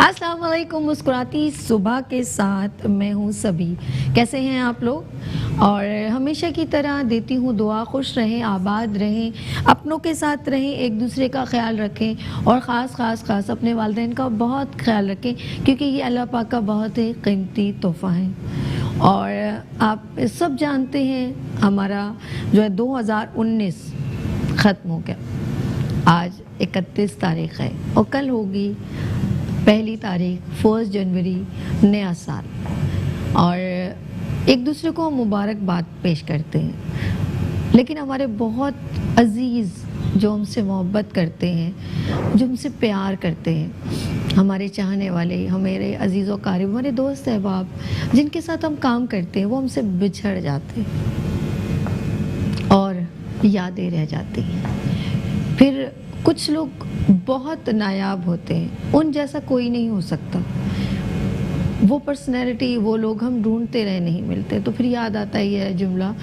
अस्सलाम वालेकुम। मुस्कुराती सुबह के साथ मैं हूँ सभी। कैसे हैं आप लोग? और हमेशा की तरह देती हूँ दुआ, खुश रहें, आबाद रहें, अपनों के साथ रहें, एक दूसरे का ख्याल रखें और ख़ास अपने वालिदैन का बहुत ख्याल रखें, क्योंकि ये अल्लाह पाक का बहुत ही कीमती तोहफ़ा है। और आप सब जानते हैं हमारा जो है 2019 ख़त्म हो गया। आज 31 तारीख़ है और कल होगी 1 तारीख, 1 जनवरी, नया साल। और एक दूसरे को हम मुबारकबाद पेश करते हैं, लेकिन हमारे बहुत अज़ीज़ जो हमसे मोहब्बत करते हैं, जो हमसे प्यार करते हैं, हमारे चाहने वाले, हमारे अज़ीज़ व क़रीब, हमारे दोस्त अहबाब जिनके साथ हम काम करते हैं, वो हमसे बिछड़ जाते हैं और यादें रह जाती हैं। फिर कुछ लोग बहुत नायाब होते हैं, उन जैसा कोई नहीं हो सकता। वो पर्सनैलिटी, वो लोग हम ढूंढते रहे, नहीं मिलते। तो फिर याद आता है ये जुमला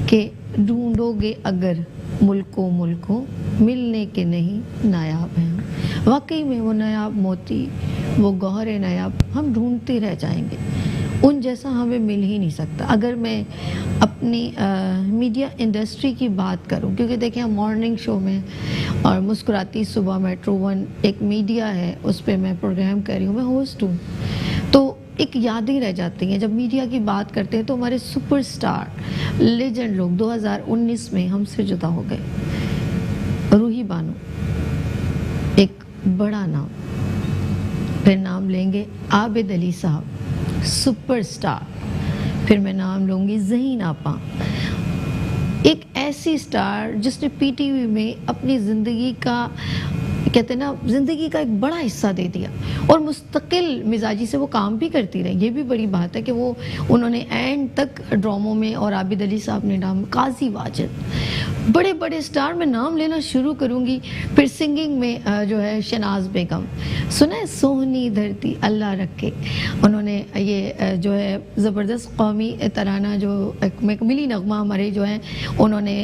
कि ढूंढोगे अगर मुल्को मुल्को, मिलने के नहीं नायाब हैं। वाकई में वो नायाब मोती, वो गौहर नायाब हम ढूंढते रह जाएंगे, उन जैसा हमें मिल ही नहीं सकता। अगर मैं अपनी मीडिया इंडस्ट्री की बात करूं, क्योंकि देखिए हम मॉर्निंग शो में और मुस्कुराती सुबह मेट्रो 1 एक मीडिया है, उस पर मैं प्रोग्राम कर रही हूँ, मैं होस्ट हूँ। तो एक यादें रह जाती हैं जब मीडिया की बात करते हैं। तो हमारे सुपरस्टार लेजेंड लोग 2019 में हमसे जुदा हो गए। रूही बानो एक बड़ा नाम, फिर नाम लेंगे आबिद अली साहब, सुपरस्टार। फिर मैं नाम लूँगी ज़हीन आपा, एक ऐसी स्टार जिसने पीटीवी में अपनी ज़िंदगी का, कहते हैं ना, ज़िंदगी का एक बड़ा हिस्सा दे दिया और मुस्तकिल मिजाजी से वो काम भी करती रही। ये भी बड़ी बात है कि वो उन्होंने एंड तक ड्रामों में, और आबिद अली साहब ने नाम, काजी वाजिद, बड़े बड़े स्टार में नाम लेना शुरू करूँगी। फिर सिंगिंग में जो है शहनाज बेगम, सुना है सोहनी धरती अल्लाह रखे, उन्होंने ये जो है ज़बरदस्त कौमी तराना जो एक मिली नगमा हमारे जो है, उन्होंने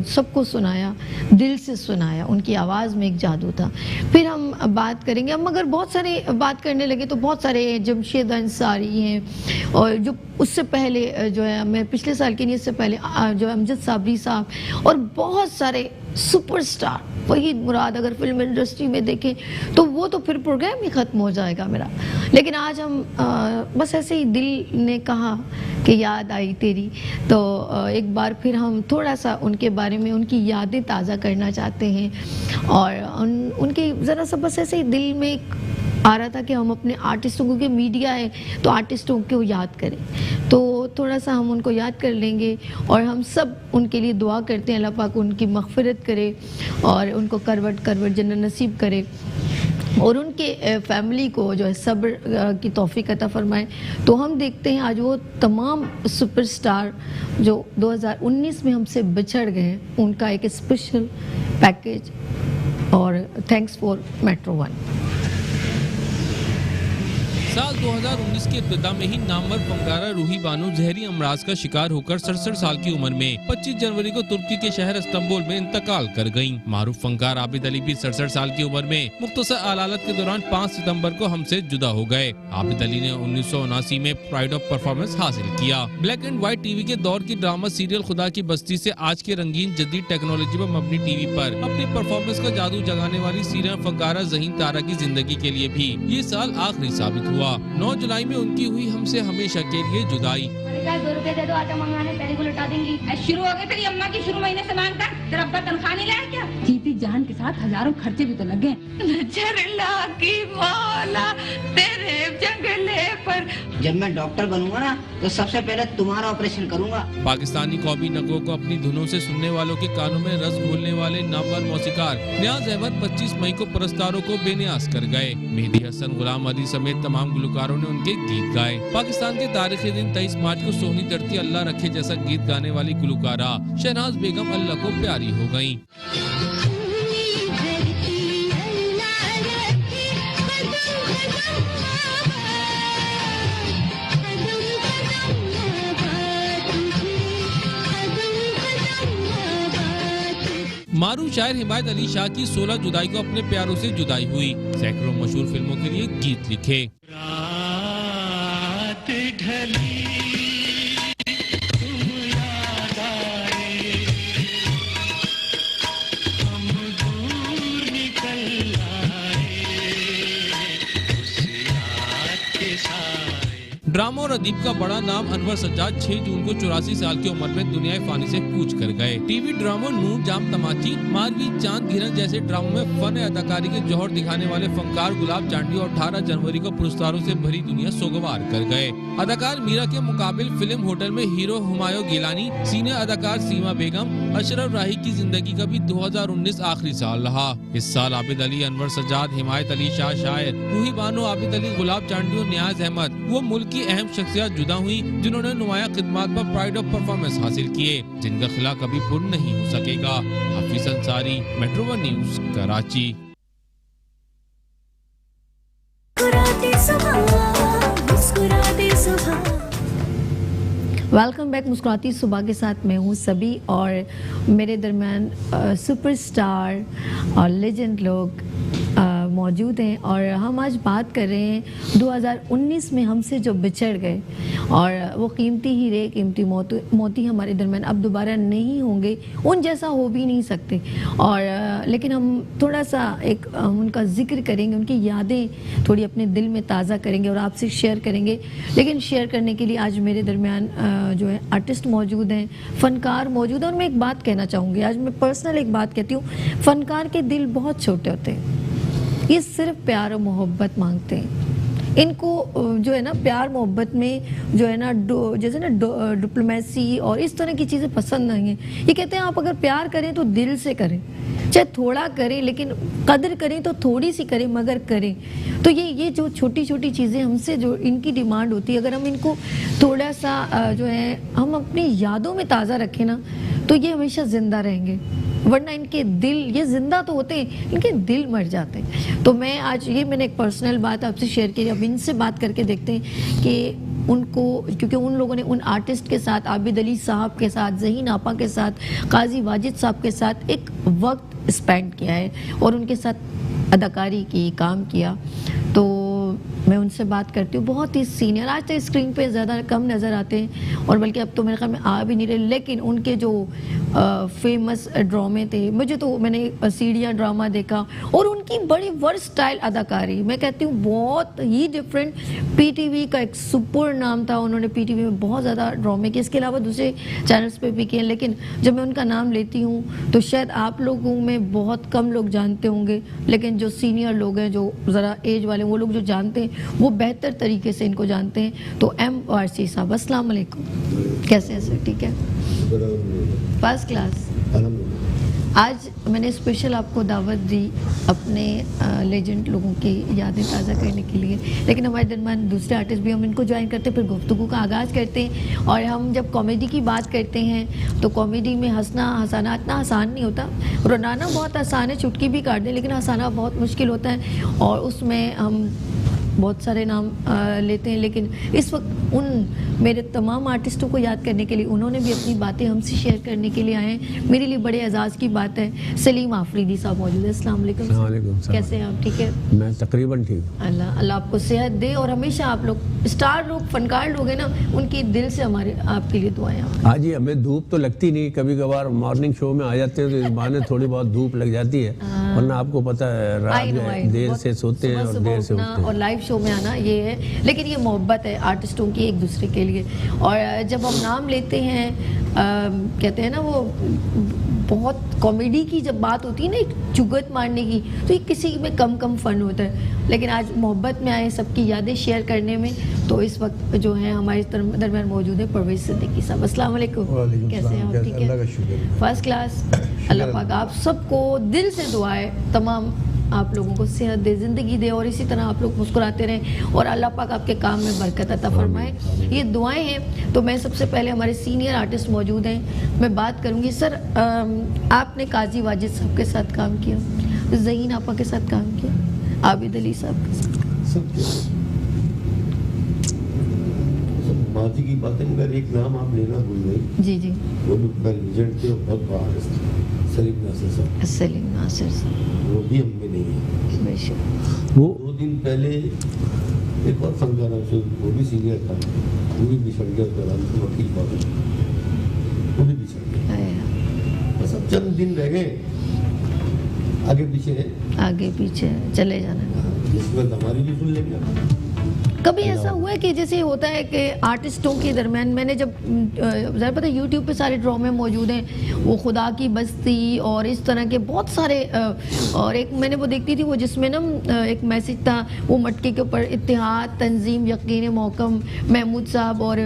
सबको सुनाया, दिल से सुनाया, उनकी आवाज़ में एक जादू था। फिर हम बात करेंगे, हम अगर बहुत सारे बात करने लगे तो बहुत सारे हैं। जमशेद अंसारी हैं, और जो उससे पहले जो है, मैं पिछले साल के नहीं, इससे पहले जो है अमजद साबरी साहब, और बहुत सारे सुपरस्टार। वहीद मुराद अगर फिल्म इंडस्ट्री में देखें तो वो तो फिर प्रोग्राम ही ख़त्म हो जाएगा मेरा। लेकिन आज हम बस ऐसे ही दिल ने कहा कि याद आई तेरी, तो एक बार फिर हम थोड़ा सा उनके बारे में, उनकी यादें ताज़ा करना चाहते हैं। और उनके ज़रा सा बस ऐसे ही दिल में आ रहा था कि हम अपने आर्टिस्टों को, कि मीडिया है तो आर्टिस्टों को याद करें, तो थोड़ा सा हम उनको याद कर लेंगे। और हम सब उनके लिए दुआ करते हैं, अल्लाह पाक उनकी मग़फ़िरत करे और उनको करवट करवट जन्नत नसीब करे, और उनके फैमिली को जो है सब्र की तौफ़ीक अता फ़रमाए। तो हम देखते हैं आज वो तमाम सुपरस्टार जो 2019 में हमसे बिछड़ गए, उनका एक स्पेशल पैकेज, और थैंक्स फॉर मेट्रो 1। साल 2019 के इब्तिदा में ही नामवर फंकारा रूही बानो जहरी अमराज का शिकार होकर 67 साल की उम्र में 25 जनवरी को तुर्की के शहर इस्तांबुल में इंतकाल कर गयीं। मारूफ फंकार आबिद अली भी 67 साल की उम्र में मुख्तसर अदालत के दौरान 5 सितंबर को हमसे जुदा हो गए। आबिद अली ने 1979 में प्राइड ऑफ परफॉर्मेंस हासिल किया। ब्लैक एंड व्हाइट टीवी के दौर की ड्रामा सीरियल खुदा की बस्ती से आज के रंगीन जदीद टेक्नोलॉजी पर मबनी टीवी पर अपनी परफॉर्मेंस का जादू जगाने वाली सीरियल फंकारा ज़हीन तारा की जिंदगी के लिए भी ये साल आखिरी साबित हुआ। 9 जुलाई में उनकी हुई हमसे हमेशा के लिए जुदाई। 2 रुपए दे दो, आटा मंगाने तेरे को लौटा देंगी। शुरू हो गए तेरी अम्मा की, शुरू महीने से मांगता, तेरा अब्बा तनख्वाह नहीं लाया क्या? जीती जान के साथ हजारों खर्चे भी तो लग गए। नजर की मौला तेरे जंगले पर। जब मैं डॉक्टर बनूंगा ना तो सबसे पहले तुम्हारा ऑपरेशन करूंगा। पाकिस्तानी कौमी नगों को अपनी धुनों से सुनने वालों के कानों में रस घोलने वाले नामवर मौसीकार नियाज अहमद 25 मई को पुरस्कारों को बेनियाज कर गए। मेहदी हसन, गुलाम अली समेत तमाम गुलकारों ने उनके गीत गाए। पाकिस्तान के तारीखी दिन 23 मार्च को सोहनी धरती अल्लाह रखे जैसा गीत गाने वाली गुलकारा शहनाज बेगम अल्लाह को प्यारी हो गयी। मारूफ शायर हिमायत अली शाह की 16 जुदाई को अपने प्यारों से जुदाई हुई। सैकड़ों मशहूर फिल्मों के लिए गीत लिखे। रात ढली तुम याद आए, हम दूर निकल आए उस याद के साए। ड्रामा और अदीब का बड़ा नाम अनवर सज्जाद 6 जून को 84 साल की उम्र में दुनिया फानी से कूच कर गए। टीवी ड्रामों नूर जाम तमाची, मारवी, चांद घिरन जैसे ड्रामों में फन अदाकारी के जौहर दिखाने वाले फनकार गुलाब जांडी और 18 जनवरी को पुरस्कारों से भरी दुनिया सोगवार कर गए। अदाकार मीरा के मुकाबिल फिल्म होटल में हीरो हुमायूं गिलानी, सीनियर अदाकार सीमा बेगम, अशरफ राही की जिंदगी का भी 2019 आखिरी साल रहा। इस साल आबिद अली, अनवर सज्जाद, हिमायत अली शाह शायर, रूही बानो, आबिद अली, गुलाब जांडी और नियाज अहमद वो मुल्क की अहम शख्सियत जुदा हुई जिन्होंने नुमाया खिदमत पर प्राइड ऑफ परफॉर्मेंस हासिल किए, जिनका खिला कभी पूर्ण नहीं हो सकेगा। Hafiz Ansari, metro one news, Karachi. Welcome back. मुस्कुराती सुबह के साथ मैं हूँ सभी, और मेरे दरमियान सुपरस्टार और लेजेंड लोग मौजूद हैं। और हम आज बात कर रहे हैं 2019 में हमसे जो बिछड़ गए, और वो कीमती हीरे, कीमती मोती हमारे दरमियान अब दोबारा नहीं होंगे, उन जैसा हो भी नहीं सकते। और लेकिन हम थोड़ा सा एक उनका जिक्र करेंगे, उनकी यादें थोड़ी अपने दिल में ताज़ा करेंगे और आपसे शेयर करेंगे। लेकिन शेयर करने के लिए आज मेरे दरमियान जो है आर्टिस्ट मौजूद हैं, फ़नकार मौजूद हैं। और मैं एक बात कहना चाहूँगी, आज मैं पर्सनल एक बात कहती हूँ, फ़नकार के दिल बहुत छोटे होते हैं, ये सिर्फ प्यार और मोहब्बत मांगते हैं। इनको जो है ना प्यार मोहब्बत में जो है ना जैसे ना डिप्लोमेसी और इस तरह की चीज़ें पसंद नहीं है। ये कहते हैं आप अगर प्यार करें तो दिल से करें, चाहे थोड़ा करें, लेकिन कदर करें तो थोड़ी सी करें, मगर करें। तो ये जो छोटी छोटी चीज़ें हमसे जो इनकी डिमांड होती है, अगर हम इनको थोड़ा सा जो है हम अपनी यादों में ताज़ा रखें ना, तो ये हमेशा ज़िंदा रहेंगे। वरना इनके दिल, ये जिंदा तो होते हैं, इनके दिल मर जाते हैं। तो मैं आज मैंने एक पर्सनल बात आपसे शेयर की। अब इनसे बात करके देखते हैं कि उनको, क्योंकि उन लोगों ने उन आर्टिस्ट के साथ, आबिद अली साहब के साथ, ज़हीन आपा के साथ, काजी वाजिद साहब के साथ एक वक्त स्पेंड किया है और उनके साथ अदाकारी की, काम किया। तो मैं उनसे बात करती हूँ। बहुत ही सीनियर, आज तो स्क्रीन पे ज़्यादा कम नज़र आते हैं, और बल्कि अब तो मेरे ख्याल में आ भी नहीं रहे। लेकिन उनके जो फेमस ड्रामे थे, मैंने सीढ़ियाँ ड्रामा देखा, और उनकी बड़ी वर्सटाइल अदाकारी, मैं कहती हूँ बहुत ही डिफरेंट। पीटीवी का एक सुपर नाम था, उन्होंने पीटीवी में बहुत ज़्यादा ड्रामे किए, इसके अलावा दूसरे चैनल्स पे भी किए। लेकिन जब मैं उनका नाम लेती हूँ तो शायद आप लोगों में बहुत कम लोग जानते होंगे, लेकिन जो सीनियर लोग हैं, जो ज़रा एज वाले, वो लोग जो जानते हैं वो बेहतर तरीके से इनको जानते हैं। तो एम वारसी साहब, अस्सलाम वालेकुम, कैसे हैं सर? ठीक है, फर्स्ट क्लास। आज मैंने स्पेशल आपको दावत दी अपने लेजेंड लोगों की यादें ताज़ा करने के लिए, लेकिन हमारे दरमियान दूसरे आर्टिस्ट भी, हम इनको ज्वाइन करते हैं, फिर गुफ्तगू का आगाज़ करते हैं। और हम जब कॉमेडी की बात करते हैं तो कॉमेडी में हंसाना इतना आसान नहीं होता। रुलाना बहुत आसान है, चुटकी भी काट दें, लेकिन हंसाना बहुत मुश्किल होता है, और उसमें हम बहुत सारे नाम लेते हैं। लेकिन इस वक्त उन मेरे तमाम आर्टिस्टों को याद करने के लिए उन्होंने भी अपनी बातें हमसे शेयर करने के लिए आए हैं। मेरे लिए बड़े एजाज़ की बात है, सलीम आफरीदी साहब मौजूद है। अस्सलाम वालेकुम। कैसे हैं आप? ठीक है, मैं तकरीबन ठीक हूँ। अल्लाह आपको सेहत दे, और हमेशा आप लोग स्टार लोग, फनकार लोग हैं ना, उनकी दिल से हमारे आपके लिए दुआएं। हाँ जी, हमें धूप तो लगती नहीं, कभी कभार मॉर्निंग शो में आ जाते हैं तो इस बहाने थोड़ी बहुत धूप लग जाती है, वरना आपको पता है रात देर से सोते हैं और देर से उठते हैं, और लाइव शो में आना ये है। लेकिन ये मोहब्बत है आर्टिस्टों की एक दूसरे के लिए। और जब हम नाम लेते हैं, कहते हैं ना, वो बहुत कॉमेडी की जब बात होती है ना, एक चुगत मारने की, तो ये किसी में कम फन होता है। लेकिन आज मोहब्बत में आए, सबकी यादें शेयर करने में, तो इस वक्त जो है हमारे दरमियान मौजूद है परवेज सिद्दीकी साहब। अस्सलाम वालेकुम, कैसे हैं आप? ठीक है, फर्स्ट क्लास। अल्लाह पाक आप सबको दिल से दुआ है, तमाम आप लोगों को सेहत दे, ज़िंदगी दे, और इसी तरह आप लोग मुस्कुराते रहें, और अल्लाह पाक आपके काम में बरकत अता फरमाए। ये दुआएं हैं। तो मैं सबसे पहले, हमारे सीनियर आर्टिस्ट मौजूद हैं, मैं बात करूँगी। सर, आपने काजी वाजिद साहब के साथ काम किया, ज़हीन आपा के साथ काम किया, आबिद अली साहब के साथ। माजी की बातें, मगर एक नाम आप लेना भूल गई। जी जी, वो भी लेजेंड थे, बहुत बड़ा आर्टिस्ट। सलीम नासिर साहब, सलीम नासिर साहब, वो भी हम में नहीं है। बेशक। वो 2 दिन पहले एक और फनकार है, वो भी सीनियर था, वो भी बिछड़ गया, उसका नाम था वकील बाबू, वो भी बिछड़ गया। आया, बस अब चंद दिन रह गए, आगे पीछे है, आगे पीछे चले जाना। इसमें हमारी भी सुन लेंगे। कभी ऐसा हुआ है कि जैसे होता है कि आर्टिस्टों के दरमियान, मैंने जब ज़रा पता है यूट्यूब पे सारे ड्रामे मौजूद हैं, वो खुदा की बस्ती और इस तरह के बहुत सारे, और एक मैंने वो देखती थी वो जिसमें ना एक मैसेज था, वो मटके के ऊपर इत्तेहाद, तंजीम, यकीन मोहकम, महमूद साहब और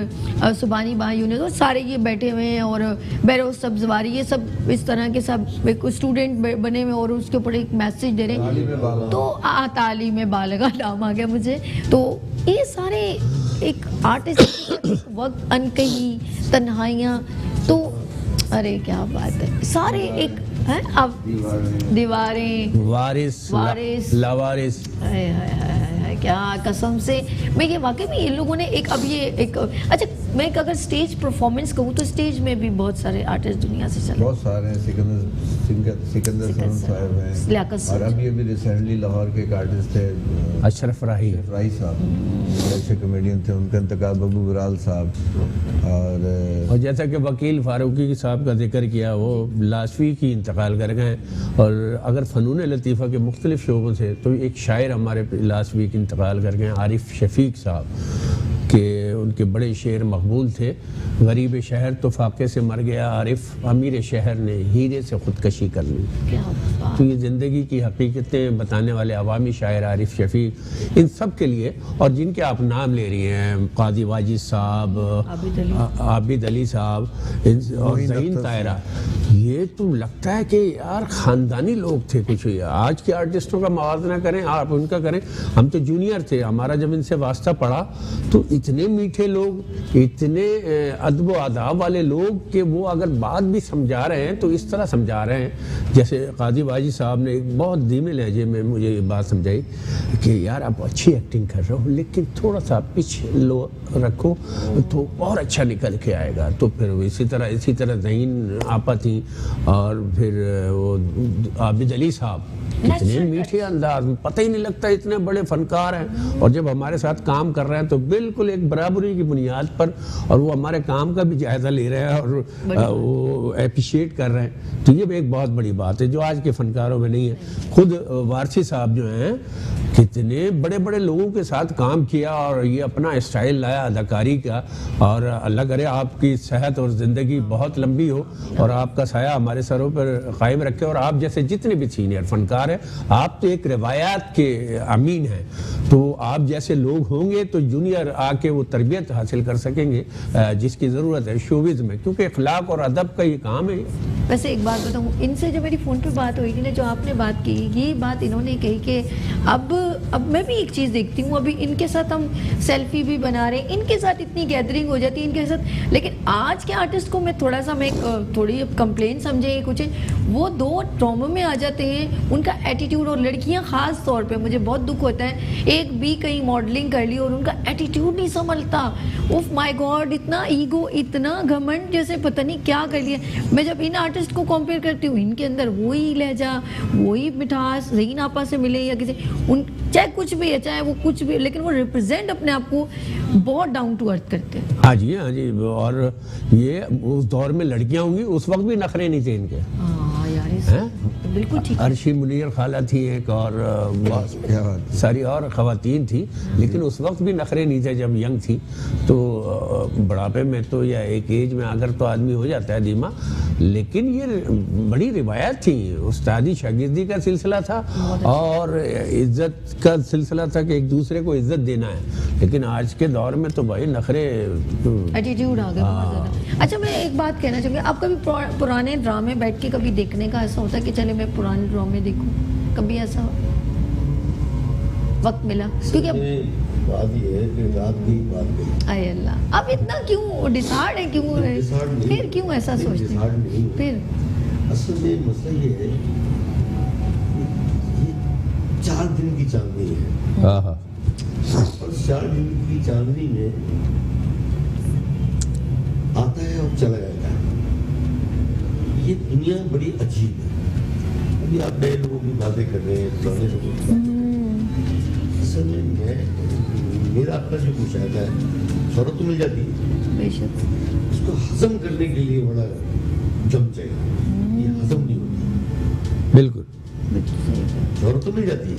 सुबानी भाई ने, तो सारे ये बैठे हुए हैं, और बैरोज सब्जवारी, ये सब इस तरह के सब एक स्टूडेंट बने हुए और उसके ऊपर एक मैसेज दे रहे हैं। तो तालीम बालिगा नाम आ गया मुझे। तो ये सारे एक आर्टिस्ट वक्त, अनकही, तन्हाइयाँ, तो अरे क्या बात है, सारे एक हैं अब दीवारें, वारिस, लावारिस, हाय हाय हाय हाय, क्या कसम से। मैं ये वाकई में इन लोगों ने एक, अब ये एक, अच्छा मैं अगर स्टेज परफॉर्मेंस कहूँ तो स्टेज में भी बहुत सारे आर्टिस्ट दुनिया से चले, बहुत सारे हैं। सिकंदर सरोन साहब हैं, लियाकत और अभी अभी रिसेंटली लाहौर के एक आर्टिस्ट थे अशरफ राही साहब, अच्छे कॉमेडियन थे, उनका इंतकाल बबू बराल साहब। और जैसा कि वकील फारूकी साहब का जिक्र किया, वो लास्ट वीक ही इंतकाल कर गए। और अगर फ़नून लतीफ़ा के मुख्तलिफ शोबों से, तो एक शायर हमारे लास्ट वीक इंतकाल कर गए, आरिफ शफीक साहब, के उनके बड़े शेर मकबूल थे। गरीब शहर तो फाके से मर गया आरिफ, अमीर शहर ने हीरे से ख़ुदकशी कर ली। तो ये ज़िंदगी की हकीकतें बताने वाले अवामी शायर आरिफ शफीक, इन सब के लिए, और जिनके आप नाम ले रही हैं, काजी वाजिद साहब, आबिद अली साहब और ज़हीन तायरा, ये तो लगता है कि यार ख़ानदानी लोग थे कुछ। आज के आर्टिस्टों का मवाजना करें, आप उनका करें, हम तो जूनियर थे, हमारा जब इनसे वास्ता पड़ा तो इतने मीठे लोग, इतने अदब व आदाब वाले लोग कि वो अगर बात भी समझा रहे हैं तो इस तरह समझा रहे हैं जैसे काजी वाजिद साहब ने एक बहुत धीमे लहजे में मुझे ये बात समझाई कि यार आप अच्छी एक्टिंग कर रहे हो, लेकिन थोड़ा सा पिच लो रखो तो और अच्छा निकल के आएगा। तो फिर इसी तरह ज़हीन आपा थी, और फिर वो आबिद अली साहब, इतने मीठे अंदाज में, पता ही नहीं लगता इतने बड़े फनकार हैं, और जब हमारे साथ काम कर रहे हैं तो बिल्कुल एक बराबरी की बुनियाद पर, और वो हमारे काम का भी जायज़ा ले रहे हैं और वो अप्रिशिएट कर रहे हैं। तो ये एक बहुत बड़ी बात है जो आज के फनकारों में नहीं है। खुद वारसी साहब जो हैं, कितने बड़े बड़े लोगों के साथ काम किया और ये अपना स्टाइल लाया अदाकारी का, और अल्लाह करे आपकी सेहत और ज़िंदगी बहुत लंबी हो और आपका साया हमारे सरों पर कायम रखे। और आप जैसे जितने भी सीनियर फनकार हैं, आप तो एक रिवायात के अमीन हैं, तो आप जैसे लोग होंगे तो जूनियर आके वो तरबियत हासिल कर सकेंगे जिसकी ज़रूरत है शोबिज़ में, क्योंकि अखलाक और अदब का ये काम है। वैसे एक बात बताऊँ, इनसे जब मेरी फ़ोन पे बात हुई थी ना, जो आपने बात की, ये बात इन्होंने कही कि अब मैं भी एक चीज़ देखती हूँ, अभी इनके साथ हम सेल्फी भी बना रहे हैं, इनके साथ इतनी गैदरिंग हो जाती है इनके साथ, लेकिन आज के आर्टिस्ट को मैं थोड़ा सा, मैं थोड़ी कंप्लेन समझे कुछ, वो दो ट्रॉमा में आ जाते हैं, उनका एटीट्यूड, और लड़कियाँ ख़ास तौर पे मुझे बहुत दुख होता है, एक भी कहीं मॉडलिंग कर ली और उनका एटीट्यूड नहीं संभलता। उफ माय गॉड, इतना ईगो, इतना घमंड, जैसे पता नहीं क्या कर लिया। मैं जब इन आर्टिस्ट को कंपेयर करती हूँ, इनके अंदर वही लहजा, वही मिठास, ज़हीन आपा से मिले या किसी, उन चाहे कुछ भी है, चाहे वो कुछ भी, लेकिन वो रिप्रेजेंट अपने आप को बहुत डाउन टू अर्थ करते हैं। हाँ जी, हाँ जी। और ये उस दौर में लड़कियां होंगी, उस वक्त भी नखरे नहीं थे इनके। हाँ यार, बिल्कुल ठीक। अर्शी मुनीर खाला थी एक, और सारी और ख़वातीन थी, लेकिन उस वक्त भी नखरे नहीं थे जब यंग थी। तो बुढ़ापे में तो या एक एज में अगर तो आदमी हो जाता है धीमा, लेकिन ये बड़ी रिवायत थी, उस्तादी शागिर्दी का सिलसिला था और इज़्ज़त का सिलसिला था कि एक दूसरे को इज़्ज़त देना है। लेकिन आज के दौर में तो भाई नखरे, एटीट्यूड आ गया बहुत ज़्यादा। अच्छा, मैं एक बात कहना चाहूँगी, आप कभी पुराने ड्रामे बैठ के कभी देखने का ऐसा होता है कि चले मैं पुराने ड्रामे देखूं, कभी ऐसा वक्त मिला? क्योंकि अब बात ये है कि रात की बात गई। आय अल्लाह, अब इतना क्यों डिसार्ड है, क्यों है? फिर क्यों ऐसा सोचते हैं? फिर असल में मसला ये है, ये 4 दिन की चांदनी है। हाँ हाँ। और 4 दिन की चांदनी में आता है और चला जाता है। ये दुनिया बड़ी अजीब है। अभी आप नए लोगों की बातें कर रहे हैं, पुराने लोगों की बातें कर रहे हैं। असल में मेरा अपना जो मुशाहिदा है, शोहरत तो मिल जाती है, बेशक उसको हजम करने के लिए बड़ा जम चाहिए, ये हजम नहीं होती। बिल्कुल शोहरत तो मिल जाती है,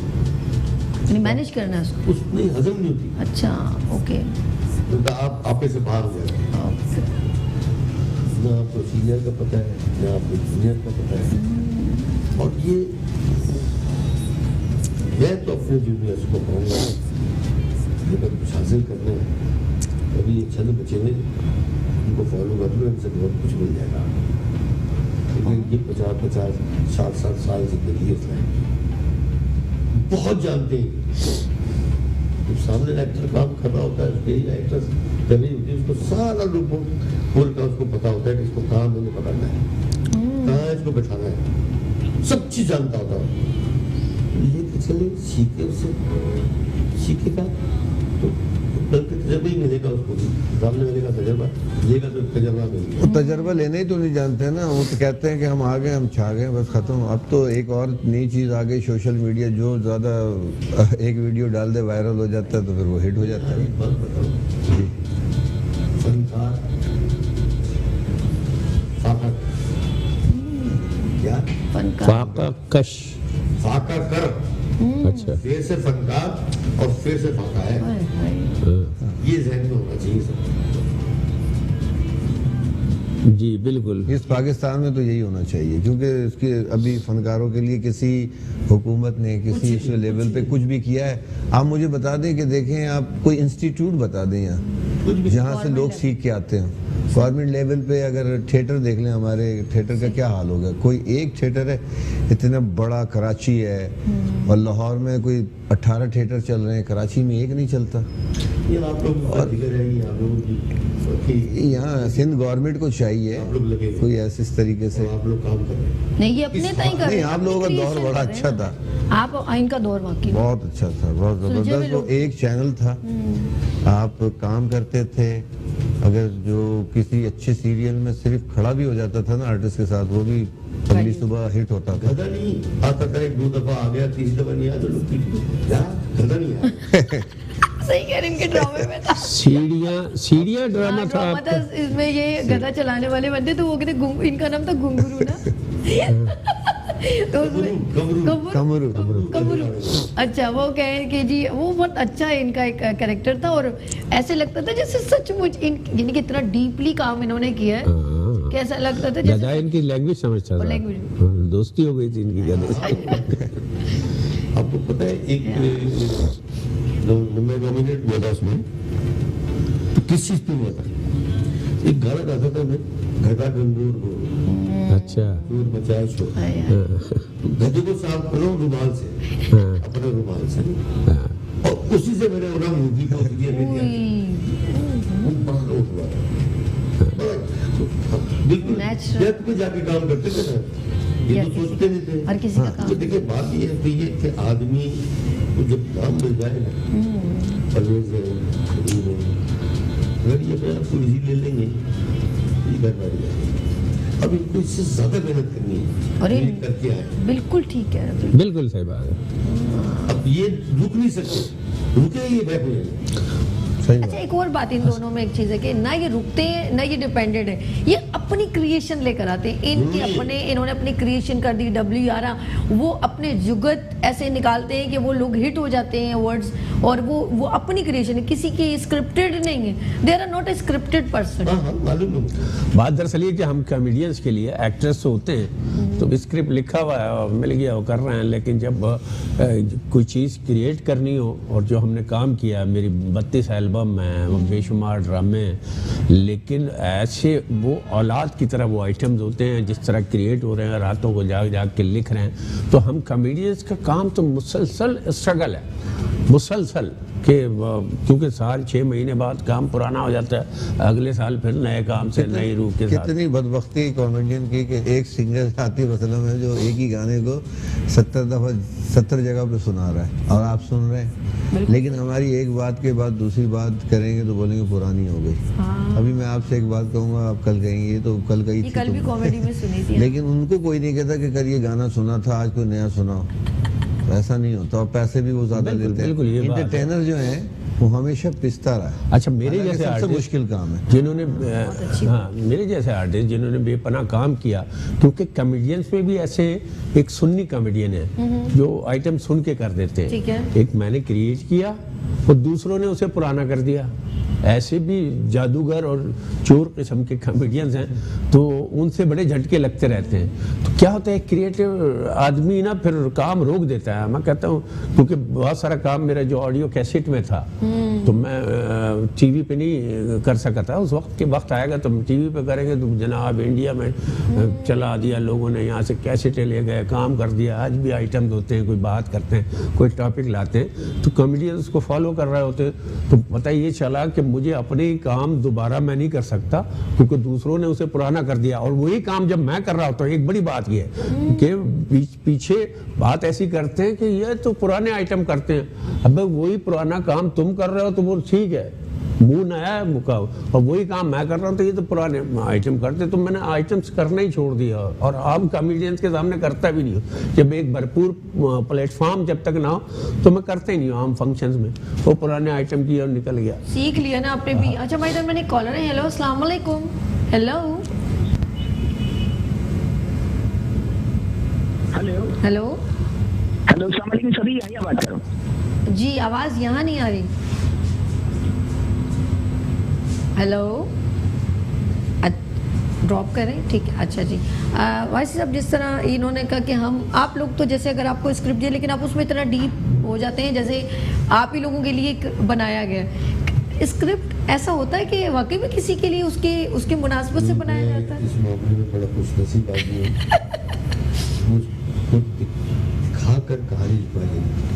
मैनेज करना है उसको। उसमें हजम नहीं होती, अच्छा ओके तो आप आपे से बाहर हो जाएगा। ना आपको सीनियर का पता है, ना आपको जूनियर का पता है। और ये मैं तो अपने जूनियर्स को कहूँगा, अगर कुछ हासिल करना है अभी ये चंद बचे हुए उनको फॉलो कर लो, इनसे बहुत कुछ मिल जाएगा। लेकिन ये 50-50, 60-60 साल जिंदगी है, बहुत जानते हैं। जब सामने एक्टर काम कर रहा होता है, उसके एक्ट्रेस कर रही होती है, उसको सारा रूप खोल का उसको पता होता है कि इसको कहाँ मैंने पकड़ना है, कहाँ इसको बैठाना है, सब चीज जानता होता है। लेके चले, सीखे उससे, सीखेगा तो कल के तजर्बा ही मिलेगा उसको भी, सामने वाले का तजर्बा लेगा तो तजर्बा मिलेगा। वो तजर्बा लेने ही तो नहीं जानते ना, वो तो कहते हैं कि हम आ गए, हम छा गए, बस खत्म। अब तो एक और नई चीज़ आ गई, सोशल मीडिया, जो ज़्यादा एक वीडियो डाल दे वायरल हो जाता है तो फिर वो हिट हो जाता है। एक बात बताओ, फनकार फाका क्या फनकार कश। फाका कर, अच्छा फिर से फनकार और फिर से फाका है, हाय, हाय। ये जहन में होना चाहिए सब। जी बिल्कुल। इस पाकिस्तान में तो यही होना चाहिए, क्योंकि इसके अभी फनकारों के लिए किसी हुकूमत ने किसी इस लेवल पे कुछ भी किया है। आप मुझे बता दें कि देखें, आप कोई इंस्टीट्यूट बता दें यहाँ जहाँ से लोग सीख के आते हैं। गवर्नमेंट लेवल पे अगर थिएटर देख लें, हमारे थिएटर का क्या हाल होगा। कोई एक थिएटर है, इतना बड़ा कराची है, और लाहौर में कोई 18 थिएटर चल रहे हैं, कराची में एक नहीं चलता। ये आप लोग और दिक्कत है, ये आप लोगों की यहाँ सिंध गवर्नमेंट को चाहिए आप लोग लगे कोई ऐसे इस तरीके से। आप लोग काम कर रहे हैं। नहीं ये अपने ताई कर रहे नहीं, हैं, आप लोगों का अपनी दौर creation बड़ा कर रहे अच्छा हैं था, ना। आप इनका दौर वाकई में। बहुत अच्छा था, बहुत सुलझे हुए जबरदस्त। वो लोग। एक चैनल था, आप काम करते थे, अगर जो किसी अच्छे सीरियल में सिर्फ खड़ा भी हो जाता था ना आर्टिस्ट के साथ, वो भी अगली सुबह हिट होता था। गधा नहीं आता था, एक दो दफा आ गया, तीसरी दफा नहीं आया तो लोग गधा नहीं आया। सही कह रहे, इनके ड्रामे में था। सीढ़ियाँ ड्रामा था ड्रामा था, आपका। इसमें ये गधा चलाने वाले बनते तो वो कहते इनका नाम था घुंघरू ना। तो उसमें कमरू। कमरू। अच्छा, वो कहे कि जी वो बहुत अच्छा है, इनका एक कैरेक्टर था, और ऐसे लगता था जैसे सचमुच यानी कि इतना डीपली काम इन्होंने किया है कि ऐसा लगता था गधा जैसे इनकी लैंग्वेज समझता था। लैंग्वेज। हाँ, दोस्ती हो गई थी इनकी गधे से। आपको पता है एक मैं नॉमिनेट हुआ था उसमें, तो किस चीज पे हुआ था? एक गाना गाता था मैं, गधा गंगूर हो, अच्छा दूर बचाए छोड़। हाँ यार। तो गधे को साफ करो रुमाल से, हाँ, अपने रुमाल से, हाँ, और उसी से मैंने उन्हें मूवी को दिया ले दिया। वो बड़ा लोग हुआ था। बिल्कुल Natural। डेथ पे जाके काम करते थे ना, ये तो सोचते नहीं थे। हर किसी का तो काम। देखिए बात ये है कि ये कि आदमी को जब काम मिल जाए ना, परवेज है, करीब है, अगर ये अपने आप को इजी ले लेंगे, ये घर बैठ जाएंगे। अब इनको इससे ज्यादा मेहनत करनी है, अरे ये करके आए। बिल्कुल ठीक है। बिल्कुल सही बात है। अब ये रुक नहीं सकते, रुके ये बैक हो जाएंगे। सही अच्छा, एक और बात इन दोनों में एक चीज है कि ना ये रुकते हैं ना ये डिपेंडेंट है, ये अपनी क्रिएशन लेकर आते हैं। इनके अपने, इन्होंने अपनी क्रिएशन कर दी। W11 वो अपने जुगत ऐसे निकालते हैं कि वो लोग हिट हो जाते हैं वर्ड्स, और वो अपनी क्रिएशन है, किसी की स्क्रिप्टेड नहीं है। They are not a scripted person. हाँ हाँ मालूम है मुझे। बात दरअसल ये कि हम कॉमेडियंस के लिए एक्टर्स होते हैं, तो स्क्रिप्ट लिखा हुआ है और मिल गया, वो कर रहे हैं। लेकिन जब कोई चीज़ क्रिएट करनी हो, और जो हमने काम किया, मेरी 32 एल्बम है, वो बेशुमार ड्रामे हैं, लेकिन ऐसे वो औलाद की तरह वो आइटम्स होते हैं जिस तरह क्रिएट हो रहे हैं, रातों को जाग जाग के लिख रहे हैं। तो हम कॉमेडियंस का काम काम तो मुसलसल स्ट्रगल है, मुसलसल कि क्योंकि साल 6 महीने बाद काम पुराना हो जाता है, अगले साल फिर नए काम से नई रूह के साथ। कितनी बदबख्ती कॉमेडियन की कि एक सिंगर आतिफ असलम है जो एक ही गाने को 70 जगह पे सुना रहा है और आप सुन रहे हैं, लेकिन हमारी एक बात के बाद दूसरी बात करेंगे तो बोलेंगे पुरानी हो गई। अभी मैं आपसे एक बात कहूँगा, आप कल कहेंगे ये तो कल कही थी, कल भी कॉमेडी में सुनी थी। लेकिन उनको कोई नहीं कहता कि कल ये गाना सुना था, आज कोई नया सुनाओ, ऐसा नहीं होता। और पैसे भी वो ज्यादा लेते हैं। बिल्कुल, ये बात है। एंटरटेनर जो है वो हमेशा पिसता रहा है। अच्छा, मेरे जैसे सबसे आर्टिस्ट मुश्किल काम है जिन्होंने मेरे जैसे आर्टिस्ट जिन्होंने बेपनाह काम किया, क्योंकि कॉमेडियंस में भी ऐसे एक सुन्नी कॉमेडियन है जो आइटम सुन के कर देते ठीक हैं। है। एक मैंने क्रिएट किया और दूसरों ने उसे पुराना कर दिया। ऐसे भी जादूगर और चोर किस्म के कॉमेडियंस हैं, तो उनसे बड़े झटके लगते रहते हैं। तो क्या होता है, क्रिएटिव आदमी ना फिर काम रोक देता है। मैं कहता हूँ, क्योंकि बहुत सारा काम मेरा जो ऑडियो कैसेट में था तो मैं टीवी पे नहीं कर सका था। उस वक्त के वक्त आएगा तो टीवी पे करेंगे। तो जनाब इंडिया में चला दिया लोगों ने, यहाँ से कैसेटें ले गए, काम कर दिया। आज भी आइटम्स होते हैं, कोई बात करते हैं, कोई टॉपिक लाते हैं, तो कॉमेडियंस को फॉलो कर रहे होते हैं। तो पता ये चला कि मुझे अपने ही काम दोबारा मैं नहीं कर सकता, क्योंकि दूसरों ने उसे पुराना कर दिया। और वही काम जब मैं कर रहा होता हूँ, एक बड़ी बात ये है कि पीछे बात ऐसी करते हैं कि ये तो पुराने आइटम करते हैं। अब वही पुराना काम तुम कर रहे हो तो वो ठीक है, मुंह नया है मुका, और वही काम मैं कर रहा हूँ तो ये तो पुराने आइटम करते। तो मैंने आइटम्स करना ही छोड़ दिया, और आम कॉमेडियंस के सामने करता भी नहीं हूँ। जब एक भरपूर प्लेटफॉर्म जब तक ना हो तो मैं करता ही नहीं हूँ आम फंक्शंस में। वो पुराने आइटम किया और निकल गया। सीख लिया ना आपने भी। अच्छा भाई, मैंने कॉलर है। हेलो, अस्सलाम वालेकुम। हेलो हेलो हेलो हेलो, अस्सलाम वालेकुम सभी, यही बात करो जी। आवाज़ यहाँ नहीं आ रही। हेलो, ड्रॉप करें, ठीक है। अच्छा जी, वैसे साहब जिस तरह इन्होंने कहा कि आप लोग तो जैसे अगर आपको स्क्रिप्ट दिए, लेकिन आप उसमें इतना डीप हो जाते हैं जैसे आप ही लोगों के लिए एक बनाया गया स्क्रिप्ट। ऐसा होता है कि वाकई में किसी के लिए उसके मुनासिबत से बनाया जाता है। इस मामले में बड़ा खुशनसीब आदमी हूं। मुझको दिखा कर कहानी लिखवाई,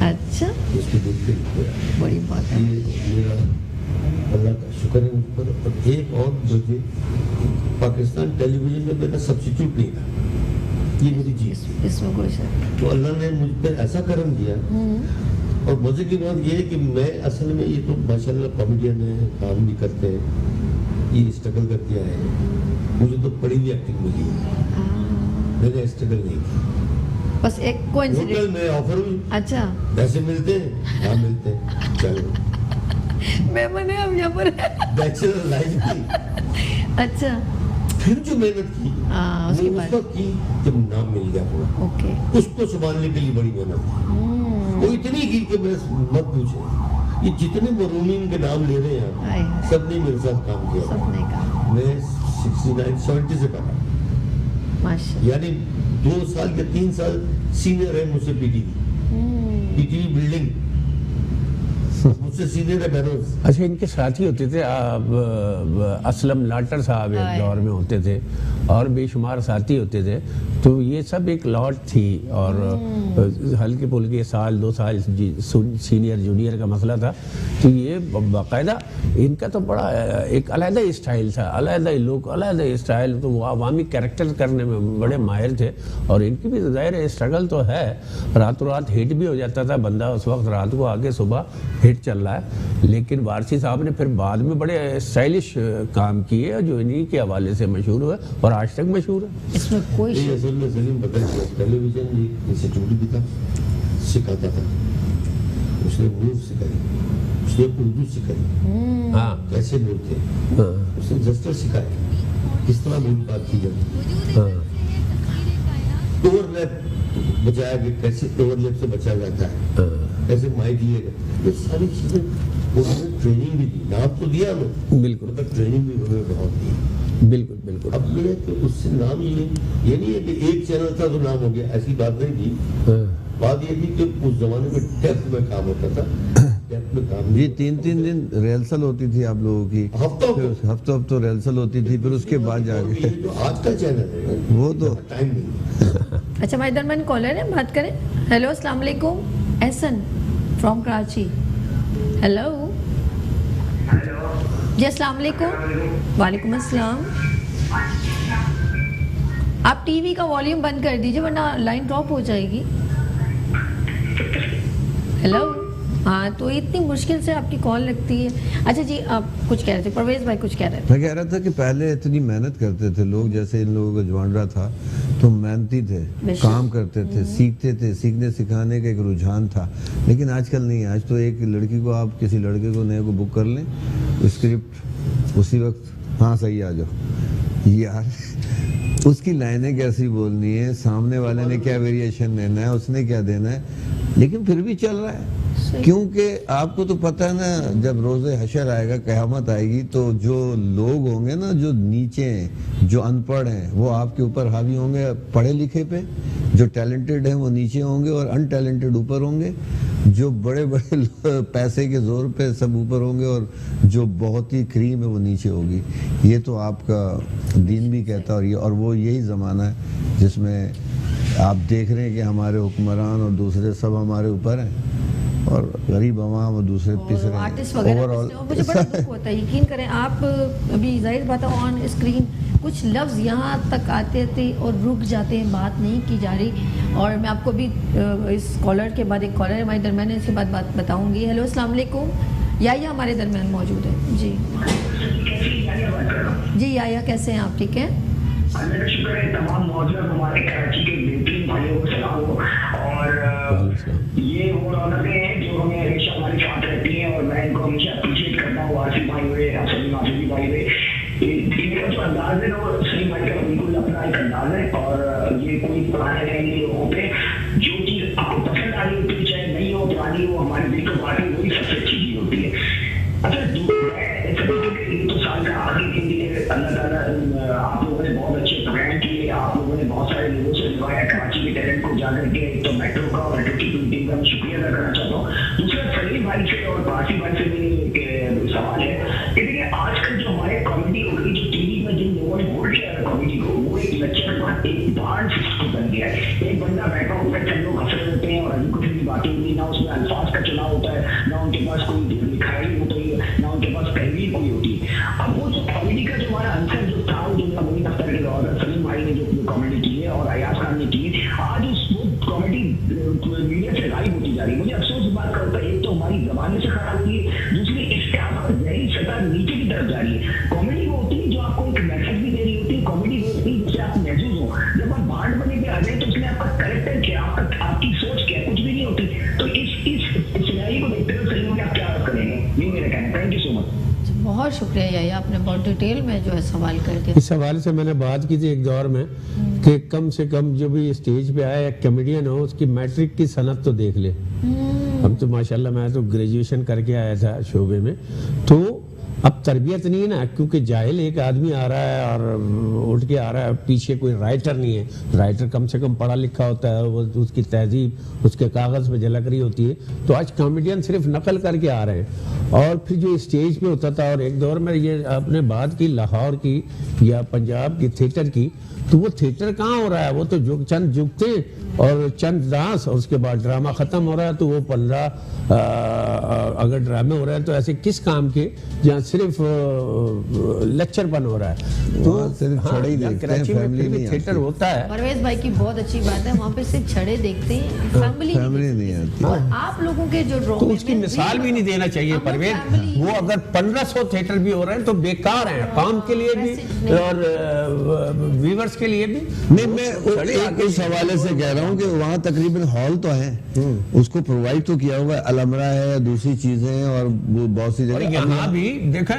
अच्छा, उसको देख के लिखवाया। बड़ी बात है। ये मेरा अल्लाह का शुक्र है उस पर। और एक और मुझे पाकिस्तान टेलीविजन में मेरा सब्स्टिट्यूट नहीं था, ये मेरी चीज थी। इसमें कोई शक। तो अल्लाह ने मुझ पर ऐसा करम किया। और मजे की बात ये है कि मैं असल में, ये तो माशाल्लाह कॉमेडियन है, काम भी करते हैं, ये स्ट्रगल कर दिया है। मुझे तो पड़ी हुई एक्टिंग मिली है, मैंने स्ट्रगल नहीं की। बस एक कोइंसिडेंस में ऑफर हुई, अच्छा, पैसे मिलते हैं, हाँ मिलते हैं, चलो मैंने अब यहाँ पर बैचलर लाइफ की। अच्छा, फिर जो मेहनत की उसके वो बाद उस वक्त की जब नाम मिल गया पूरा, ओके। उसको संभालने के लिए बड़ी मेहनत की। वो इतनी की कि बस मत पूछे। ये जितने मरूमीन के नाम ले रहे हैं आए। सब ने मेरे साथ काम किया। सबने कहा मैं 69-70 से कहा, माशा। यानी 2 साल के 3 साल सीनियर है मुझसे पीटीवी बिल्डिंग, मुझसे सीनियर है बैरोज। अच्छा, इनके साथी होते थे असलम लाटर साहब एक दौर में होते थे, और बेशुमार साथी होते थे। तो ये सब एक लॉट थी, और हल्के फुल्के साल 2 साल सीनियर जूनियर का मसला था। तो ये बाकायदा इनका तो बड़ा एक अलहदा स्टाइल था, अलहदा लुक, अलहदा स्टाइल। तो वो अवामी कैरेक्टर करने में बड़े माहिर थे। और इनकी भी ज़ाहिर स्ट्रगल तो है, रातों रात हिट भी हो जाता था बंदा। उस वक्त रात को आगे सुबह हिट चल रहा है। लेकिन वारसी साहब ने फिर बाद में बड़े स्टाइलिश काम किए जो इन्हीं के हवाले से मशहूर हुए और आज तक मशहूर है। इसमें कोई ये असल में सलीम बता दिया, टेलीविजन एक इंस्टीट्यूट भी था, सिखाता था। उसने मूव सिखाई, उसने उर्दू सिखाई, हाँ कैसे बोलते हैं, हाँ उसने जस्टर सिखाया, किस तरह बोल बात की जाती, हाँ ओवरलैप बचाया कि कैसे ओवरलैप से बचा जाता है, कैसे माइक लिए गए, ये सारी चीजें उन्होंने ट्रेनिंग भी दी। नाम तो दिया हमें, बिल्कुल मतलब ट्रेनिंग भी उन्होंने बहुत दी। बिल्कुल बिल्कुल। अब ये है कि उससे नाम ये नहीं है कि एक चैनल था तो नाम हो गया, ऐसी बात नहीं थी। बात ये थी कि उस जमाने में डेप्थ में काम होता था, डेप्थ में काम जी 3-3 दिन रिहर्सल होती थी आप लोगों की, हफ्तों रिहर्सल होती थी, फिर उसके बाद जाके ये जो आज का चैनल है वो तो टाइम नहीं अच्छा, हमारे दरमियान कॉलर है, बात करें। हेलो, अस्सलाम वालेकुम। एहसन फ्रॉम कराची। हेलो जी, अस्सलाम वालेकुम। वालेकुम अस्सलाम। आप टीवी का वॉल्यूम बंद कर दीजिए वरना लाइन ड्रॉप हो जाएगी। हेलो, हाँ, तो इतनी मुश्किल से आपकी कॉल लगती है। अच्छा जी, आप कुछ कह रहे थे, परवेज भाई कुछ कह रहे थे। मैं कह रहा था कि पहले इतनी मेहनत करते थे लोग, जैसे इन लोगों का जवानरा था तो मेहनती थे, काम करते थे, सीखते थे, सीखने सिखाने का एक रुझान था। लेकिन आजकल नहीं है। आज तो एक लड़की को, आप किसी लड़के को नए को बुक कर लें, स्क्रिप्ट उसी वक्त, हाँ सही आ जाओ यार। उसकी लाइनें कैसी बोलनी है, सामने वाले ने क्या वेरिएशन देना है, उसने क्या देना है, लेकिन फिर भी चल रहा है। क्योंकि आपको तो पता है ना, जब रोज़े हशर आएगा, क़यामत आएगी, तो जो लोग होंगे ना, जो नीचे हैं, जो अनपढ़ हैं, वो आपके ऊपर हावी होंगे पढ़े लिखे पे। जो टैलेंटेड हैं वो नीचे होंगे और अनटैलेंटेड ऊपर होंगे। जो बड़े बड़े पैसे के जोर पे सब ऊपर होंगे और जो बहुत ही क्रीम है वो नीचे होगी। ये तो आपका दीन भी कहता है। और वो यही ज़माना है जिसमें आप देख रहे हैं कि हमारे हुक्मरान और दूसरे सब हमारे ऊपर हैं और गरीब अवाम और दूसरे पिस रहे आर्टिस्ट हैं। वगैरह ओवरऑल मुझे बड़ा दुख होता है, यकीन करें आप। अभी जाहिर बात है, ऑन स्क्रीन कुछ लफ्ज़ यहाँ तक आते थे और रुक जाते हैं, बात नहीं की जा रही। और मैं आपको भी इस कॉलर के बाद एक कॉलर है हमारे दरमियान, इसके बाद बात बताऊँगी। हेलो, अस्सलाम वालेकुम। याया हमारे दरमियान मौजूद है जी। जी याया, कैसे हैं आप? ठीक है, अल्लाह का शुक्र है। तमाम मौजूद हमारे कराची के बेहतरीन भाइयों को सलाम हो। और ये वो रौनकें हैं जो हमें हमेशा हमारे साथ रहती हैं और मैं इनको हमेशा अप्रिशिएट करता हूँ। आसिफ भाई हुए, सलीम आसिफी भाई हुए, इनका जो अंदाज है ना, वो सलीम भाई का बिल्कुल अपना एक अंदाज है। और ये कोई पुराने नए लोगों पे जो चीज़ आपको पसंद आ रही होती है, चाहे नई हो पुरानी हो, हमारे दिल को बात वही सबसे अच्छी चीज़ होती है। अच्छा, तो साल का आखिरी दिन दिए अल्लाह ताला, आप लोगों ने बहुत अच्छे प्रोग्राम किए, आप लोगों ने बहुत सारे लोगों से मिलवाया कराची के टैलेंट को जाकर के। तो मेट्रो का और मेट्रो की टीम का मैं शुक्रिया अदा करना चाहता हूँ। दूसरा, सलीम भाई से और पारसी भाई से मेरे सवाल है कि देखिए, आजकल जो हमारे कॉमेडी हो गई, जो टीवी में जिन लोगों ने होल्ड किया है कॉमेडी को, वो एक लेक्चर का एक बांड सिस्टम बन गया है। एक बंदा बैठा होता है, सब लोग हंस रहे होते हैं और अभी कुछ भी बातें हुई ना, उसमें अल्फाज का चुनाव होता है, ना उनके पास कोई लिखाई होती है, ना उनके पास तहरीर कोई होती है। अब वो जो कॉमेडी का जो हमारा आंसर जो था, जो अमीन अख्तर के दौर सलीम भाई ने जो कॉमेडी की है और अयाज खान ने की है, आज उस कॉमेडी मीडिया से गायब होती जा रही है। मुझे अफसोस इस बात का होता है, एक तो हमारी जबान से खराब होती है, दूसरी इसके नई सतह नीचे की तरफ जा रही है। कॉमेडी वो होती है जो आपको एक मैसेज भी दे रही होती है, कॉमेडी वो होती है जिससे आप महसूस हो। जब आप बांड बने के आ जाए तो उसमें आपका करेक्टर क्या, आपकी सोच क्या, कुछ भी नहीं होती। तो इस सिनेरियो को देखते हुए सलीम में आप क्या करेंगे, ये मेरा कहना है। Thank you so much. बहुत शुक्रिया याया, आपने बहुत डिटेल में जो है सवाल कर दिया। इस हवाले से मैंने बात की थी एक दौर में कि कम से कम जो भी स्टेज पे आया एक कॉमेडियन हो, उसकी मैट्रिक की सनद तो देख ले। हम तो माशाल्लाह, मैं तो ग्रेजुएशन करके आया था शोबे में, तो अब तरबियत नहीं है ना, क्योंकि जाहिल एक आदमी आ रहा है और उठ के आ रहा है, पीछे कोई राइटर नहीं है। राइटर कम से कम पढ़ा लिखा होता है, वो उसकी तहजीब उसके कागज़ पे झलक रही होती है। तो आज कॉमेडियन सिर्फ नकल करके आ रहे हैं। और फिर जो स्टेज पे होता था, और एक दौर में ये आपने बात की लाहौर की या पंजाब की थिएटर की, तो वो थिएटर कहाँ हो रहा है, वो तो चंद जुगते और चंद डांस और उसके बाद ड्रामा ख़त्म हो रहा है। तो वो 15 अगर ड्रामे हो रहे हैं तो ऐसे किस काम के जहाँ सिर्फ लेक्चर बन हो रहा है। तो सिर्फ छड़े ही देखते हैं, कराची में फैमिली फिर भी नहीं थिएटर आती। होता है। परवेज भाई की बहुत अच्छी बात है, वहाँ पे सिर्फ छड़े देखते हैं, फैमिली नहीं आती। और आप लोगों के जो तो उसकी मिसाल भी नहीं देना चाहिए परवेज। वो अगर 1500 थिएटर भी हो रहे हैं तो बेकार हैं, काम के लिए भी और व्यूअर्स के लिए भी। नहीं, मैं इस हवाले से कह रहा हूँ कि वहाँ तकरीबन हॉल तो है, उसको प्रोवाइड तो किया हुआ है, अलमरा है, दूसरी चीजें हैं और वो बहुत सी और जगह। यहाँ भी देखा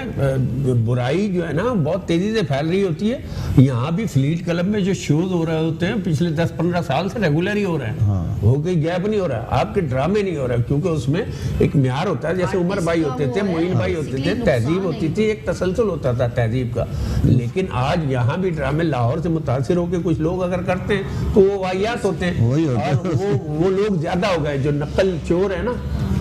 बुराई जो है ना बहुत तेजी से फैल रही होती है। यहाँ भी फ्लीट क्लब में जो शोज हो रहे होते हैं पिछले 10-15 साल से रेगुलर ही हो रहे हैं। हाँ। वो कोई गैप नहीं हो रहा है, आपके ड्रामे नहीं हो रहा है, क्योंकि उसमें एक म्यार होता है। जैसे उमर भाई होते थे, मोइन भाई होते थे, तहजीब होती थी, एक तसलसल होता था तहजीब का। लेकिन आज यहाँ भी ड्रामे लाहौर से मुतासिर होकर कुछ लोग अगर करते हैं तो वो वाहियात होते हैं। वही होता है। और वो लोग ज्यादा हो गए जो नकल चोर है ना,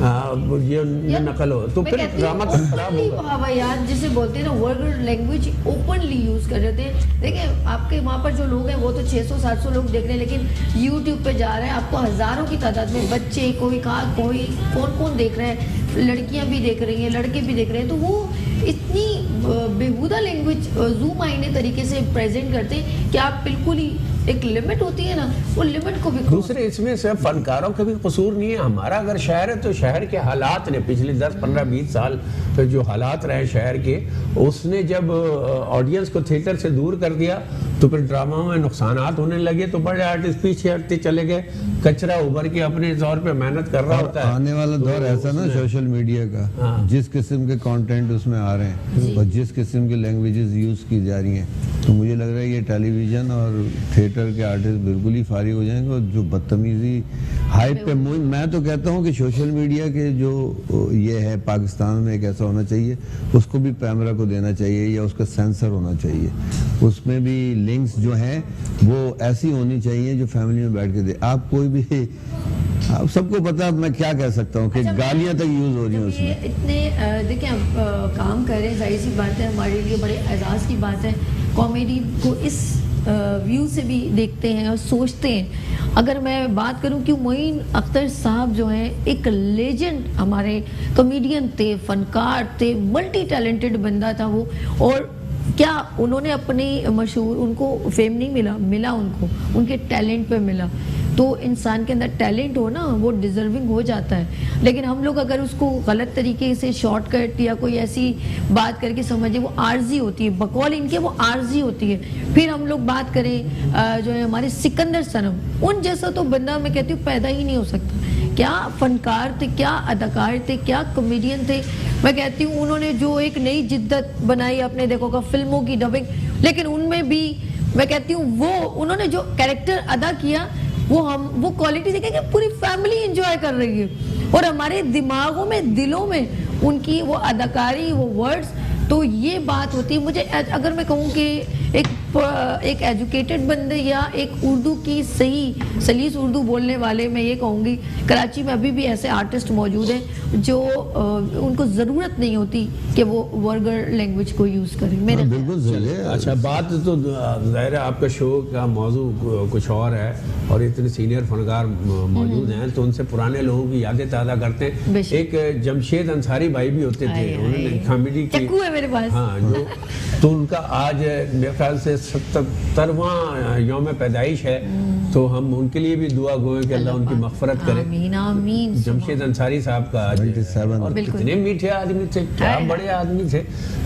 ये नकल हो तो मैं फिर कहती हूँ, ड्रामा तो खराब openly होगा। हवायात जिसे बोलते हैं ना, वर्गर लैंग्वेज ओपनली यूज कर रहे थे। देखिए आपके वहाँ पर जो लोग हैं वो तो 600-700 लोग देख रहे हैं, लेकिन यूट्यूब पे जा रहे हैं आपको हजारों की तादाद में बच्चे, कोई कौन देख रहे हैं, लड़कियां भी देख रही हैं, लड़के भी देख रहे हैं। तो वो इतनी बेहुदा लैंग्वेज जूम आईने तरीके से प्रेजेंट करते हैं कि आप बिल्कुल ही, एक लिमिट होती है ना, वो लिमिट को भी दूसरे इसमें सिर्फ फनकारों का भी कसूर नहीं है। हमारा अगर शहर है तो शहर के हालात ने पिछले 10, 15, 20 साल तक जो हालात रहे शहर के, उसने जब ऑडियंस को थिएटर से दूर कर दिया तो फिर ड्रामा में नुकसानात होने लगे, तो बड़े आर्टिस्ट पीछे हटते चले गए। कचरा उभर के अपने तौर पे मेहनत कर रहा होता है। आने वाला दौर ऐसा ना सोशल मीडिया का, हाँ। जिस किस्म के कंटेंट उसमें आ रहे हैं और जिस किस्म की लैंग्वेजेस यूज की जा रही हैं, तो मुझे लग रहा है ये टेलीविजन और थिएटर के आर्टिस्ट बिल्कुल ही फारिग हो जाएंगे। और जो बदतमीजी हाइप पे, मैं तो कहता हूँ कि सोशल मीडिया के जो ये है पाकिस्तान में एक ऐसा होना चाहिए, उसको भी कैमरा को देना चाहिए या उसका सेंसर होना चाहिए। उसमें भी लिंक्स जो हैं वो ऐसी होनी चाहिए जो फैमिली में बैठ के दे। आप कोई भी, आप सबको पता है, मैं क्या कह सकता हूँ कि गालियाँ तक यूज हो रही हैं उसमें। इतने देखिए आप काम कर रहे हैं, जाहिर सी बात है हमारे लिए बड़े एजाज़ की बात है। कॉमेडी को इस व्यू से भी देखते हैं और सोचते हैं। अगर मैं बात करूं कि मोइन अख्तर साहब जो हैं एक लेजेंड हमारे कॉमेडियन थे, फनकार थे, मल्टी टैलेंटेड बंदा था वो। और क्या उन्होंने अपनी मशहूर, उनको फेम नहीं मिला उनको उनके टैलेंट पे मिला। तो इंसान के अंदर टैलेंट हो ना, वो डिजर्विंग हो जाता है। लेकिन हम लोग अगर उसको गलत तरीके से शॉर्टकट या कोई ऐसी बात करके समझे, वो आर्जी होती है, बकौल इनके वो आर्जी होती है। फिर हम लोग बात करें जो है हमारे सिकंदर सनम, उन जैसा तो बंदा मैं कहती हूँ पैदा ही नहीं हो सकता। क्या फनकार थे, क्या अदाकार थे, क्या कॉमेडियन थे। मैं कहती हूँ उन्होंने जो एक नई जिद्दत बनाई, आपने देखोगा फिल्मों की डबिंग, लेकिन उनमें भी मैं कहती हूँ वो उन्होंने जो कैरेक्टर अदा किया, वो क्वालिटी देखें कि पूरी फैमिली एंजॉय कर रही है। और हमारे दिमागों में, दिलों में उनकी वो अदाकारी, वो वर्ड्स, तो ये बात होती है। मुझे अगर मैं कहूँ कि एक एजुकेटेड बंदे या एक उर्दू की सही सलीस उर्दू बोलने वाले, मैं ये कहूँगी कराची में अभी भी ऐसे आर्टिस्ट मौजूद हैं जो उनको ज़रूरत नहीं होती कि वो वर्गर लैंग्वेज को यूज़ करें। मेरे बिल्कुल सही है। अच्छा, बात तो ज़ाहिर है आपका शो का मौजू कुछ और है और इतने सीनियर फनकार मौजूद हैं, तो उनसे पुराने लोगों की यादें ताज़ा करते हैं। एक जमशेद अंसारी भाई भी होते थे, उन्होंने कॉमेडी की, चक्कू है मेरे पास, हाँ, जो तो उनका आज मेरे ख्याल से 77वां यौम पैदाइश है, तो हम उनके लिए भी दुआ गो कि अल्लाह उनकी मग़फ़िरत करे। आमीन आमीन। जमशेद अंसारी साहब का आज, 97 और कितने मीठे आदमी थे, क्या बड़े आदमी थे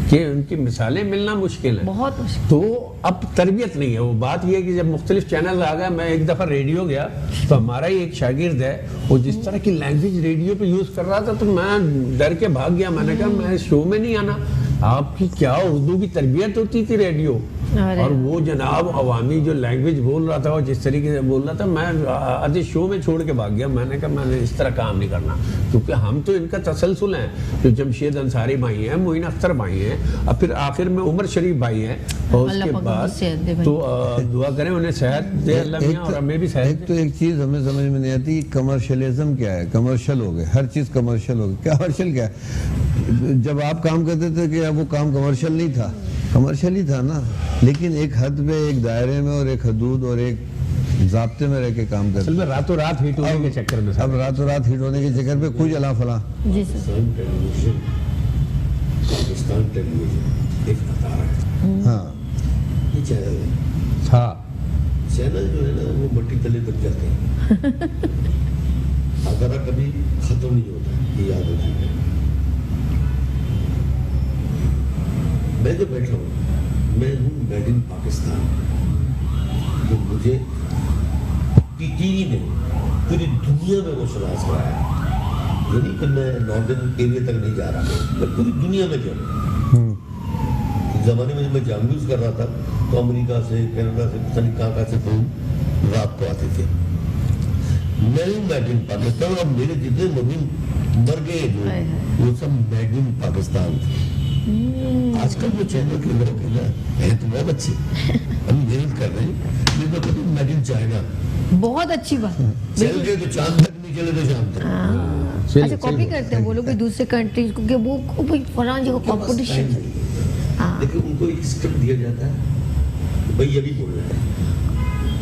कि उनकी मिसालें मिलना मुश्किल है, बहुत मुश्किल। तो अब तरबियत नहीं है। वो बात ये है कि जब मुख्तलिफ चैनल आ गए, मैं एक दफ़ा रेडियो गया तो हमारा ही एक शागिर्द है, वो जिस तरह की लैंग्वेज रेडियो पे यूज़ कर रहा था तो मैं डर के भाग गया। मैंने कहा मैं शो में नहीं आना। आपकी क्या उर्दू की तरबियत होती थी रेडियो, और वो जनाब अवामी जो लैंग्वेज बोल रहा था और जिस तरीके से बोल रहा था, मैं आधे शो में छोड़ के भाग गया। मैंने कहा मैंने इस तरह काम नहीं करना, क्योंकि हम तो इनका तसलसल हैं। जो जमशेद अंसारी भाई हैं, मोइन अख्तर भाई हैं, और फिर आखिर में उमर शरीफ भाई हैं, और उसके बाद तो दुआ करें उन्हें सेहत दे अल्लाह मियां, और हमें भी सेहत दे। तो एक चीज़ हमें समझ में नहीं आती, कमर्शियलिज्म क्या है। कमर्शियल हो गए, हर चीज़ कमर्शियल हो गई। कमर्शियल क्या है? जब आप काम करते थे कि वो काम कमर्शियल नहीं था, कमर्शियल ही था ना, लेकिन एक हद पे, एक दायरे में और एक हदूद और एक ज़ाब्ते में रह के काम करते। असल में रातों रात हिट होने के चक्कर में, अब रातों रात हिट होने के चक्कर पे कुछ अला फला। जी सर। पाकिस्तान टेलीविजन एक अदारा है, हाँ, ये चैनल है। हाँ, चैनल जो है ना वो मट्टी तले तक जाते हैं। अदारा कभी खत्म नहीं होता, ये याद रखिए। मैं जो बैठा हूँ, मैं हूँ मेड इन पाकिस्तान। जो मुझे टीवी ने पूरी दुनिया में वो शनाख्त कराया, ये नहीं कि मैं नॉर्दर्न एरिया तक नहीं जा रहा, मैं पूरी दुनिया में गया। ज़माने में जब मैं जांगूज कर रहा था तो अमेरिका से, कनाडा से, पता नहीं कहाँ से फोन रात को आते थे। मैं हूँ मेड इन पाकिस्तान, और मेरे जितने मुनीम मर गए जो, वो सब मेड इन पाकिस्तान थे। आजकल वो चैनल के लोग है ना, है तो बहुत अच्छे, हम मेहनत कर रहे हैं, लेकिन कभी मेड इन चाइना बहुत अच्छी बात। चल गए तो चांद तक नहीं चले तो शाम तक। अच्छा कॉपी करते हैं वो लोग भी दूसरे कंट्रीज को कि वो भाई फलां जगह कंपटीशन। हाँ लेकिन उनको एक स्क्रिप्ट दिया जाता है तो भाई ये भी बोलना है।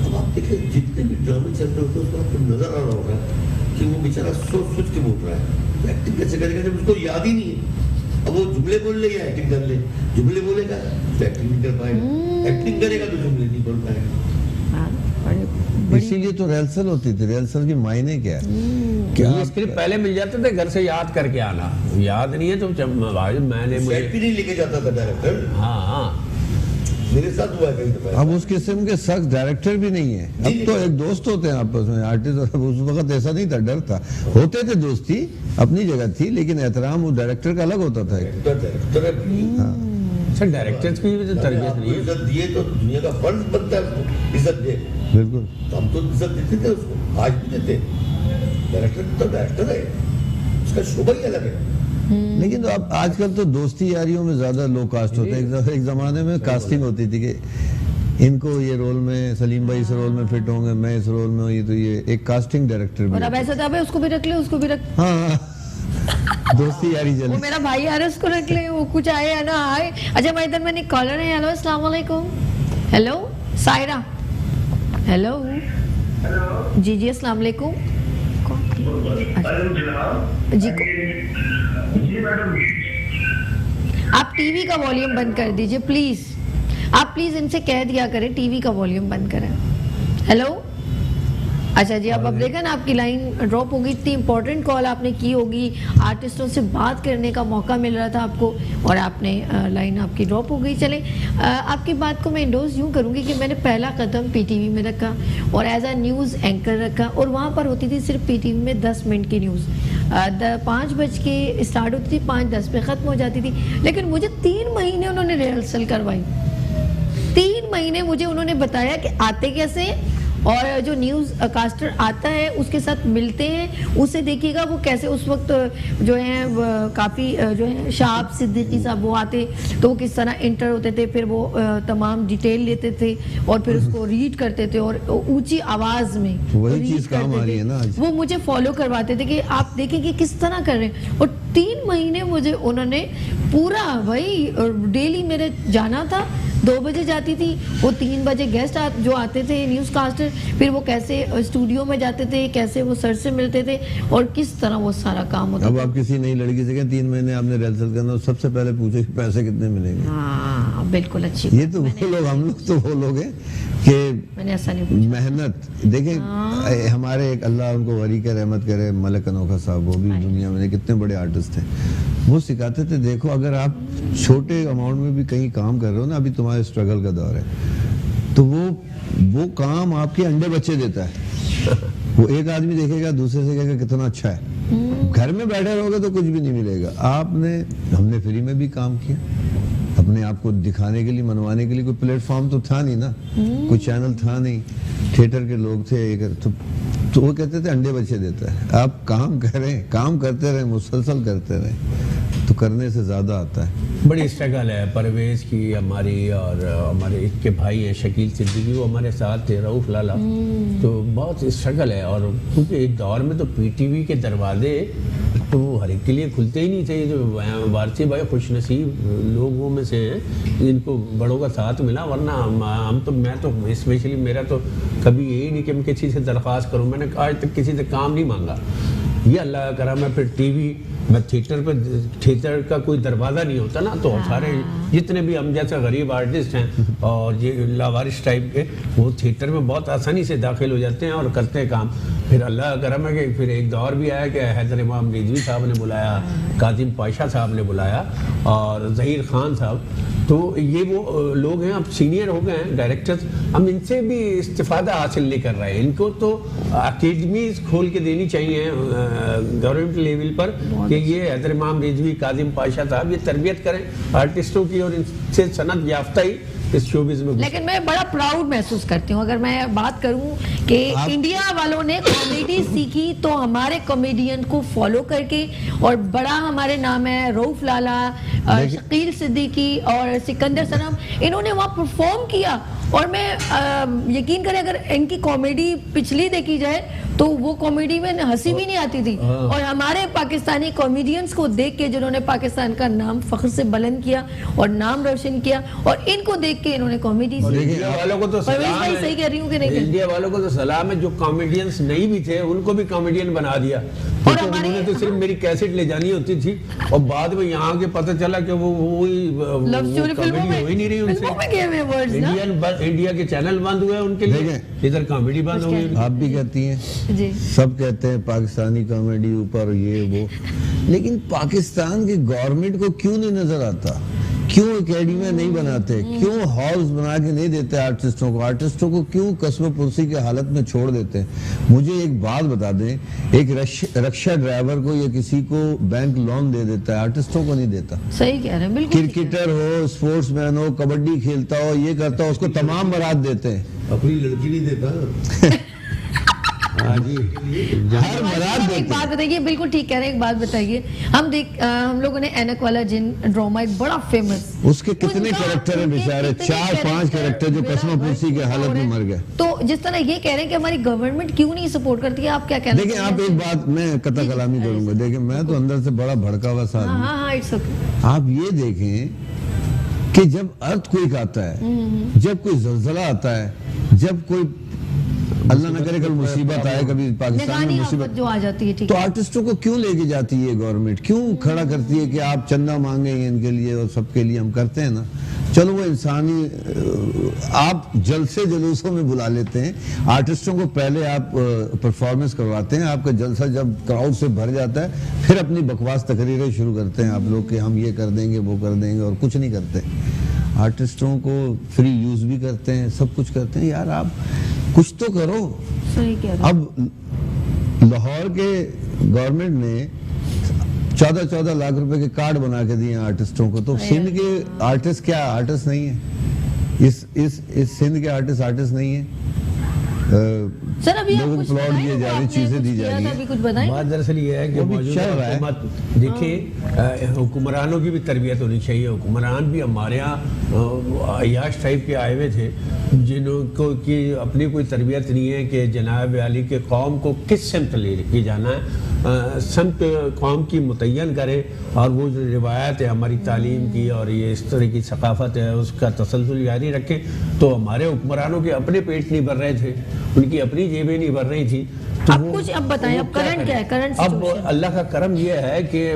अब आप देखें जितने भी ड्रामे चल रहे होते हैं उसको आपको नजर आ रहा होगा कि वो बेचारा सोच के बोल रहा है। एक्टिंग कैसे करेगा जब उसको याद ही नहीं है। अब वो जुमले बोल ले या एक्टिंग कर ले, जुमले बोलेगा तो एक्टिंग नहीं कर पाएगा, एक्टिंग करेगा तो जुमले नहीं बोल पाएगा। इसीलिए तो रिहर्सल होती थी। रिहर्सल की मायने क्या है? क्या स्क्रिप्ट पहले मिल जाते थे, घर से याद करके आना। याद नहीं है तो भाई मैंने सेट भी नहीं लेके जाता था डायरेक्टर। हाँ मेरे साथ हुआ है कई दफा। अब उस किस्म के सख्त डायरेक्टर भी नहीं है। अब तो एक दोस्त होते हैं आपस में आर्टिस्ट। उस वक्त ऐसा नहीं था, डर था। होते थे, दोस्ती अपनी जगह थी, लेकिन एहतराम उस डायरेक्टर का अलग होता था। सर डायरेक्टर्स की भी तो तरबियत नहीं है। इज्जत दिए तो दुनिया का फर्ज बनता है उसको इज्जत दे। बिल्कुल तो हम तो इज्जत देते थे उसको, आज भी देते। डायरेक्टर तो डायरेक्टर है, उसका शोभा ही अलग है। लेकिन तो अब आजकल तो दोस्ती यारियों में ज्यादा लो कास्ट होते हैं। एक जमाने में कास्टिंग होती थी कि इनको ये रोल में, सलीम भाई इस रोल में फिट होंगे, मैं इस रोल में, ये तो ये एक कास्टिंग डायरेक्टर भी। और अब ऐसा था भाई उसको भी रख ले, उसको भी रख। हाँ दोस्ती यारी चली। वो मेरा भाई आ रहा है उसको रख ले, वो कुछ आए या ना आए। अच्छा मैं इधर मैंने कॉलर है। हेलो अस्सलाम वालेकुम। हेलो सायरा। हेलो जी जी अस्सलाम वालेकुम। जी जी मैडम। आप टीवी का वॉल्यूम बंद कर दीजिए प्लीज। आप प्लीज इनसे कह दिया करें टीवी का वॉल्यूम बंद करें। हेलो अच्छा जी अब देखा ना आपकी लाइन ड्रॉप होगी। इतनी इंपॉर्टेंट कॉल आपने की होगी, आर्टिस्टों से बात करने का मौका मिल रहा था आपको और आपने लाइन आपकी ड्रॉप हो गई। चले आपकी बात को मैं इंडोर्स यूँ करूँगी कि मैंने पहला कदम पीटीवी में रखा और एज अ न्यूज़ एंकर रखा और वहाँ पर होती थी सिर्फ पीटीवी में 10 मिनट की न्यूज़। 5 बज के स्टार्ट होती थी, 5:10 पे ख़त्म हो जाती थी। लेकिन मुझे 3 महीने उन्होंने रिहर्सल करवाई। 3 महीने मुझे उन्होंने बताया कि आते कैसे और जो न्यूज़ कास्टर आता है उसके साथ मिलते हैं, उसे देखिएगा वो कैसे उस वक्त जो है काफ़ी जो है शाहब सिद्दीकी साहब वो आते तो वो किस तरह इंटर होते थे, फिर वो तमाम डिटेल लेते थे और फिर उसको रीड करते थे और ऊंची आवाज़ में वही चीज़ काम आ रही है ना आज। वो मुझे फॉलो करवाते थे कि आप देखें कि किस तरह कर रहे हैं। और 3 महीने मुझे उन्होंने पूरा वही डेली मेरे जाना था। 2 बजे जाती थी, वो 3 बजे गेस्ट जो आते थे न्यूज़ कास्टर, फिर वो कैसे स्टूडियो में जाते थे, कैसे वो सर से मिलते थे और किस तरह वो सारा काम होता अब था। आप किसी नई लड़की से कहें 3 महीने आपने रिहर्सल करना, सबसे पहले पूछे कि पैसे कितने मिलेंगे। हाँ बिल्कुल अच्छी ये तो वो लोग, हम लोग तो वो लोग हैं कि मैंने ऐसा नहीं पूछा। मेहनत देखें। हमारे एक अल्लाह उनको वरी का रहमत करे, मलिक अनोखा साहब, वो भी दुनिया में कितने बड़े आर्टिस्ट थे। वो सिखाते थे देखो अगर आप छोटे अमाउंट में भी कहीं काम कर रहे हो ना, अभी तुम्हारे स्ट्रगल का दौर है, तो वो काम आपके अंडे बच्चे देता है। वो एक आदमी देखेगा दूसरे से कहेगा कितना अच्छा है। घर में बैठे रहोगे तो कुछ भी नहीं मिलेगा। हमने फ्री में भी काम किया, अपने आप को दिखाने के लिए, मनवाने के लिए। कोई प्लेटफॉर्म तो था नहीं ना, कोई चैनल था नहीं, थिएटर के लोग थे, तो वो कहते थे अंडे बच्चे देता है। आप काम करें, काम करते रहें, मुसलसल करते रहें, तो करने से ज़्यादा आता है। बड़ी स्ट्रगल है परवेज़ की हमारी, और हमारे इसके भाई हैं शकील सिद्दीकी, वो हमारे साथ थे, रऊफ लाला। तो बहुत स्ट्रगल है। और क्योंकि एक दौर में तो पीटीवी के दरवाजे तो हर एक के लिए खुलते ही नहीं थे। जो वारसी भाई खुशनसीब लोगों में से हैं जिनको बड़ों का साथ मिला, वरना मैं तो स्पेशली मेरा तो कभी यही नहीं कि मैं किसी से दरख्वास्त करूं। मैंने आज तक किसी से काम नहीं मांगा। ये अल्लाह का करम है। फिर टीवी में थिएटर का कोई दरवाज़ा नहीं होता ना, तो सारे जितने भी हम जैसे गरीब आर्टिस्ट हैं और ये लावारिस टाइप के, वो थिएटर में बहुत आसानी से दाखिल हो जाते हैं और करते हैं काम। फिर अल्लाह का करम है कि फिर एक दौर भी आया कि हैदर इमाम रिजवी साहब ने बुलाया, काजिम पाशा साहब ने बुलाया और ज़हीर खान साहब। तो ये वो लोग हैं, अब सीनियर हो गए हैं डायरेक्टर्स, हम इनसे भी इस्तिफादा हासिल नहीं कर रहे हैं। इनको तो अकेडमीज खोल के देनी चाहिए गवर्नमेंट लेवल पर कि ये हैदर इमाम रिजवी, काजिम पाशा साहब ये तरबियत करें आर्टिस्टों की और इनसे सनद याफ्ता ही इस शोबिज में। लेकिन मैं बड़ा प्राउड महसूस करती हूँ अगर मैं बात करूँ कि इंडिया वालों ने कॉमेडी सीखी तो हमारे कॉमेडियन को फॉलो करके, और बड़ा हमारे नाम है रऊफ लाला, शकील सिद्दीकी और सिकंदर सनम, इन्होंने वहाँ परफॉर्म किया। और मैं यकीन करें अगर इनकी कॉमेडी पिछली देखी जाए तो वो कॉमेडी में हंसी भी नहीं आती थी। और हमारे पाकिस्तानी कॉमेडियंस को देख के जिन्होंने पाकिस्तान का नाम फख्र से बुलंद किया और नाम रोशन किया, और इनको देख के इन्होंने कॉमेडी से इंडिया वालों को तो परवेज सलाम भाई है। सही कह रही हूँ कि नहीं? इंडिया वालों को तो सलाम है, जो कॉमेडियंस नहीं भी थे उनको भी कॉमेडियन बना दिया। और तो हमारे- उन्होंने तो सिर्फ मेरी कैसेट ले जानी होती थी, और बाद में यहाँ के पता चला कि वो लव स्टोरी फिल्मों कॉमेडी हो ही नहीं रही में, फिल्मों में गए हुए वर्ड्स ना। इंडिया के चैनल बंद हुए उनके लिए, देखें। इधर कॉमेडी बंद हो गई। आप भी कहती हैं, जी सब कहते हैं पाकिस्तानी कॉमेडी ऊपर ये वो, लेकिन पाकिस्तान की गवर्नमेंट को क्यों नहीं नजर आता? क्यों एकेडमियां नहीं बनाते? क्यों हॉल्स बना के नहीं देते आर्टिस्टों को? आर्टिस्टों को क्यों कस्बे पुरसी की हालत में छोड़ देते हैं? मुझे एक बात बता दें, एक रक्षा ड्राइवर को या किसी को बैंक लोन दे देता है, आर्टिस्टों को नहीं देता। सही कह रहे हैं, बिल्कुल ठीक कह रहे क्रिकेटर हो, स्पोर्ट्समैन हो, कबड्डी खेलता हो, ये करता हो, उसको तमाम बरात देते हैं। अपनी लड़की नहीं देता। हाँ जी, हर बरात हैं। देते एक बात बताइए, बिल्कुल ठीक कह रहे हैं, एक बात बताइए, हम लोगों ने ऐनक वाला जिन ड्रामा एक बड़ा फेमस, उसके कितने कैरेक्टर हैं बेचारे, 4-5 कैरेक्टर जो कस्बे पुरसी की हालत में मर गए। तो जिस तरह ये कह रहे हैं कि हमारी गवर्नमेंट क्यों नहीं सपोर्ट करती है, आप क्या कहना देखिए, आप एक बात मैं कथा कलामी करूंगा। देखिए, मैं तो अंदर से बड़ा भड़का हुआ सा आदमी। हाँ इट्स ओके। आप ये देखें कि जब अर्थक्वेक आता है, जब कोई जलजला आता है, जब कोई अल्लाह न करे कल मुसीबत आए, कभी पाकिस्तान में निगानी मुसीबत, आफत जो आ जाती है, ठीक तो है, आर्टिस्टों को क्यों लेके जाती है गवर्नमेंट? क्यों खड़ा करती है कि आप चंदा मांगेंगे इनके लिए और सबके लिए? हम करते हैं ना, चलो वो इंसानी, आप जलसे जुलूसों में बुला लेते हैं आर्टिस्टों को, पहले आप परफॉर्मेंस करवाते हैं, आपका जलसा जब क्राउड से भर जाता है, फिर अपनी बकवास तकरीरें शुरू करते हैं आप लोग कि हम ये कर देंगे वो कर देंगे, और कुछ नहीं करते। आर्टिस्टों को फ्री यूज भी करते हैं, सब कुछ करते हैं। यार आप कुछ तो करो। सही कह रहे हैं। अब लाहौर के गवर्नमेंट ने 14-14 लाख रुपए के कार्ड बना के दिए आर्टिस्टों को, तो सिंध के आर्टिस्ट क्या आर्टिस्ट नहीं है? इस सिंध के आर्टिस्ट नहीं है? सर अभी आप लोगों कुछ को प्लॉट बताएं, दिए जा रहे, आपने चीजें कुछ दी जा किया रही था, है। अभी कुछ बताएं। बात दरअसल ये है कि वो भी मौजूदा चल रहा है। हुकूमत, देखिए हुक्मरानों की भी तरबियत होनी चाहिए। हुक्मरान भी हमारे यहाँ अयाश टाइप के आए हुए थे, जिनको की अपनी कोई तरबियत नहीं है कि जनाब अली के कौम को किस सिमत ले जाना है, समत कौम की मुतय्यन करे, और वो जो रिवायत है हमारी तालीम की और ये इस तरह की सकाफत है उसका तसलसल जारी रखें। तो हमारे हुक्मरानों के अपने पेट नहीं भर रहे थे, उनकी अपनी जेबें नहीं भर रही थी। तो अब वो- कुछ अब बताएं, वो अब करंट क्या है, करंट अब सिचुएशन? अल्लाह का करम यह है कि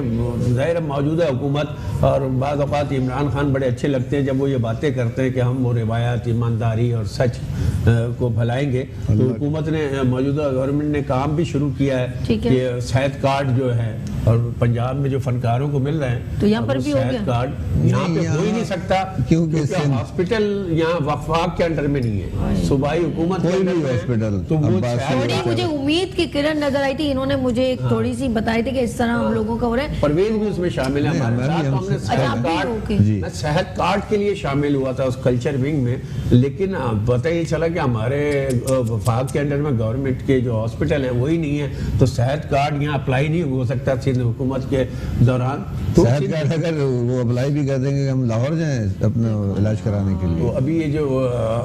ज़ाहिर मौजूदा हुकूमत, और बाज़ औक़ात इमरान खान बड़े अच्छे लगते हैं जब वो ये बातें करते हैं कि हम वो रिवायात, ईमानदारी और सच को भलाएंगे। तो हुकूमत ने, मौजूदा गवर्नमेंट ने काम भी शुरू किया है ठीक है। कि सेहत कार्ड जो है, और पंजाब में जो फनकारों को मिल रहे हैं, तो यहाँ पर अब भी हो सेहत गया? कार्ड यहाँ पे हो ही नहीं सकता, क्योंकि हॉस्पिटल यहाँ वफाक के अंडर में नहीं है, सूबाई हुकूमत के कोई अंडर भी में है। हॉस्पिटल, तो वो अब्बास सेहत थोड़ी कार्ड- मुझे उम्मीद की किरण नजर आई थी, इन्होंने मुझे एक थोड़ी सी बताई थी कि इस तरह हम लोगों का हो रहा है। परवेज भी उसमें शामिल है नहीं, हमारे हमारी साथ। तो हमसे हमने अच्छा, सेहत आप भी कार्ड, ओके। जी। मैं सेहत कार्ड के लिए शामिल हुआ था उस कल्चर विंग में, लेकिन पता ही चला कि हमारे वफाक के अंडर में गवर्नमेंट के जो हॉस्पिटल है वही नहीं है, तो सेहत कार्ड यहाँ अप्लाई नहीं हो सकता सिंध हुकूमत के दौरान। तो सेहत सिंध- कार्ड अगर वो अप्लाई भी कर देंगे कि हम लाहौर जाएं अपना इलाज कराने के तो लिए। अभी ये जो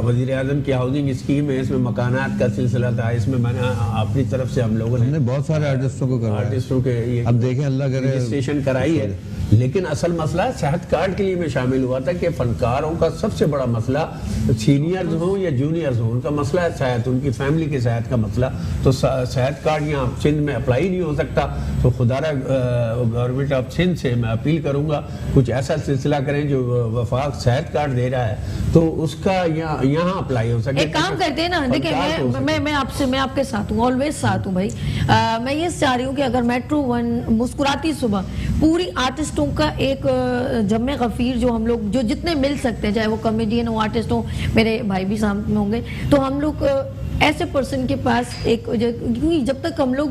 वजीर आजम की हाउसिंग स्कीम है, इसमें मकानात का सिलसिला था, इसमें मैंने अपनी तरफ से हम लोगों हमने ने बहुत सारे आर्टिस्टों को करवाया। आर्टिस्टों के ये अब देखें, अल्लाह करे रजिस्ट्रेशन कराई है, लेकिन असल मसला सेहत कार्ड के लिए मैं शामिल हुआ था कि फनकारों का सबसे बड़ा मसला, सीनियर्स हों या जूनियर्स हों, उनका मसला है सेहत, उनकी फैमिली की सेहत का मसला। तो सेहत कार्ड यहाँ सिंध में अप्लाई नहीं हो सकता। तो खुदारा गवर्नमेंट ऑफ सिंध से मैं अपील करूँगा कुछ ऐसा सिलसिला करें जो वफाक सेहत कार्ड दे रहा है तो उसका यहाँ अप्लाई हो सके। एक काम करते हैं ना, देखिए फनकार हो सके। मैं आपके साथ हूँ, ऑलवेज साथ हूँ भाई। मैं ये चाह रही हूँ कि अगर मेट्रो वन मुस्कुराती सुबह पूरी आर्टिस्टों का एक जम्मे गफीर जो हम लोग जो जितने मिल सकते हैं, चाहे वो कॉमेडियन हो, आर्टिस्ट हो, मेरे भाई भी सामने होंगे, तो हम लोग ऐसे पर्सन के पास एक, क्योंकि जब तक हम लोग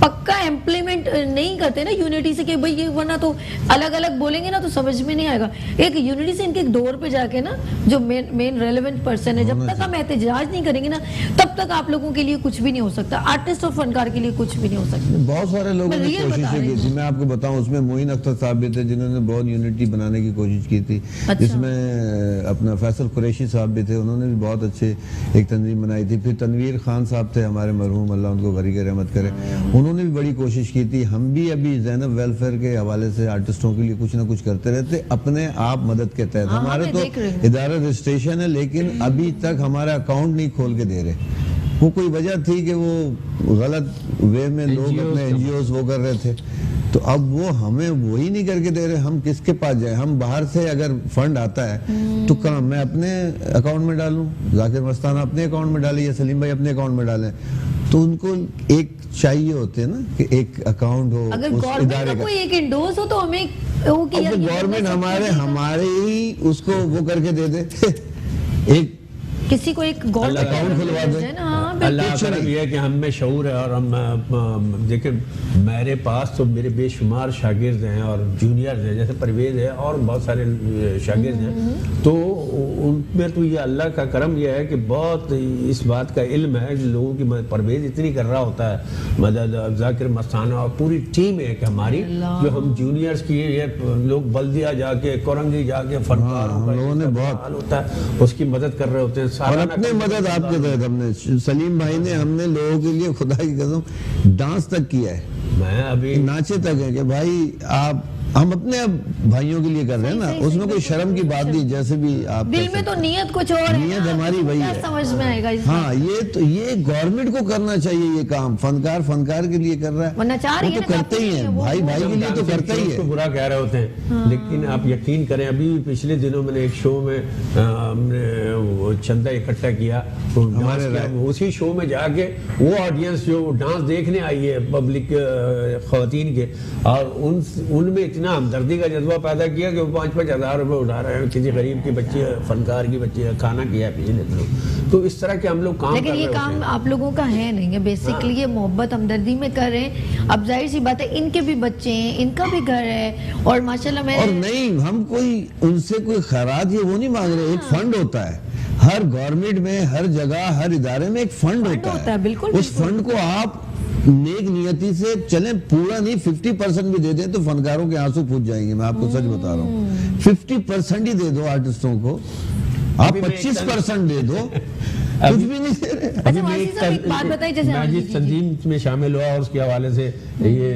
पक्का एम्प्लॉयमेंट नहीं करते ना यूनिटी से कि भाई ये, वरना तो अलग अलग बोलेंगे ना तो समझ में नहीं आएगा। एक यूनिटी से इनके एक डोर पे जाके ना जो मेन रेलेवेंट पर्सन है, जब तक हम एहतजाज नहीं करेंगे ना तब तक आप लोगों के लिए कुछ भी नहीं हो सकता, आर्टिस्ट और फनकार के लिए कुछ भी नहीं हो सकता। बहुत सारे लोगों मैं ने real बता कोशिशें रही की थी, मैं आपको बताऊं उसमें मोइन अख्तर साहब भी थे जिन्होंने बहुत यूनिटी बनाने की कोशिश की थी। अच्छा। इसमें अपना फैसल कुरैशी साहब भी थे, उन्होंने भी बहुत अच्छे एक तंजीम बनाई थी। फिर तनवीर खान साहब थे हमारे मरहूम, अल्लाह उनको गरीब रहमत करे, उन्होंने भी बड़ी कोशिश की थी। हम भी अभी ज़ैनब वेलफेयर के हवाले से आर्टिस्टों के लिए कुछ ना कुछ करते रहते अपने आप मदद के तहत। हाँ, हमारे मैं तो देख रही हूँ। इदारा रजिस्ट्रेशन है लेकिन अभी तक हमारा अकाउंट नहीं खोल के दे रहे। वो कोई वजह थी कि वो गलत वे में लोग अपने एनजीओज वो कर रहे थे, तो अब वो हमें वही नहीं करके दे रहे। हम किसके पास जाए? हम बाहर से अगर फंड आता है तो कहाँ मैं अपने अकाउंट में डालूं, जाकिर मस्ताना अपने अकाउंट में डाले या सलीम भाई अपने अकाउंट में डालें, तो उनको एक चाहिए होते हैं ना कि एक अकाउंट हो अगर उस गवर्नमेंट इदारे का का। कोई एक इंडोर्स हो तो हमें वो कि यार ये गवर्नमेंट बंदा हमारे सब हमारे ही उसको वो करके दे दे एक किसी को एक गवर्नमेंट अकाउंट खुलवा दे। है ना। हाँ, अल्लाह कुछ का नहीं। ये है कि हम में शऊर है और हम देखिए मेरे पास तो मेरे बेशुमार शागिर्द हैं और जूनियर्स हैं, जैसे परवेज़ है और बहुत सारे शागिर्द हैं, तो उनमें तो ये अल्लाह का करम यह है कि बहुत इस बात का इल्म है लोगों की परवेज़ इतनी कर रहा होता है, मदद जाकिर मस्ताना और पूरी टीम है कि हमारी जो हम जूनियर्स की ये लोग बल्दिया जाके कोरंगी जाके फनकारों हम लोगों ने बहुत हाल होता है उसकी मदद कर रहे होते हैं। और सालाना अपने मदद आपके तहत हमने सलीम भाई ने हमने लोगों के लिए खुदा की कसम डांस तक किया है, मैं अभी नाचे तक है कि भाई आप हम अपने अब भाइयों के लिए कर रहे हैं ना, उसमें कोई शर्म की बात नहीं। जैसे भी आप दिल में तो नियत कुछ और है नियत ना, हमारी वही क्या है। समझ में आएगा इसमें? हाँ ये गवर्नमेंट को करना चाहिए ये काम, फनकार के लिए कर रहा है, वरना चाह रही वो है तो ना, करते ही काफी है, है, वो भाई भाई के लिए तो करता ही उसको है। बुरा कह रहे होते हैं लेकिन आप यकीन करें अभी पिछले दिनों मैंने एक शो में हमने वो चंदा इकट्ठा किया तो हमारे डांस किया, उसी शो में जाके वो ऑडियंस जो डांस देखने आई है पब्लिक खवातीन के, और उनमें इतना हमदर्दी का जज्बा पैदा किया कि वो 5-5 हज़ार रुपये उठा रहे हैं किसी गरीब की बच्ची है, फनकार की बच्ची है, खाना किया पिछले दिनों। तो इस तरह के हम लोग काम लेकिन कर ये रहे काम होते हैं। आप लोगों का है नहीं है, बेसिकली ये मोहब्बत हमदर्दी में कर रहे हैं। अब जाहिर सी बात है इनके भी बच्चे हैं, इनका भी घर है और माशाल्लाह मैं और नहीं हम कोई उनसे कोई खैरात ये वो नहीं मांग रहे, एक फंड होता है हर गवर्नमेंट में, हर जगह, हर इदारे में एक फंड होता है। बिल्कुल, उस फंड को आप नेक नियति से चले, पूरा नहीं 50% भी दे दें तो फनकारों के आंसू फूट जाएंगे। मैं आपको सच बता रहा हूँ, 50% ही दे दो आर्टिस्टों को, आप अभी मैं 25% दे दो, कुछ भी नहीं दे रहे। अच्छा वासी साहब एक बात बताइए, जैसे मैं जिस तंजीम में शामिल हुआ और उसके हवाले से ये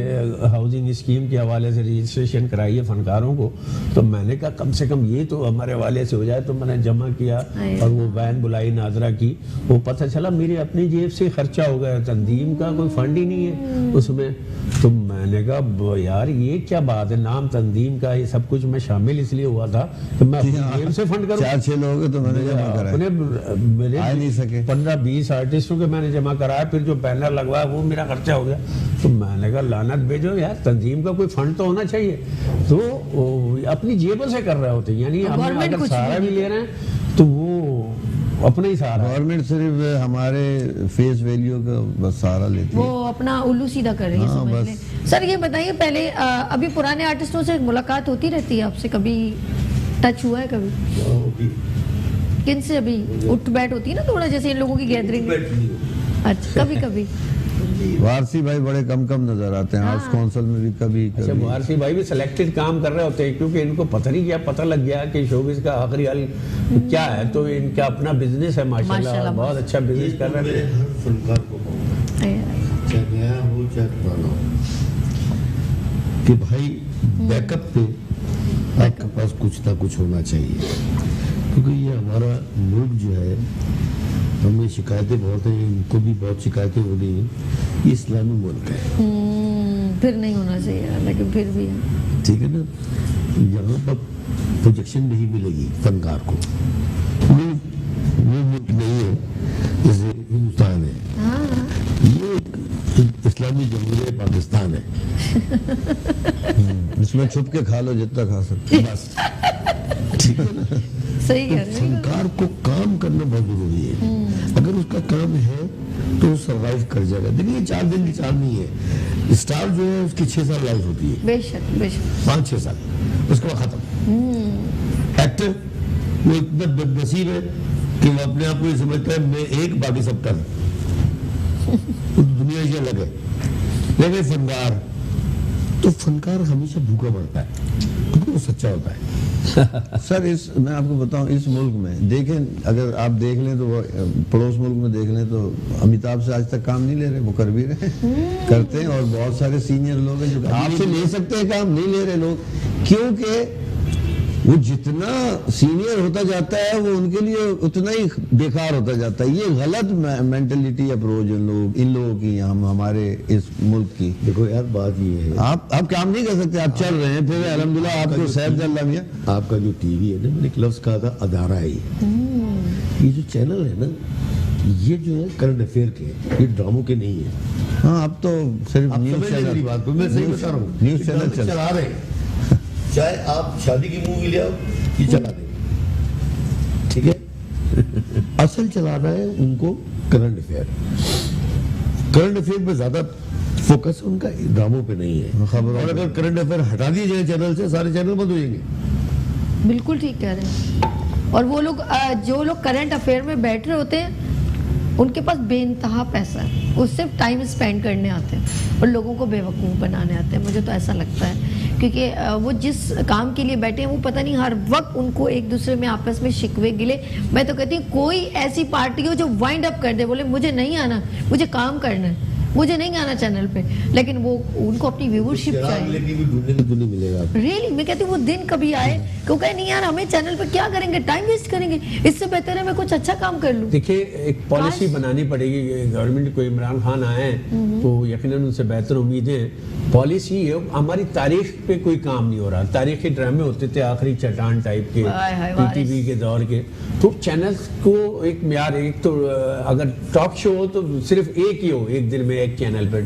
हाउसिंग स्कीम के हवाले से रजिस्ट्रेशन कराई है फनकारों को, तो मैंने कहा कम से कम ये तो हमारे हवाले से हो जाए, तो मैंने जमा किया और वो वैन बुलाई नाजरा की, वो पता चला मेरी अपनी जेब से खर्चा हो गया, तंजीम का कोई फंड ही नहीं है उसमें। तो मैंने कहा यार ये क्या बात है, नाम तंजीम का ये सब कुछ मैं शामिल इसलिए हुआ था कि मैं अपनी जेब से फंड करूं। 4-6 लोग हैं तो मैंने जमा कराया, मेरे आ नहीं सके। 15-20 आर्टिस्टों के मैंने जमा कराया, फिर जो बैनर लगवाया वो मेरा खर्चा हो गया। तो मैंने कहा लानत भेजो यार, तंजीम का कोई फंड तो होना चाहिए। तो वो अपनी जेबों से कर रहे होते हैं, यानी हम गवर्नमेंट अगर कुछ सहारा भी भी ले रहे हैं तो वो अपना ही सहारा है। गवर्नमेंट सिर्फ हमारे फेस वैल्यू का बस सहारा लेती वो है। अपना उल्लू सीधा कर रही है, हाँ, समझ बस। लें। सर ये बताइए पहले अभी पुराने आर्टिस्टों से मुलाकात होती रहती है आपसे, कभी टच हुआ है कभी? किन से अभी उठ बैठ होती है ना थोड़ा, जैसे इन लोगों की गैदरिंग? अच्छा कभी कभी वारसी भाई बड़े कम नजर आते हैं, हाउस काउंसिल में भी कभी अच्छा कभी। वारसी भाई भी सिलेक्टेड काम कर रहे होते हैं, क्योंकि इनको पता नहीं क्या पता लग गया कि शोबिज़ का आखिरी हाल क्या है, तो इनका अपना बिजनेस है माशाल्लाह, बहुत अच्छा बिजनेस कर रहे मेरे हैं। हर फनकार को कहूं, चाहे नया हो चाहे पुराना हो, कि भाई बैकअप पे आपके पास कुछ ना कुछ होना चाहिए, क्योंकि ये हमारा मुल्क जो है, हमें शिकायतें बहुत हैं, इनको भी बहुत शिकायतें हो रही हैं, ये इस्लामी मुल्क है, फिर नहीं होना चाहिए लेकिन फिर भी है। ठीक है ना। यहाँ पर प्रोजेक्शन नहीं मिलेगी फनकार को, वो मुल्क नहीं है जैसे हिंदुस्तान है, ये एक इस्लामी जमहूरियत पाकिस्तान है। इसमें छुप के खा लो जितना खा सकते हो। बस ठीक है ना। सही तो कह रहे हैं। फनकार को काम करना बहुत जरूरी है, अगर उसका काम है तो वो सर्वाइव कर जाएगा। देखिए 4 दिन की चाल नहीं है, स्टार जो है उसकी 6 साल लाइफ होती है, बेशक बेशक 5-6 साल, उसके बाद खत्म। एक्टर वो इतना बदनसीब है कि वो अपने आप को ये समझता है मैं एक, बाकी सब टन। वो दुनिया से अलग है। लेकिन फनकार, तो फनकार हमेशा भूखा मरता है क्योंकि वो सच्चा होता है। सर मैं आपको बताऊं, इस मुल्क में देखें, अगर आप देख लें तो पड़ोस मुल्क में देख लें तो अमिताभ से आज तक काम नहीं ले रहे, वो कर भी रहे हैं, करते हैं। और बहुत सारे सीनियर लोग हैं जो आपसे ले सकते हैं काम, नहीं ले रहे लोग, क्योंकि वो जितना सीनियर होता जाता है वो उनके लिए उतना ही बेकार होता जाता है। ये गलत मेंटलिटी अप्रोच इन लोगों की, हमारे इस मुल्क की। देखो यार, बात ये है, आप काम नहीं कर सकते, आप चल रहे हैं, फिर अल्हम्दुलिल्लाह आपको सैफ मिया। आपका जो टीवी है ना, मैंने एक लफ्ज कहा था अदारा है। ये जो चैनल है ना, ये जो है करंट अफेयर के, ये ड्रामों के नहीं है। हाँ, अब तो सिर्फ आप न्यूज समझ रहे मेरी बात को, मैं सही बता रहा हूँ। न्यूज चैनल चला रहे हैं, चाहे आप शादी की मूवी ले आओ, ये चला देंगे, ठीक है। असल चलाना है उनको करंट अफेयर। करंट अफेयर पे ज्यादा फोकस उनका ड्रामों पे नहीं है। और अगर करंट अफेयर हटा दिए जाए चैनल से, सारे चैनल बंद हो जाएंगे। बिल्कुल ठीक कह रहे हैं। और वो लोग जो लोग करंट अफेयर में बैठ रहे होते हैं, उनके पास बेइंतहा पैसा है, वो सिर्फ टाइम स्पेंड करने आते हैं और लोगों को बेवकूफ़ बनाने आते हैं। मुझे तो ऐसा लगता है, क्योंकि वो जिस काम के लिए बैठे हैं वो पता नहीं हर वक्त उनको एक दूसरे में आपस में शिकवे गिले। मैं तो कहती हूँ कोई ऐसी पार्टी हो जो वाइंड अप कर दे, बोले मुझे नहीं आना, मुझे काम करना है, मुझे नहीं आना चैनल पे, लेकिन वो उनको अपनी व्यूवरशिप चाहिए। रियली मैं कहती हूँ वो दिन कभी आए कि वो कहे नहीं यार हमें चैनल पे क्या करेंगे, टाइम वेस्ट करेंगे, इससे बेहतर है मैं कुछ अच्छा काम कर लूँ। देखिए, एक पॉलिसी बनानी पड़ेगी गवर्नमेंट को। इमरान खान आए तो यकीनन उनसे बेहतर उम्मीदें। पॉलिसी है, हमारी तारीख पे कोई काम नहीं हो रहा। तारीखी ड्रामे होते थे आखिरी चट्टान टाइप के, पीटीवी के दौर के, तो चैनल्स को एक म्यार, एक तो अगर टॉक शो हो तो सिर्फ एक ही हो, एक दिन में एक चैनल पे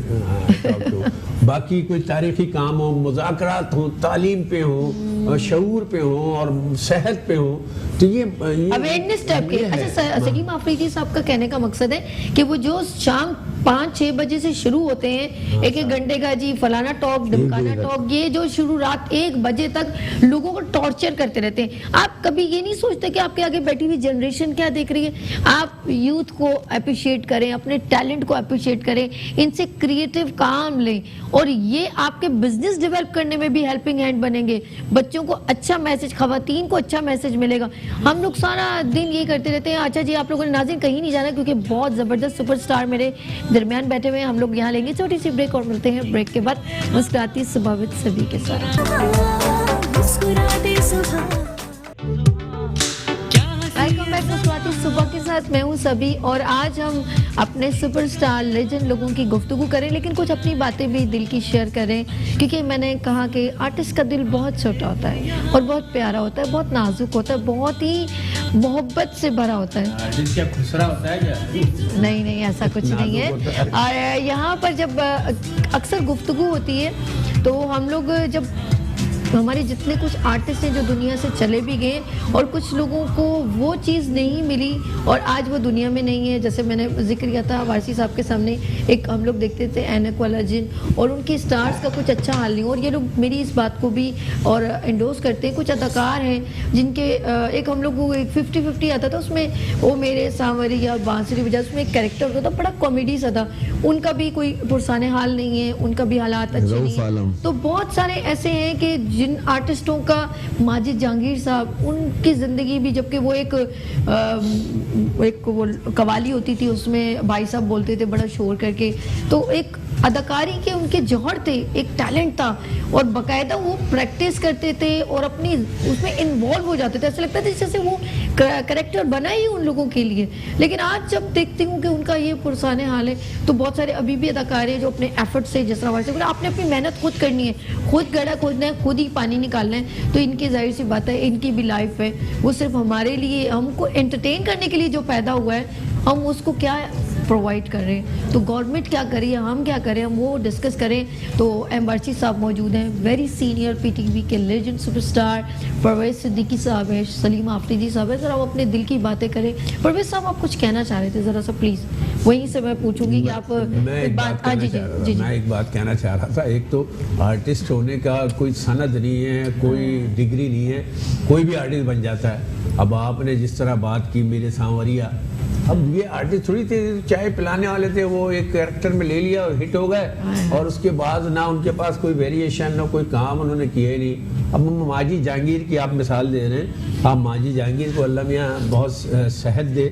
टॉक शो, बाकी कोई तारीखी काम हो, मुज़ाकरात हो, तालीम पे हो, शऊर पे हो और सेहत पे हो, तो ये अवेयरनेस टाइप के। अच्छा, सलीम आफरीदी साहब का कहने का मकसद है कि वो जो शाम 5-6 बजे से शुरू होते हैं, एक घंटे का जी फलाना टॉक, ढिमकाना टॉक, ये जो शुरू रात 1 बजे तक लोगों को टॉर्चर करते रहते हैं। आप कभी ये नहीं सोचते कि आपके आगे बैठी हुई जनरेशन क्या देख रही है? आप यूथ को अप्रिशिएट करें, अपने टैलेंट को अप्रिशिएट करें, इनसे क्रिएटिव काम लें, और ये आपके बिजनेस डेवलप करने में भी हेल्पिंग हैंड बनेंगे। बच्चों को अच्छा मैसेज, खवातीन को अच्छा मैसेज मिलेगा। हम लोग सारा दिन ये करते रहते हैं। अच्छा जी, आप लोगों ने नाज़रीन कहीं नहीं जाना, क्योंकि बहुत ज़बरदस्त सुपरस्टार मेरे दरमियान बैठे हुए हैं। हम लोग यहाँ लेंगे छोटी सी ब्रेक और मिलते हैं ब्रेक के बाद मुस्कुराती सुबह विद सभी के साथ। वेलकम बैक मुस्कुराती सुबह के साथ, मैं हूँ सभी, और आज हम अपने सुपरस्टार लेजेंड लोगों की गुफ्तगू करें, लेकिन कुछ अपनी बातें भी दिल की शेयर करें, क्योंकि मैंने कहा कि आर्टिस्ट का दिल बहुत छोटा होता है और बहुत प्यारा होता है, बहुत नाजुक होता है, बहुत ही मोहब्बत से भरा होता है। आर्टिस्ट क्या खुसरा होता है क्या? नहीं, ऐसा कुछ नहीं है। और यहाँ पर जब अक्सर गुफ्तगू होती है तो हम लोग, जब हमारे जितने कुछ आर्टिस्ट हैं जो दुनिया से चले भी गए और कुछ लोगों को वो चीज़ नहीं मिली और आज वो दुनिया में नहीं है, जैसे मैंने जिक्र किया था वारसी साहब के सामने, एक हम लोग देखते थे ऐनक वाला जिन, और उनके स्टार्स का कुछ अच्छा हाल नहीं, और ये लोग मेरी इस बात को भी और एंडोर्स करते हैं। कुछ अदाकार हैं जिनके एक हम लोग को एक 50-50 आता था, उसमें वो मेरे सांवरी या बांसुरी बजा, उसमें एक कैरेक्टर होता था, बड़ा कॉमेडी सा था। उनका भी कोई पुरसाने हाल नहीं है, उनका भी हालात अच्छे नहीं है। तो बहुत सारे ऐसे हैं कि जिन आर्टिस्टों का, माजिद जहांगीर साहब, उनकी ज़िंदगी भी, जबकि वो एक वो कवाली होती थी, उसमें भाई साहब बोलते थे बड़ा शोर करके, तो एक अदाकारी के उनके जौहर थे, एक टैलेंट था, और बाकायदा वो प्रैक्टिस करते थे और अपनी उसमें इन्वॉल्व हो जाते थे। ऐसा लगता था जैसे वो कैरेक्टर बना ही उन लोगों के लिए। लेकिन आज जब देखती हूँ कि उनका ये पुरसाने हाल है, तो बहुत सारे अभी भी अदाकार हैं जो अपने एफर्ट से, जिस तरह से आपने अपनी मेहनत खुद करनी है, खुद गड्ढा खोदना है, खुद ही पानी निकालना है, तो इनकी जाहिर सी बात है, इनकी भी लाइफ है, वो सिर्फ हमारे लिए, हमको एंटरटेन करने के लिए जो पैदा हुआ है, हम उसको क्या प्रोवाइड कर रहे हैं। तो गवर्नमेंट क्या करे या हम क्या करें, हम वो डिस्कस करें। तो एम बार्ची साहब मौजूद हैं, वेरी सीनियर पीटीवी के लेजेंड सुपरस्टार। परवेज सिद्दीकी साहब है, सलीम आफरीदी साहब है। ज़रा वो अपने दिल की बातें करें। परवेज साहब आप कुछ कहना चाह रहे थे, ज़रा सा प्लीज़। वहीं से मैं पूछूंगी कि आप मैं एक बात कहना चाह रहा था। एक तो आर्टिस्ट होने का कोई सनद नहीं है, कोई डिग्री नहीं है, कोई भी आर्टिस्ट बन जाता है। अब आपने जिस तरह बात की मेरे सांवरिया, अब ये आर्टिस्ट थोड़ी थे, चाय पिलाने वाले थे, वो एक कैरेक्टर में ले लिया और हिट हो गए, और उसके बाद ना उनके पास कोई वेरिएशन, ना कोई काम उन्होंने किया ही नहीं। अब माजी जहांगीर की आप मिसाल दे रहे हैं, आप माजी जहांगीर को अल्लाह मियाँ बहुत सेहत दे,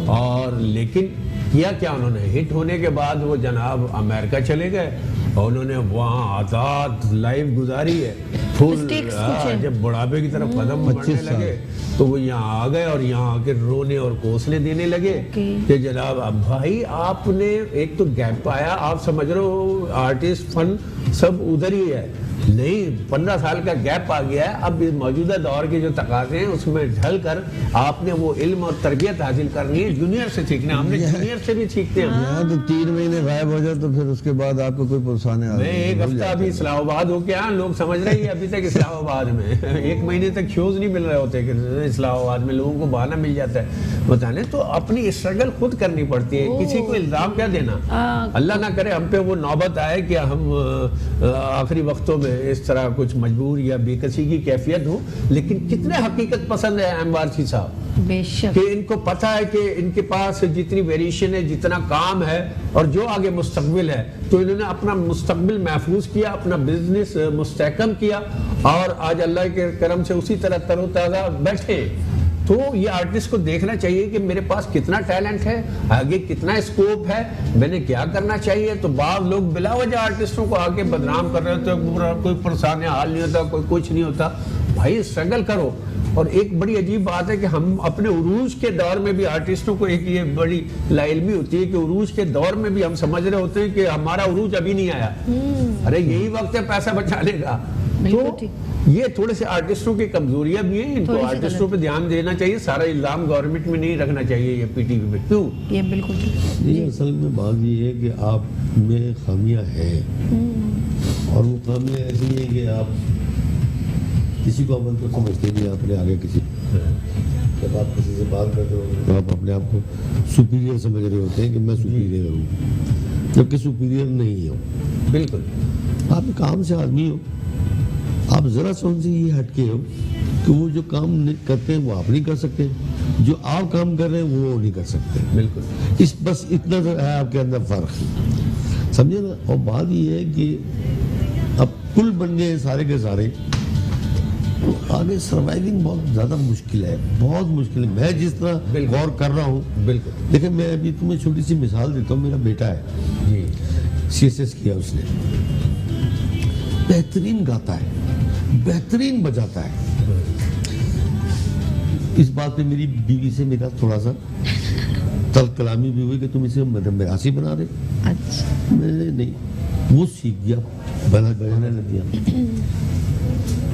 और लेकिन किया क्या उन्होंने, हिट होने के बाद वो जनाब अमेरिका चले गए और उन्होंने वहाँ आज़ाद लाइफ गुजारी है फुल। जब बुढ़ापे की तरफ कदम बढ़ने लगे तो वो यहाँ आ गए और यहाँ आके रोने और कोसले देने लगे कि जनाब अब भाई आपने एक तो गैप आया, आप समझ रहे हो आर्टिस्ट फन सब उधर ही है, नहीं 15 साल का गैप आ गया है। अब इस मौजूदा दौर के जो तकाजे हैं उसमें ढल कर आपने वो इल्म और तरबियत हासिल करनी है, जूनियर से सीखना। हमने जूनियर से भी सीखते हैं। यहाँ तो 3 महीने गायब हो जाए तो फिर उसके बाद आपको कोई पुरसाने आ मैं एक हफ्ता अभी इस्लामाबाद हो गया, लोग समझ रहे हैं अभी तक इस्लामाबाद में 1 महीने तक शोज नहीं मिल रहे होते कि इस्लामाबाद में लोगों को बहाना मिल जाता है बताने। तो अपनी स्ट्रगल खुद करनी पड़ती है, किसी को इल्जाम क्या देना। अल्लाह ना करे हम पे वो नौबत आए कि हम आखिरी वक्तों में इस तरह कुछ मजबूर या बेकसी की कैफियत हो। लेकिन कितने हकीकत पसंद है एम बार्ची साहब, बेशक कि इनको पता है कि इनके पास जितनी वेरिएशन है, जितना काम है और जो आगे मुस्तकबिल है, तो इन्होंने अपना मुस्तकबिल महफूज किया, अपना बिजनेस मुस्तहकम किया और आज अल्लाह के करम से उसी तरह तरोताज़ा बैठे। तो ये आर्टिस्ट को देखना चाहिए कि मेरे पास कितना टैलेंट है, आगे कितना स्कोप है, मैंने क्या करना चाहिए। तो बाद लोग बिला वजह आर्टिस्टों को आके बदनाम कर रहे होते, कोई परेशानी हाल नहीं होता, कोई कुछ नहीं होता। भाई स्ट्रगल करो। और एक बड़ी अजीब बात है कि हम अपने उरूज के दौर में भी आर्टिस्टों को एक ये बड़ी लाइल्मी होती है कि उरूज के दौर में भी हम समझ रहे होते हैं कि हमारा उरूज अभी नहीं आया, अरे यही वक्त है पैसा बचाने का। तो ये थोड़े से आर्टिस्टों की कमजोरियां भी हैं, इनको आर्टिस्टों पे ध्यान देना चाहिए। सारा इल्जाम गवर्नमेंट में नहीं रखना चाहिए ये पीटीवी पे। क्यों? ये बिल्कुल नहीं, असल में बात ये है कि आप में खामियां हैं और वो खामियां ऐसी है कि आप किसी को अमल को समझते नहीं, अपने आगे किसी। जब आप किसी से बात करते हो तो आप अपने आप को सुपीरियर समझ रहे होते हैं कि मैं सुपीरियर हूँ, जबकि सुपीरियर नहीं हो। बिल्कुल आप एक आम से आदमी हो, आप जरा सा उनसे ये हटके हो कि वो जो काम करते हैं वो आप नहीं कर सकते, जो आप काम कर रहे हैं वो नहीं कर सकते। बिल्कुल इस बस इतना तो है आपके अंदर फर्क, समझे ना। और बात ये है कि अब कुल बन गए सारे के सारे, तो आगे सर्वाइविंग बहुत ज़्यादा मुश्किल है, बहुत मुश्किल है। मैं जिस तरह गौर कर रहा हूँ, बिल्कुल देखिए मैं अभी तुम्हें छोटी सी मिसाल देता हूँ। मेरा बेटा है जी, CSS किया उसने, बेहतरीन गाता है, बेहतरीन बजाता है। इस बात पे मेरी बीवी से मेरा थोड़ा सा तल्ख कलामी भी हुई कि तुम इसे मदमरासी बना रहे। अच्छा, मैंने नहीं, वो सीख गया, बजाने लग गया।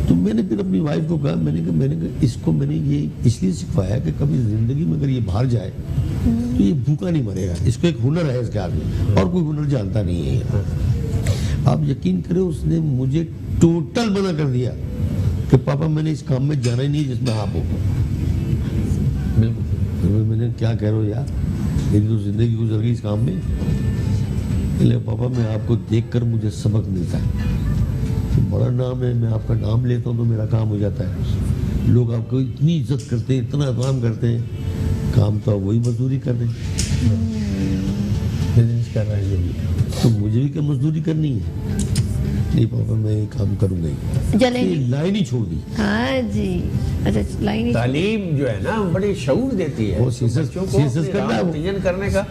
तो मैंने फिर अपनी वाइफ को कहा, मैंने कहा इसको मैंने ये इसलिए सिखाया कि कभी जिंदगी में अगर ये बाहर जाए तो ये भूखा नहीं मरेगा। इसको एक हुनर है इसके आगे, और कोई हुनर जानता नहीं है। आप यकीन करें उसने मुझे टोटल मना कर दिया कि पापा मैंने इस काम में जाना ही नहीं जिसमें आप हो। बिल्कुल मैंने क्या कह रहे हो यार, मेरी तो जिंदगी गुजर गई इस काम में। इसलिए पापा मैं आपको देखकर मुझे सबक मिलता है, तो बड़ा नाम है, मैं आपका नाम लेता हूँ तो मेरा काम हो जाता है। लोग आपको इतनी इज्जत करते हैं, इतना काम करते हैं, काम तो वही मजदूरी कर रहे हैं, बिजनेस कर रहे हैं, तो मुझे भी क्या मजदूरी करनी है। नहीं पापा मैं ये काम करूंगा ही, लाइन ही छोड़ दी। हाँ जी, अच्छा लाइन ही। तालीम जो है ना बड़ी शऊर देती है, वो सीसेस करने का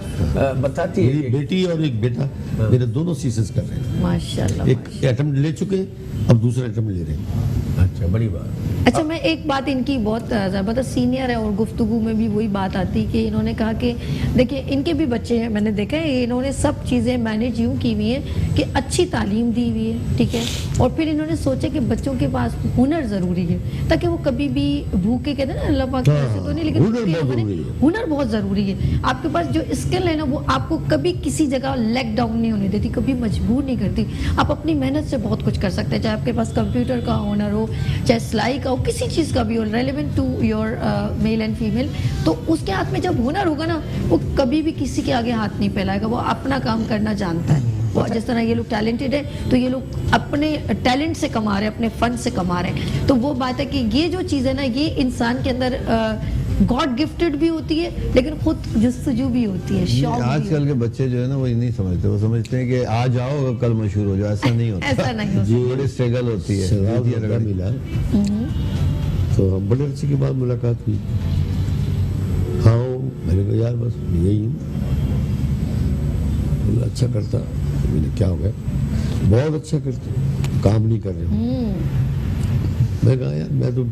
बताती है। मेरी बेटी और एक बेटा मेरे दोनों सीसेस कर रहे हैं माशाल्लाह। एक अटेम्प्ट ले चुके हैं, अब दूसरा अटेम्प्ट ले रहे हैं। अच्छा, बड़ी बात। अच्छा, मैं एक बात इनकी बहुत ज़बरदस्त सीनियर है और गुफ्तगू में भी वही बात आती कि इन्होंने कहा कि देखिए इनके भी बच्चे हैं, मैंने देखा है इन्होंने सब चीज़ें मैनेज यूँ की हुई हैं कि अच्छी तालीम दी हुई है, ठीक है, और फिर इन्होंने सोचा कि बच्चों के पास हुनर ज़रूरी है ताकि वो कभी भी भूखे, कहते हैं ना अल्लाह पाक ऐसे तो नहीं, लेकिन हुनर बहुत ज़रूरी है। आपके पास जो स्किल है ना वो आपको कभी किसी जगह लेग डाउन नहीं होने देती, कभी मजबूर नहीं करती। आप अपनी मेहनत से बहुत कुछ कर सकते हैं, चाहे आपके पास कंप्यूटर का हुनर हो, चाहे सिलाई का हो, किसी चीज़ का भी हो, relevant to your male and female. तो उसके हाथ में जब हुनर होगा ना वो कभी भी किसी के आगे हाथ नहीं फैलाएगा, वो अपना काम करना जानता है। और जिस तरह ये लोग टैलेंटेड है तो ये लोग अपने टैलेंट से कमा रहे हैं, अपने फन से कमा रहे हैं। तो वो बात है कि ये जो चीज़ है ना ये इंसान के अंदर गॉड गिफ्टेड भी होती है, लेकिन खुद जस्तजू भी होती है, शौक भी आजकल के बच्चे जो है ना वो नहीं समझते, वो समझते हैं कि आ जाओ कल मशहूर हो जाओ। ऐसा नहीं होता, ऐसा नहीं होता। जी बड़ी स्ट्रगल होती है। शराब मिला तो हम बड़े अर्से के बाद मुलाकात हुई। हाँ मैंने कहा यार बस यही हूँ। बोला अच्छा करता, मैंने क्या हो गया, बहुत अच्छा करते, काम नहीं कर रहे हो। मैं कहा यार मैं तो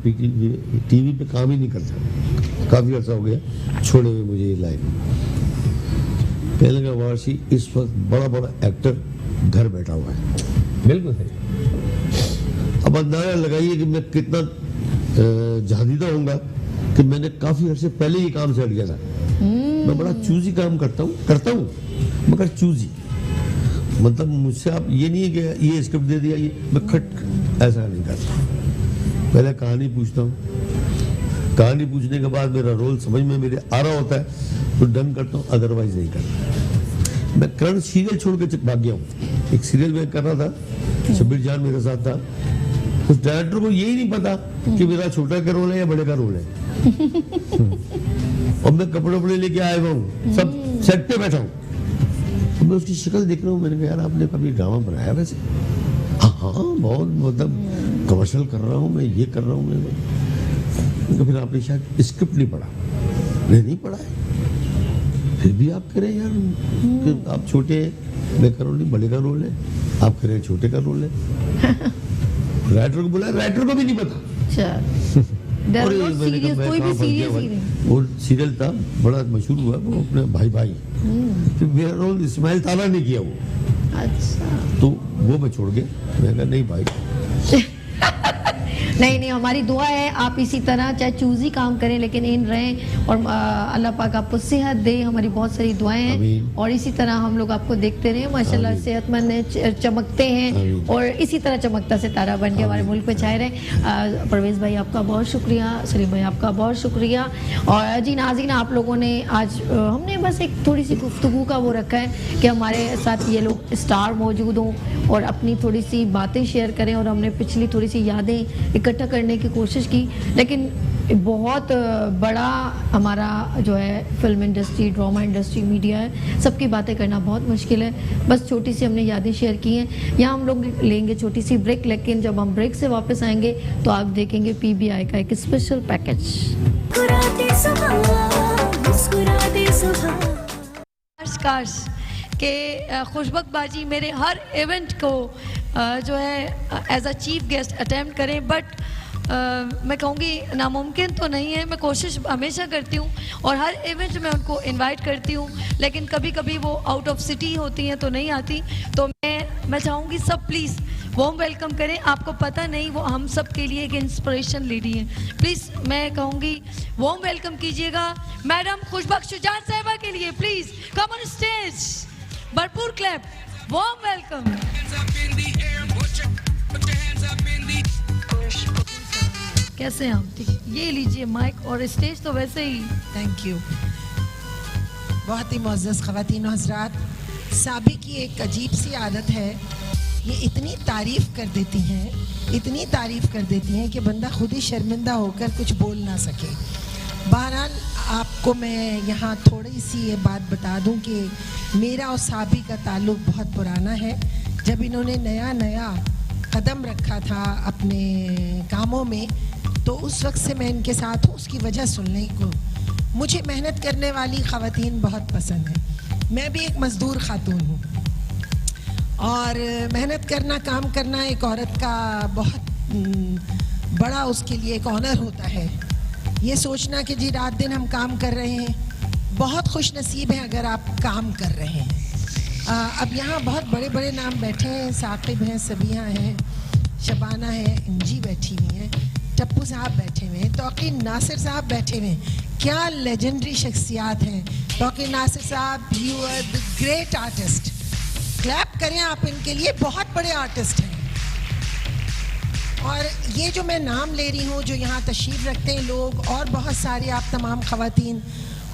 टीवी पे काम ही नहीं करता, काफी अर्सा हो गया छोड़े हुए मुझे ये लाइन। कहने लगा वारसी इस वक्त बड़ा बड़ा एक्टर घर बैठा हुआ है। बिल्कुल सही। अब अंदाजा लगाइए कि मैं कितना जहादीदा होऊंगा कि मैंने काफी अर्से पहले ही काम से हट गया था। मैं बड़ा चूजी काम करता हूँ मगर चूजी, मतलब मुझसे आप ये नहीं है कि ये स्क्रिप्ट दे दिया, ये मैं खट ऐसा नहीं करता। पहले कहानी पूछता हूँ, कहानी पूछने के बाद मेरा रोल समझ में मेरे आ रहा होता है तो डन करता हूँ, अदरवाइज नहीं करता। मैं करंट सीरियल छोड़ के भाग गया हूँ। एक सीरियल में कर रहा था, शब्बीर जान मेरे साथ था। उस डायरेक्टर को यही नहीं पता कि मेरा छोटा का रोल है या बड़े का रोल है। और मैं कपड़े वपड़े लेके आया हुआ हूँ, सब सेट पे बैठा हूँ। मैं उसकी शक्ल देख रहा हूँ, मैंने कहा यार आपने कभी ड्रामा बनाया वैसे? हाँ बहुत, मतलब कमर्शियल कर रहा हूँ मैं, ये कर रहा हूँ मैं। तो फिर आपने शायद स्क्रिप्ट नहीं पढ़ा। नहीं पढ़ा है, फिर भी आप करें यार कि आप छोटे हैं, मैं कर रहा हूँ बड़े का रोल है, आप करें छोटे का रोल है। राइटर को बोला, राइटर को भी नहीं पता। कोई भी सीरियल वो सीरियल था बड़ा मशहूर हुआ, वो अपने भाई फिर मेरा रोल इस्माइल ताला ने किया वो। अच्छा, तो वो मैं छोड़ गया। मैं कहा नहीं भाई नहीं, हमारी दुआ है आप इसी तरह चाहे चूजी काम करें लेकिन इन रहें, और अल्लाह पाक आपको सेहत दे। हमारी बहुत सारी दुआएं हैं और इसी तरह हम लोग आपको देखते रहें, माशाल्लाह सेहतमंद चमकते हैं और इसी तरह चमकता सितारा बन के हमारे मुल्क में छाए रहें। परवेज़ भाई आपका बहुत शुक्रिया, सलीम भाई आपका बहुत शुक्रिया। और जी नाज़रीन, आप लोगों ने आज हमने बस एक थोड़ी सी गुफ्तगू का वो रखा है कि हमारे साथ ये लोग स्टार मौजूद हों और अपनी थोड़ी सी बातें शेयर करें, और हमने पिछली थोड़ी सी यादें इकट्ठा करने की कोशिश की। लेकिन बहुत बड़ा हमारा जो है film industry, drama industry, media है, सबकी बातें करना बहुत मुश्किल है। बस छोटी सी हमने यादें शेयर की हैं। यहाँ हम लोग लेंगे छोटी सी ब्रेक, लेकिन जब हम ब्रेक से वापस आएंगे तो आप देखेंगे PBI का एक स्पेशल पैकेज। के खुशबक बाजी मेरे हर इवेंट को जो है as a chief guest attempt करें, बट मैं कहूँगी नामुमकिन तो नहीं है। मैं कोशिश हमेशा करती हूँ और हर इवेंट में उनको इनवाइट करती हूँ, लेकिन कभी कभी वो आउट ऑफ सिटी होती हैं तो नहीं आती। तो मैं चाहूँगी सब प्लीज़ वार्म वेलकम करें। आपको पता नहीं वो हम सब के लिए एक इंस्पिरेशन लेडी हैं। प्लीज़ मैं कहूँगी वार्म वेलकम कीजिएगा मैडम खुशबक शुजात साहिबा के लिए। प्लीज़ कम ऑन स्टेज, भरपूर क्लैप, वार्म वेलकम। कैसे हैं आप? ठीक, ये लीजिए माइक और स्टेज तो वैसे ही। Thank you. बहुत ही मुअज़्ज़ज़ ख़वातीन व हज़रात, साबी की एक अजीब सी आदत है, ये इतनी तारीफ़ कर देती हैं, इतनी तारीफ़ कर देती हैं कि बंदा खुद ही शर्मिंदा होकर कुछ बोल ना सके। बहरहाल आपको मैं यहाँ थोड़ी सी ये बात बता दूँ कि मेरा और साबी का ताल्लुक़ बहुत पुराना है। जब इन्होंने नया कदम रखा था अपने कामों में, तो उस वक्त से मैं इनके साथ हूँ। उसकी वजह सुनने को, मुझे मेहनत करने वाली ख़वातीन बहुत पसंद है। मैं भी एक मज़दूर ख़ातून हूँ और मेहनत करना, काम करना एक औरत का बहुत बड़ा उसके लिए एक ऑनर होता है। ये सोचना कि जी रात दिन हम काम कर रहे हैं, बहुत खुश नसीब है अगर आप काम कर रहे हैं। अब यहाँ बहुत बड़े बड़े नाम बैठे हैं, साकिब हैं, सबिया हैं, शबाना है, इंजी बैठी हुई हैं, टप्पू साहब बैठे हुए हैं, तौकीर नासिर साहब बैठे हुए हैं। क्या लेजेंडरी शख्सियात हैं। तौकीर नासिर साहब, you are the great artist. Clap करें आप इनके लिए, बहुत बड़े आर्टिस्ट हैं। और ये जो मैं नाम ले रही हूँ, जो यहाँ तशरीफ़ रखते हैं लोग, और बहुत सारे आप तमाम ख़वातीन,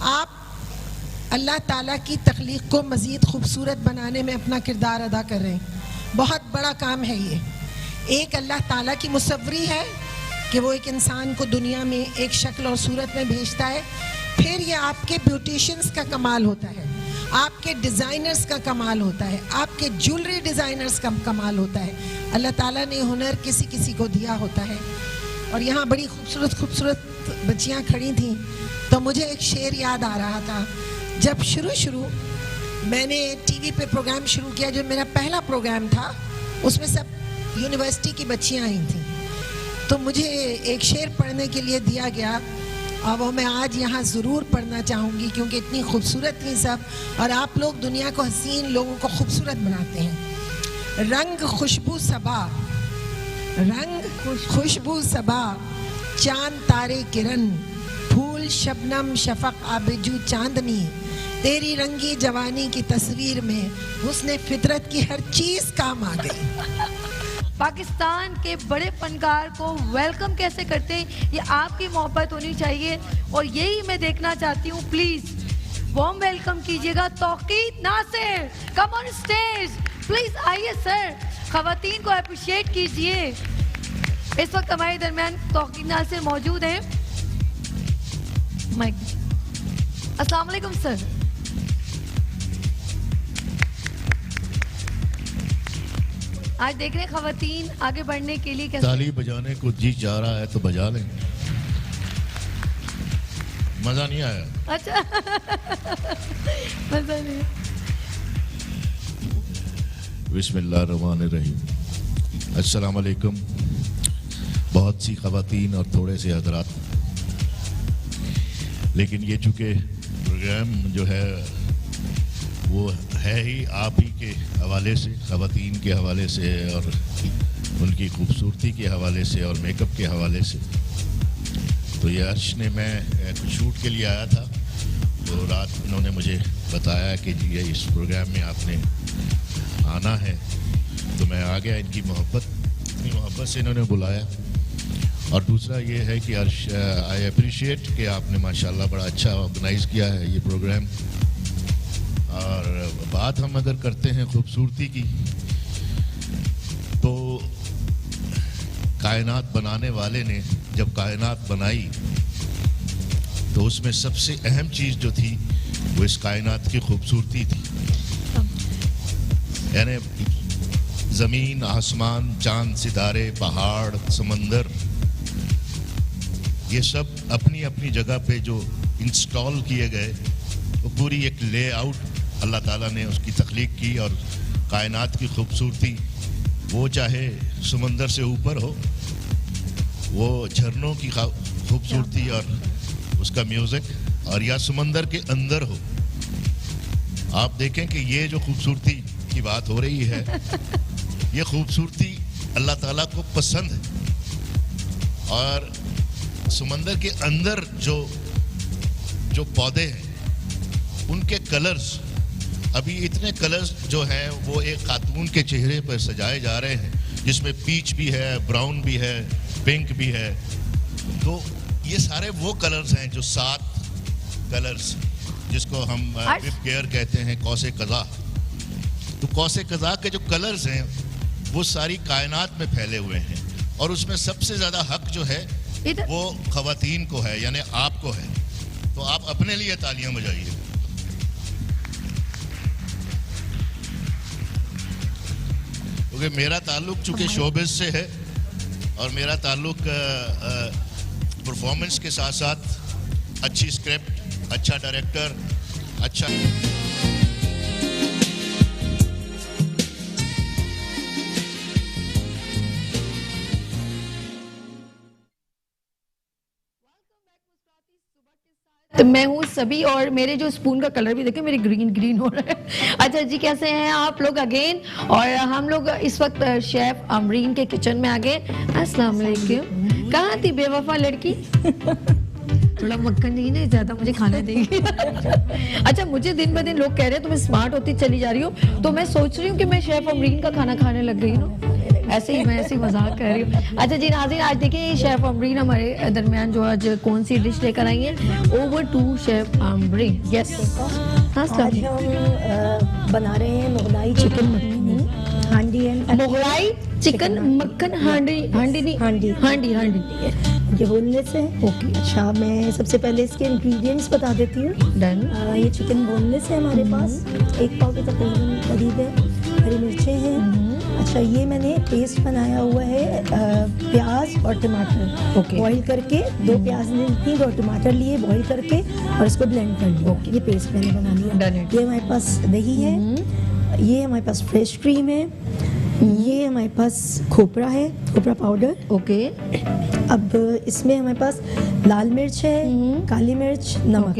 आप अल्लाह ताला की तख्लीक को मज़ीद खूबसूरत बनाने में अपना किरदार अदा कर रहे हैं। बहुत बड़ा काम है ये। एक अल्लाह ताला की मुसव्वरी है कि वो एक इंसान को दुनिया में एक शक्ल और सूरत में भेजता है। फिर ये आपके ब्यूटिशियंस का कमाल होता है, आपके डिज़ाइनर्स का कमाल होता है, आपके ज्वेलरी डिज़ाइनर्स का कमाल होता है। अल्लाह ताला ने हुनर किसी किसी को दिया होता है। और यहाँ बड़ी खूबसूरत खूबसूरत बच्चियाँ खड़ी थीं, तो मुझे एक शेर याद आ रहा था। जब शुरू मैंने टीवी पे प्रोग्राम शुरू किया, जो मेरा पहला प्रोग्राम था, उसमें सब यूनिवर्सिटी की बच्चियाँ आई थीं, तो मुझे एक शेर पढ़ने के लिए दिया गया, और वो मैं आज यहाँ ज़रूर पढ़ना चाहूँगी, क्योंकि इतनी खूबसूरत थी सब, और आप लोग दुनिया को हसीन, लोगों को खूबसूरत बनाते हैं। रंग खुशबू सबा, रंग खुशबू सबा, चांद तारे किरण, फूल शबनम शफक आबिजू चांदनी, तेरी रंगी जवानी की तस्वीर में हुस्न फितरत की हर चीज़ काम आ गई। पाकिस्तान के बड़े फनकार को वेलकम कैसे करते हैं, ये आपकी मोहब्बत होनी चाहिए, और यही मैं देखना चाहती हूँ। प्लीज़ वार्म वेलकम कीजिएगा Tauqeer Nasir, come on stage please, आइए सर। ख़वातीन को अप्रिशिएट कीजिए। इस वक्त हमारे दरमियान तौकीर नासिर मौजूद हैं। माइक। अस्सलाम वालेकुम सर। आज देख रहे हैं ख़वातीन आगे बढ़ने के लिए कैसे ताली बजाने को जी जा रहा है तो बजा लें। मजा नहीं आया? अच्छा मजा नहीं। बिस्मिल्लाहिर्रहमानिर्रहीम। अस्सलाम वालेकुम। बहुत सी ख़वातीन और थोड़े से हज़रात, लेकिन ये चूँकि प्रोग्राम जो है वो है ही आप ही के हवाले से, ख़वातीन के हवाले से और उनकी खूबसूरती के हवाले से और मेकअप के हवाले से, तो ये अर्श ने, मैं कुछ शूट के लिए आया था, तो रात उन्होंने मुझे बताया कि जी ये इस प्रोग्राम में आपने आना है, तो मैं आ गया। इनकी मोहब्बत, इतनी मोहब्बत से इन्होंने बुलाया। और दूसरा ये है कि अर्श, आई अप्रिशिएट कि आपने माशाल्लाह बड़ा अच्छा ऑर्गेनाइज़ किया है ये प्रोग्राम। और बात हम अगर करते हैं खूबसूरती की, तो कायनात बनाने वाले ने जब कायनात बनाई, तो उसमें सबसे अहम चीज़ जो थी वो इस कायनात की खूबसूरती थी। यानी ज़मीन, आसमान, चांद, सितारे, पहाड़, समंदर, ये सब अपनी अपनी जगह पे जो इंस्टॉल किए गए, वो पूरी एक लेआउट अल्लाह ताला ने उसकी तख्लीक की। और कायनात की खूबसूरती, वो चाहे समंदर से ऊपर हो, वो झरनों की खूबसूरती और उसका म्यूज़िक, और या समंदर के अंदर हो, आप देखें कि ये जो खूबसूरती की बात हो रही है, ये खूबसूरती अल्लाह ताला को पसंद है। और समंदर के अंदर जो पौधे हैं, उनके कलर्स, अभी इतने कलर्स जो हैं वो एक खातून के चेहरे पर सजाए जा रहे हैं, जिसमें पीच भी है, ब्राउन भी है, पिंक भी है। तो ये सारे वो कलर्स हैं जो 7 कलर्स, जिसको हम विप गेयर कहते हैं, कौसे कज़ा। तो कौसे कज़ा के जो कलर्स हैं वो सारी कायनात में फैले हुए हैं, और उसमें सबसे ज़्यादा हक जो है वो ख़वातीन को है, यानी आपको है। तो आप अपने लिए तालियां बजाइए। क्योंकि मेरा ताल्लुक चूँकि शोबिज़ से है, और मेरा ताल्लुक परफॉर्मेंस के साथ साथ अच्छी स्क्रिप्ट, अच्छा डायरेक्टर, अच्छा तो मैं हूँ सभी और मेरे जो स्पून का कलर भी देखिए मेरे ग्रीन ग्रीन हो रहा है। अच्छा जी, कैसे हैं आप लोग अगेन? और हम लोग इस वक्त शेफ अमरीन के किचन में आ गए। अस्सलाम वालेकुम। कहाँ थी बेवफा लड़की? थोड़ा मक्खन नहीं ना ज्यादा मुझे खाने देगी। अच्छा, मुझे दिन ब दिन लोग कह रहे हैं तुम्हें स्मार्ट होती चली जा रही हो, तो मैं सोच रही हूँ कि मैं शेफ अमरीन का खाना खाने लग गई हूँ। ऐसे ही मैं ऐसे ही मजाक कर रही हूँ। अच्छा जी नाज़रीन, आज देखिए शेफ अमरीन हमारे दरमियान जो आज कौन सी डिश लेकर आई है। Over to chef Amreen. Yes, आज हम बना रहे हैं मुगलाई चिकन मखनी हांडी एंड मुगलाई चिकन मक्खन हांडी हांडी ये बोनलेस है। ओके, अच्छा मैं सबसे पहले इसके इंग्रेडिएंट्स बता देती हूँ। डन। ये चिकन बोनलेस है हमारे पास, 1 पाव के तकरीबन करीब है। हरी मिर्चें हैं। अच्छा, ये मैंने पेस्ट बनाया हुआ है प्याज और टमाटर बॉईल करके, 2 प्याज ली, 2 टमाटर लिए बॉईल करके और इसको ब्लेंड कर लिया। ये पेस्ट मैंने बना लिया। ये हमारे पास दही है, ये हमारे पास फ्रेश क्रीम है, ये हमारे पास खोपरा है, खोपरा पाउडर। ओके। अब इसमें हमारे पास लाल मिर्च है, काली मिर्च, नमक,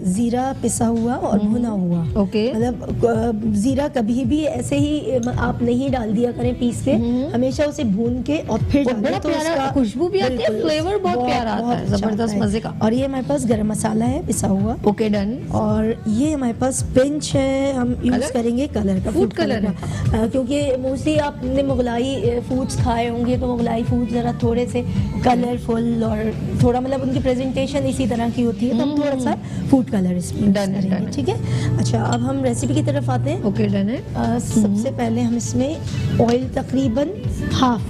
जीरा पिसा हुआ और भुना हुआ। ओके। मतलब जीरा कभी भी ऐसे ही आप नहीं डाल दिया करें पीस के, हमेशा उसे भून के और फिर डालें तो उसका खुशबू भी आती है, फ्लेवर बहुत प्यारा आता है, जबरदस्त मजे का। और ये हमारे पास गरम मसाला है पिसा हुआ। Okay, done. और ये हमारे पास पिंच है, हम यूज करेंगे कलर का, फूड कलर का, क्योंकि मोस्टली आपने मुगलाई फूड्स खाए होंगे तो मुगलाई फूड जरा थोड़े से कलरफुल और थोड़ा मतलब उनकी प्रेजेंटेशन इसी तरह की होती है, तो हम थोड़ा सा फूड कलर इसमें करेंगे। ठीक है। अच्छा, अब हम रेसिपी की तरफ आते हैं। ओके, डन है। सबसे पहले हम इसमें ऑयल तकरीबन हाफ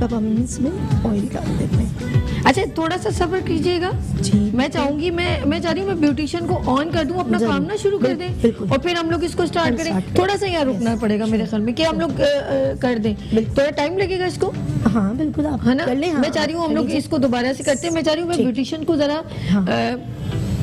कप हम इसमें ऑयल डाल देते हैं। अच्छा, थोड़ा सा सब्र कीजिएगा जी। मैं चाहूंगी, मैं चाह रही हूँ मैं ब्यूटिशियन को ऑन कर दूं, अपना काम ना शुरू कर दें और फिर हम लोग इसको स्टार्ट करें। थोड़ा सा यहाँ रुकना पड़ेगा मेरे ख्याल में कि हम लोग कर दें, थोड़ा टाइम लगेगा इसको। हाँ बिल्कुल, आप है ना कर लें। मैं चाह रही हूँ हम लोग इसको दोबारा से करते हैं। मैं चाह रही हूँ मैं ब्यूटिशियन को जरा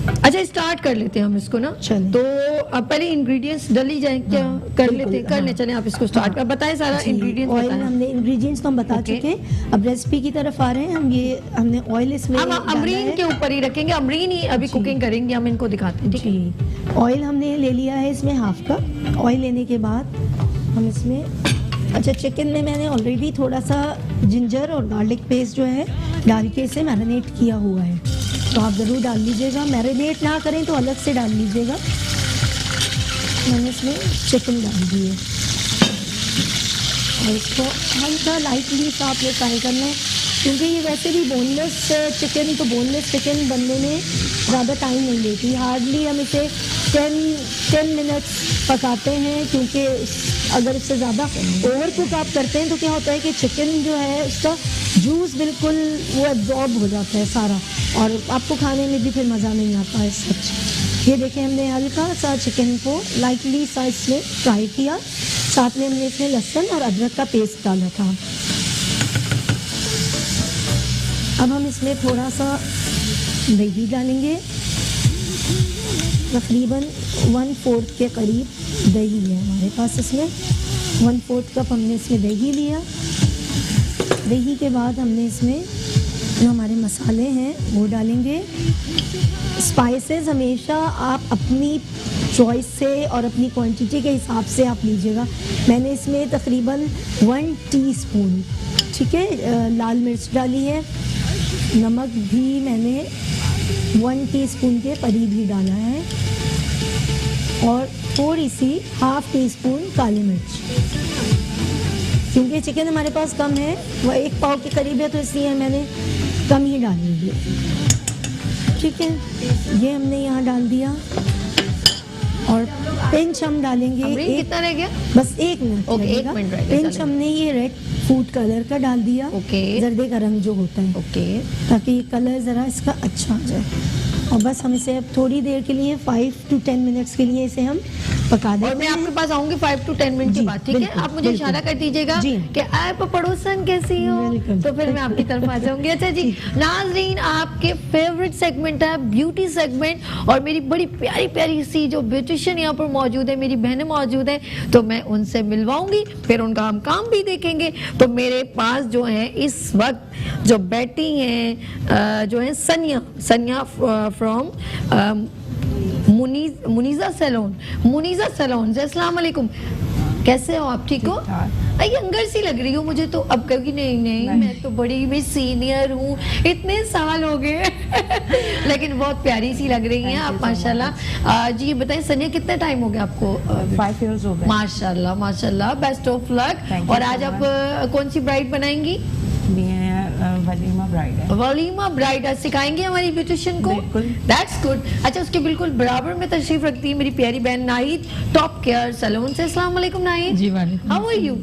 अच्छा स्टार्ट कर लेते हैं हम इसको ना। तो अब पहले इंग्रेडिएंट्स डली जाए क्या? कर लेते चले, आप इसको स्टार्ट कर बताएं सारा इंग्रेडिएंट्स बताएं। हमने इंग्रेडिएंट्स तो हम बता चुके हैं, अब रेसिपी की तरफ आ रहे हैं हम। ये हमने ऑयल इसमें हम अमरीन के ऊपर ही रखेंगे, अमरीन ही अभी कुकिंग करेंगे, हम इनको दिखाते हैं। ठीक है। ऑयल हमने ले लिया है इसमें हाफ कप। ऑयल लेने के बाद हम इसमें, अच्छा चिकन में मैंने ऑलरेडी थोड़ा सा जिंजर और गार्लिक पेस्ट जो है डाल के इसे मैरिनेट किया हुआ है, तो आप ज़रूर डाल लीजिएगा। मैरिनेट ना करें तो अलग से डाल लीजिएगा। मैंने इसमें चिकन डाल दिए और इसको हल्का लाइटली सा आपने फ्राई करना है, क्योंकि ये वैसे भी बोनलेस चिकन, तो बोनलेस चिकन बनने में ज़्यादा टाइम नहीं लेती। हार्डली हम इसे 10 मिनट्स पकाते हैं, क्योंकि अगर इससे ज़्यादा ओवर कुक आप करते हैं तो क्या होता है कि चिकन जो है उसका जूस बिल्कुल वो एब्जॉर्ब हो जाता है सारा, और आपको खाने में भी फिर मज़ा नहीं आता है सच। ये देखें, हमने हल्का सा चिकन को लाइटली सा इसमें फ्राई किया, साथ में हमने इसमें लहसुन और अदरक का पेस्ट डाला था। अब हम इसमें थोड़ा सा दही डालेंगे, तकरीबन 1/4 के करीब दही है हमारे पास। इसमें 1/4 कप हमने इसमें दही लिया। दही के बाद हमने इसमें जो हमारे मसाले हैं वो डालेंगे। स्पाइसेस हमेशा आप अपनी चॉइस से और अपनी क्वांटिटी के हिसाब से आप लीजिएगा। मैंने इसमें तकरीबन 1 टीस्पून, ठीक है, लाल मिर्च डाली है। नमक भी मैंने 1 टीस्पून के करीब ही डाला है, और थोड़ी सी 1/2 टीस्पून काली मिर्च, क्योंकि चिकन हमारे पास कम है, वह 1 पाव के करीब है, तो इसलिए मैंने कम ही डाली है। ठीक है, ये हमने यहाँ डाल दिया और पिंच हम डालेंगे। कितना रह गया? बस 1 मिनट। ओके, 1 मिनट रह गया। पिंच हमने ये रेड फूड कलर का डाल दिया। ओके, जर्दे का रंग जो होता है। ओके, ताकि ये कलर ज़रा इसका अच्छा आ जाए। और बस हम इसे अब थोड़ी देर के लिए 5 to 10 मिनट्स के लिए इसे हम पका देते और मैं हैं। आपके पास आऊंगी 5 to 10 मिनट के जी, बाद, ठीक है? बिल्कुल, आप मुझे बिल्कुल। इशारा कर दीजिएगा जी। कि आप पड़ोसन कैसी हो, बिल्कुल। तो फिर मैं आपकी तरफ आ जाऊंगी। अच्छा जी, नाज़रीन, आपके फेवरेट सेगमेंट है ब्यूटी सेगमेंट, और मेरी बड़ी प्यारी प्यारी सी जो ब्यूटिशियन यहाँ पर मौजूद है, मेरी बहनें मौजूद हैं, तो मैं उनसे मिलवाऊंगी, फिर उनका हम काम भी देखेंगे। तो मेरे पास जो है इस वक्त जो बैठी हैं जो है सनिया फ्रॉम मुनीजा सैलून। अस्सलाम वालेकुम, कैसे हो आप? ठीक हो? आई यंगर सी लग रही हो मुझे तो। अब कभी नहीं, मैं तो बड़ी मैं सीनियर हूँ, इतने साल हो गए लेकिन बहुत प्यारी सी लग रही हैं आप माशाल्लाह। जी ये बताएं सनिया, कितना टाइम हो गया आपको? 5 years हो गए। माशाल्लाह, बेस्ट ऑफ लक। और आज आप कौन सी ब्राइड बनाएंगी? वलीमा ब्राइड है। वलीमा ब्राइड आज सिखाएंगे हमारी ब्यूटिशियन को। That's good. अच्छा, उसके बिल्कुल बराबर में तशरीफ रखती है मेरी प्यारी बहन नाहिद, टॉप केयर सैलून से। अस्सलाम वालेकुम नाहिद। जी वालेकुम। How are you?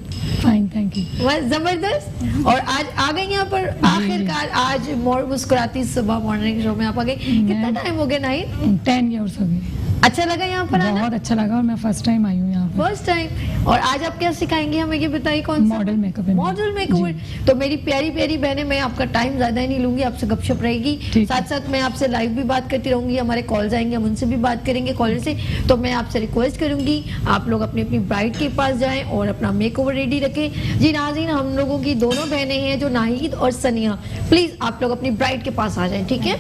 Fine, thank you. बस जबरदस्त। और आज आ गई यहाँ पर आखिरकार, आज मुस्कुराती सुबह मॉर्निंग शो में आप आ गई। कितना टाइम हो गया नाहिद? 10 years हो गए। अच्छा लगा यहाँ पर आना? बहुत अच्छा लगा, और मैं फर्स्ट टाइम आई हूँ यहाँ पर। First time. और आज आप क्या सिखाएंगे हमें, ये बताइए? कौन सा? Model makeup. Model makeup. तो मेरी प्यारी प्यारी बहनें, मैं आपका टाइम ज्यादा ही नहीं लूंगी, आपसे गपशप रहेगी, साथ साथ मैं आपसे लाइव भी बात करती रहूंगी, हमारे कॉल्स आएंगे, हम उनसे भी बात करेंगे कॉलर से। तो मैं आपसे रिक्वेस्ट करूंगी आप लोग अपनी अपनी ब्राइड के पास जाएं और अपना मेकओवर रेडी रखें। जी नाज़रीन, हम लोगों की दोनों बहनें हैं जो नाहिद और सनिया, प्लीज आप लोग अपनी ब्राइड के पास आ जाएं, ठीक है?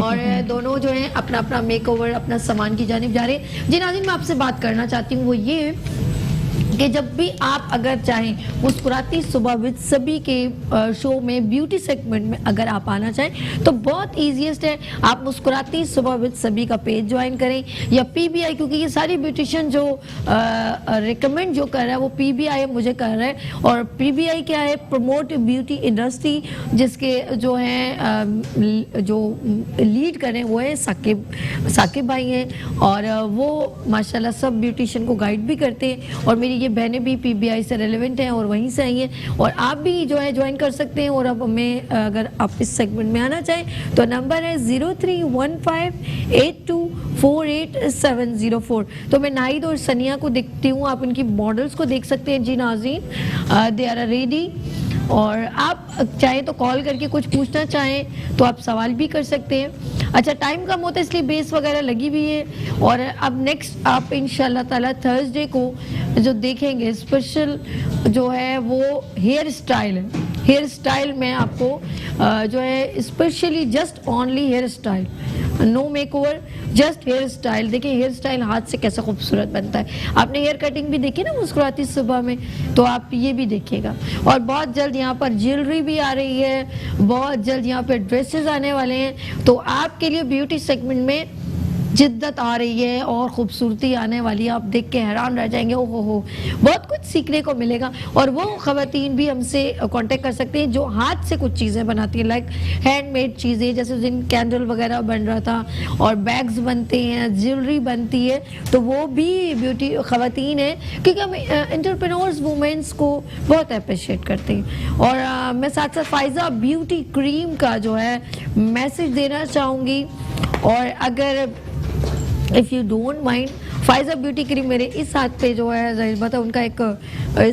और दोनों जो है अपना अपना मेकओवर, अपना सामान की जानिब जा रहे हैं। जी नाज़रीन, मैं आपसे बात करना चाहती हूँ वो ये कि जब भी आप अगर चाहें मुस्कुराती सुबह विद सभी के शो में ब्यूटी सेगमेंट में अगर आप आना चाहें तो बहुत ईजीएस्ट है, आप मुस्कुराती सुबह विद सभी का पेज ज्वाइन करें या पीबीआई, क्योंकि ये सारी ब्यूटिशियन जो रिकमेंड जो कर रहा है वो पीबीआई मुझे कर रहा है। और पीबीआई क्या है? प्रमोट ब्यूटी इंडस्ट्री, जिसके जो हैं जो लीड करें वो है साकिब भाई हैं, और वो माशाल्लाह सब ब्यूटिशियन को गाइड भी करते हैं। और मेरी ये बहनें भी पीबीआई से रेलेवेंट हैं और वहीं से आई हैं, और आप भी जो है ज्वाइन कर सकते हैं। और अब हमें अगर आप इस सेगमेंट में आना चाहें तो नंबर है 031582484704। तो मैं नाहिद और सनिया को देखती हूँ, आप उनकी मॉडल्स को देख सकते हैं। जी नाज़रीन, दे आर रेडी, और आप चाहें तो कॉल करके कुछ पूछना चाहें तो आप सवाल भी कर सकते हैं। अच्छा, टाइम कम होता है इसलिए बेस वगैरह लगी हुई है। और अब नेक्स्ट आप इंशाल्लाह ताला थर्सडे को जो देखेंगे स्पेशल जो है वो हेयर स्टाइल है। हेयर स्टाइल में आपको जो है specially just only hair style, no makeover, just hair style. देखिए हेयर स्टाइल हाथ से कैसा खूबसूरत बनता है। आपने हेयर कटिंग भी देखी ना मुस्कुराती सुबह में, तो आप ये भी देखिएगा। और बहुत जल्द यहाँ पर ज्वेलरी भी आ रही है, बहुत जल्द यहाँ पर ड्रेसेस आने वाले हैं। तो आपके लिए ब्यूटी सेगमेंट में जिद्दत आ रही है और खूबसूरती आने वाली है, आप देख के हैरान रह जाएंगे। ओहो हो, बहुत कुछ सीखने को मिलेगा। और वो खवातीन भी हमसे कांटेक्ट कर सकते हैं जो हाथ से कुछ चीज़ें बनाती हैं, लाइक हैंडमेड चीज़ें, जैसे उस दिन कैंडल वगैरह बन रहा था और बैग्स बनते हैं, ज्वेलरी बनती है, तो वो भी ब्यूटी खवातीन है, क्योंकि हम एंटरप्रेन्योर्स वुमेन्स को बहुत अप्रिशिएट करते हैं। और मैं साथ साथ फायजा ब्यूटी क्रीम का जो है मैसेज देना चाहूँगी। और अगर if you don't mind, Faiza beauty cream मेरे इस हाथ पे जो है जाहिर बात है उनका एक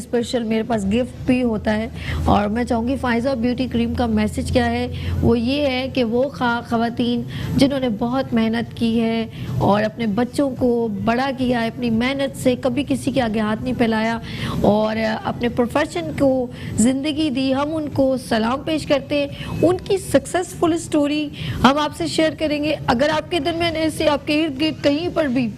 स्पेशल मेरे पास गिफ्ट भी होता है। और मैं चाहूँगी फायजा ब्यूटी क्रीम का मैसेज क्या है, वो ये है कि वो खवातीन जिन्होंने बहुत मेहनत की है और अपने बच्चों को बड़ा किया है अपनी मेहनत से, कभी किसी के आगे हाथ नहीं फैलाया और अपने प्रोफेशन को ज़िंदगी दी, हम उनको सलाम पेश करते हैं। उनकी सक्सेसफुल स्टोरी हम आपसे शेयर करेंगे। अगर आपके दरमियान ऐसे आपके इर्द गिर्द कहीं पर भी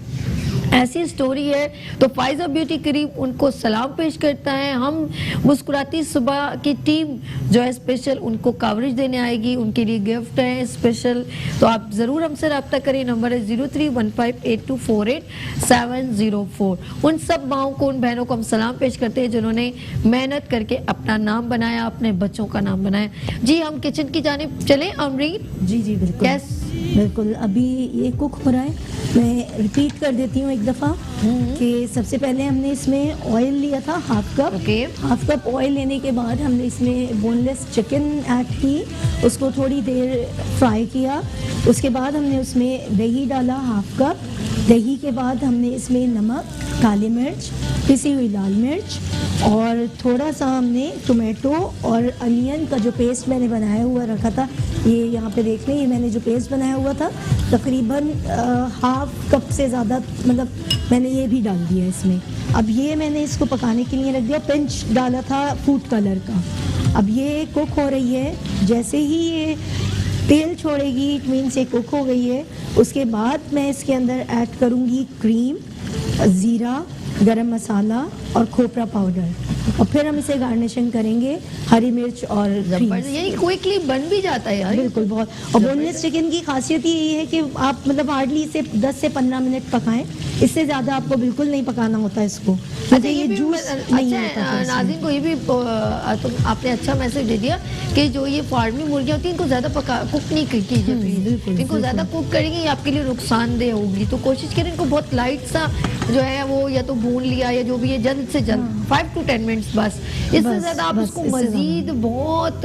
ऐसी स्टोरी है तो फायजा ब्यूटी क्रीम उनको सलाम पेश करता है। हम मुस्कुराती सुबह की टीम जो है स्पेशल उनको कवरेज देने आएगी, उनके लिए गिफ्ट है स्पेशल। तो आप ज़रूर हमसे रब्ता करें, नंबर है 031582484704। उन सब माओं को, उन बहनों को हम सलाम पेश करते हैं जिन्होंने मेहनत करके अपना नाम बनाया, अपने बच्चों का नाम बनाया। जी हम किचन की जानिब चलें अमरीन? जी जी बिल्कुल बिल्कुल। अभी ये कुक हो रहा है, मैं रिपीट कर देती हूँ एक दफ़ा कि सबसे पहले हमने इसमें ऑयल लिया था हाफ कप ऑयल लेने के बाद हमने इसमें बोनलेस चिकन ऐड की, उसको थोड़ी देर फ्राई किया। उसके बाद हमने उसमें दही डाला हाफ कप, दही के बाद हमने इसमें नमक, काली मिर्च, पिसी हुई लाल मिर्च और थोड़ा सा हमने टोमेटो और अनियन का जो पेस्ट मैंने बनाया हुआ रखा था, ये यहाँ पे देख लें, ये मैंने जो पेस्ट बनाया हुआ था तकरीबन हाफ कप से ज़्यादा, मतलब मैंने ये भी डाल दिया इसमें। अब ये मैंने इसको पकाने के लिए रख दिया, पिंच डाला था फूड कलर का। अब ये कुक हो रही है, जैसे ही ये तेल छोड़ेगी इट मीन्स ये कुक हो गई है। उसके बाद मैं इसके अंदर ऐड करूँगी क्रीम, ज़ीरा, गरम मसाला और खोपरा पाउडर, और फिर हम इसे गार्निशिंग करेंगे हरी मिर्च और यही क्विकली बन भी जाता है यार। बिल्कुल, बहुत। और बोनलेस चिकन की खासियत यही है कि आप मतलब हार्डली इसे 10 से 15 मिनट पकाएं, इससे ज़्यादा आपको बिल्कुल नहीं पकाना होता इसको। अच्छा, ये जूस नहीं होता। नाज़रीन को ये भी तो आपने अच्छा मैसेज दे दिया कि जो ये फार्मी मुर्गियाँ होती हैं इनको ज़्यादा कुक नहीं कीजिए प्लीज। इनको ज़्यादा कुक करेंगे ये आपके लिए नुकसानदेह होगी, तो कोशिश करें इनको बहुत लाइट सा जो है वो या तो भून लिया या जो भी है जल्द से जल्द 5 to 10 मिनट्स बस। इससे ज़्यादा आप उसको मज़ीद बहुत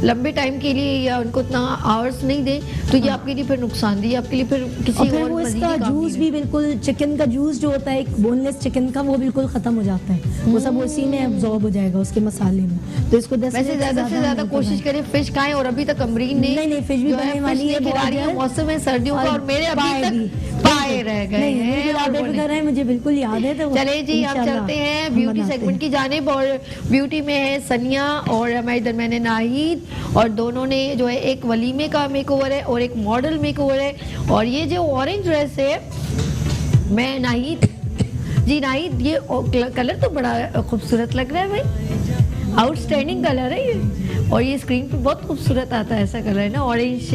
लंबे टाइम के लिए या उनको इतना आवर्स नहीं दें, तो ये आपके लिए फिर नुकसानदेह, आपके लिए फिर किसी और वो इसका जूस भी बिल्कुल, चिकन का जूस जो होता है एक बोनलेस चिकन का, वो बिल्कुल खत्म हो जाता है, वो सब उसी में एब्जॉर्ब हो जाएगा उसके मसाले में। तो इसको 10 वैसे ज़्यादा से ज़्यादा कोशिश करें फिश खाएं, और अभी तक अमरीन ने नहीं फिश भी बनने वाली है, मौसम है सर्दियों का, और मेरे अभी तक पाए रह गए हैं, मुझे बिल्कुल याद है। तो चले जी आप चलते हैं ब्यूटी सेगमेंट की जानिब, और ब्यूटी में है सनिया और हमारे दरमियान है नाहिद, और दोनों ने जो है एक वलीमे का मेकओवर है और एक मॉडल मेकओवर है। और ये जो ऑरेंज ड्रेस है, मैं नाहिद जी, नाहिद ये कलर तो बड़ा खूबसूरत लग रहा है भाई, आउटस्टैंडिंग कलर है ये, और ये स्क्रीन पे बहुत खूबसूरत आता है ऐसा कलर है ना, ऑरेंज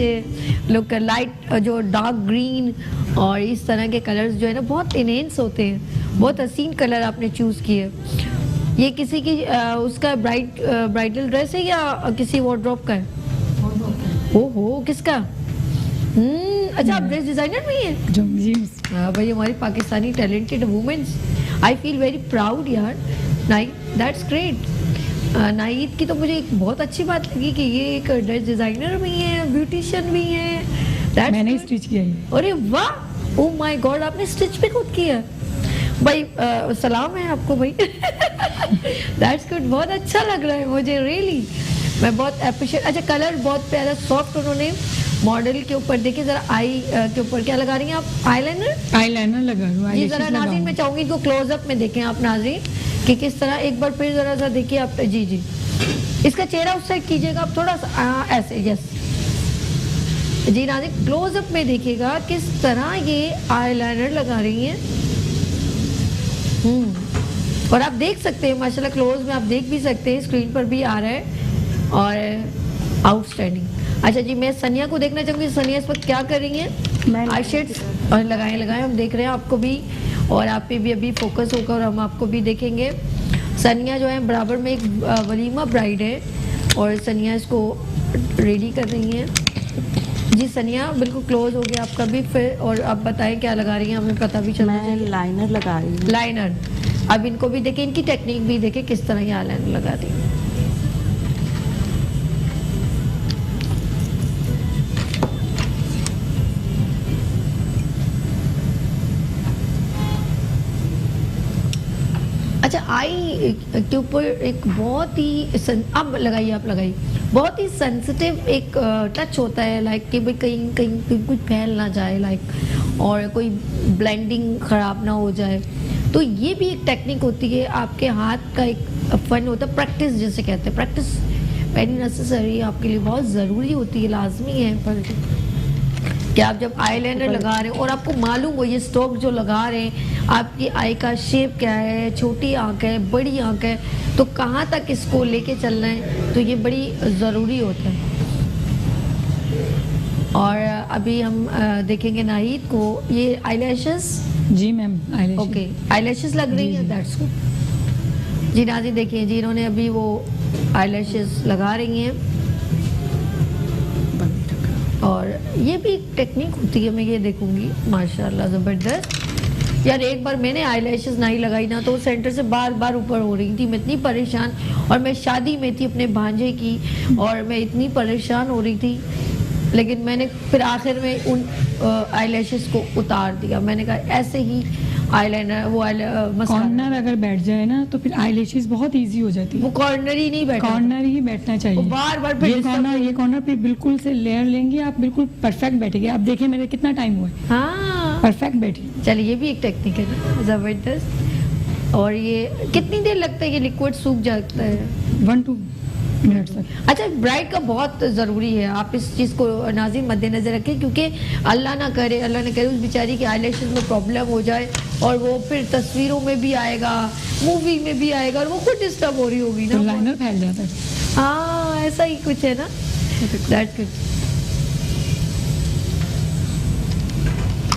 लुक, लाइट जो डार्क ग्रीन और इस तरह के कलर्स जो है ना बहुत इनहेंस होते हैं, बहुत हसीन कलर आपने चूज़ किए। ये किसी की उसका ब्राइडल ड्रेस है या किसी वार्डरोब का है? ओहो, किसका? अच्छा, आप ड्रेस डिजाइनर भी हैं? जी भाई, हमारी Pakistani talented women's, I feel very proud यार। That's great. नाइद की तो मुझे एक बहुत अच्छी बात लगी कि ये एक ड्रेस डिजाइनर भी है, ब्यूटिशियन भी है। मैंने स्टिच किया है। अरे वाह, ओह माय गॉड, आपने स्टिच भी खुद किया भाई, सलाम है आपको भाई। दैट्स गुड, बहुत अच्छा लग रहा है मुझे, रियली मैं बहुत अप्रिशिएट। अच्छा, कलर बहुत प्यारा सॉफ्ट उन्होंने मॉडल के ऊपर देखिए जरा, आई के ऊपर क्या लगा रही हैं आप? आईलाइनर लगा रही हूं। जी जरा नाज़रीन, मैं चाहूंगी इनको क्लोजअप में देखें आप नाज़रीन कि किस तरह, एक बार फिर जरा सा देखिए आप। जी जी, इसका चेहरा उस साइड कीजिएगा आप थोड़ा सा, ऐसे, यस जी नाज़रीन, क्लोजअप में देखिएगा किस तरह ये आईलाइनर लगा रही हैं। और आप देख सकते हैं माशाल्लाह, क्लोज में आप देख भी सकते हैं, स्क्रीन पर भी आ रहा है, और आउटस्टैंडिंग। अच्छा जी, मैं सनिया को देखना चाहूँगी, सनिया इस वक्त क्या कर रही हैं? आई शेड्स और लगाएं, हम देख रहे हैं आपको भी, और आप पे भी अभी फोकस होगा और हम आपको भी देखेंगे। सनिया जो है बराबर में एक वलीमा ब्राइड है, और सनिया इसको रेडी कर रही हैं। जी सनिया, बिल्कुल क्लोज हो गया आपका भी फिर, और आप बताएं क्या लगा रही हैं, हमें पता भी चलना चाहिए। लाइनर लगा रही हूँ। लाइनर, अब इनको भी देखें, इनकी टेक्निक भी देखें किस तरह ये लाइनर लगा रही है। अच्छा, आई के ऊपर एक बहुत ही अब लगाइए, आप लगाइए, बहुत ही सेंसिटिव एक टच होता है, लाइक कि भाई कहीं कहीं कुछ फैल ना जाए, लाइक और कोई ब्लेंडिंग ख़राब ना हो जाए। तो ये भी एक टेक्निक होती है, आपके हाथ का एक फन होता है, प्रैक्टिस जिसे कहते हैं। प्रैक्टिस वेरी नेसेसरी, आपके लिए बहुत ज़रूरी होती है, लाजमी है। पर कि आप जब आईलाइनर लगा रहे हैं और आपको मालूम हो ये स्टोक जो लगा रहे हैं, आपकी आई का शेप क्या है, छोटी आंख है, बड़ी आंख है, तो कहाँ तक इसको लेके चलना है, तो ये बड़ी ज़रूरी होता है। और अभी हम देखेंगे नाहिद को, ये आईलैशेस। जी मैम, आईलैशेस। ओके, आईलैशेस लग रही हैं, दैट्स गुड। जी नाज़रीन देखिए जी, इन्होंने अभी वो आईलैशेस लगा रही हैं, और ये भी एक टेक्निक होती है, मैं ये देखूंगी। माशाल्लाह ज़बरदस्त यार। एक बार मैंने आईलैशेस नहीं लगाई ना, तो सेंटर से बार बार ऊपर हो रही थी, मैं इतनी परेशान, और मैं शादी में थी अपने भांजे की, और मैं इतनी परेशान हो रही थी लेकिन मैंने फिर आखिर में उन आईलैशेस को उतार दिया। मैंने कहा ऐसे ही आईलाइनर वो कॉर्नर अगर बैठ जाए ना तो फिर आईलैशेस बहुत इजी हो जाती है। वो कॉर्नर ही नहीं बैठा, कॉर्नर ही बैठना चाहिए। बार बार ये कॉर्नर पे बिल्कुल से लेयर लेंगे आप, बिल्कुल परफेक्ट बैठेंगे। आप देखिए मेरे कितना टाइम हुआ है। हाँ परफेक्ट बैठी। चलिए ये भी एक टेक्निक है जबरदस्त। और ये कितनी देर लगता है ये लिक्विड सूख जाता है? 1-2 मिनट तक। अच्छा, ब्राइड का बहुत ज़रूरी है, आप इस चीज़ को नाज़रीन मद्देनज़र रखें, क्योंकि अल्लाह ना करे उस बेचारी के आईलैशेस में प्रॉब्लम हो जाए और वो फिर तस्वीरों में भी आएगा, मूवी में भी आएगा और वो खुद डिस्टर्ब हो रही होगी ना, तो लाइनर फैल जाता है। हाँ ऐसा ही कुछ है ना। That's good.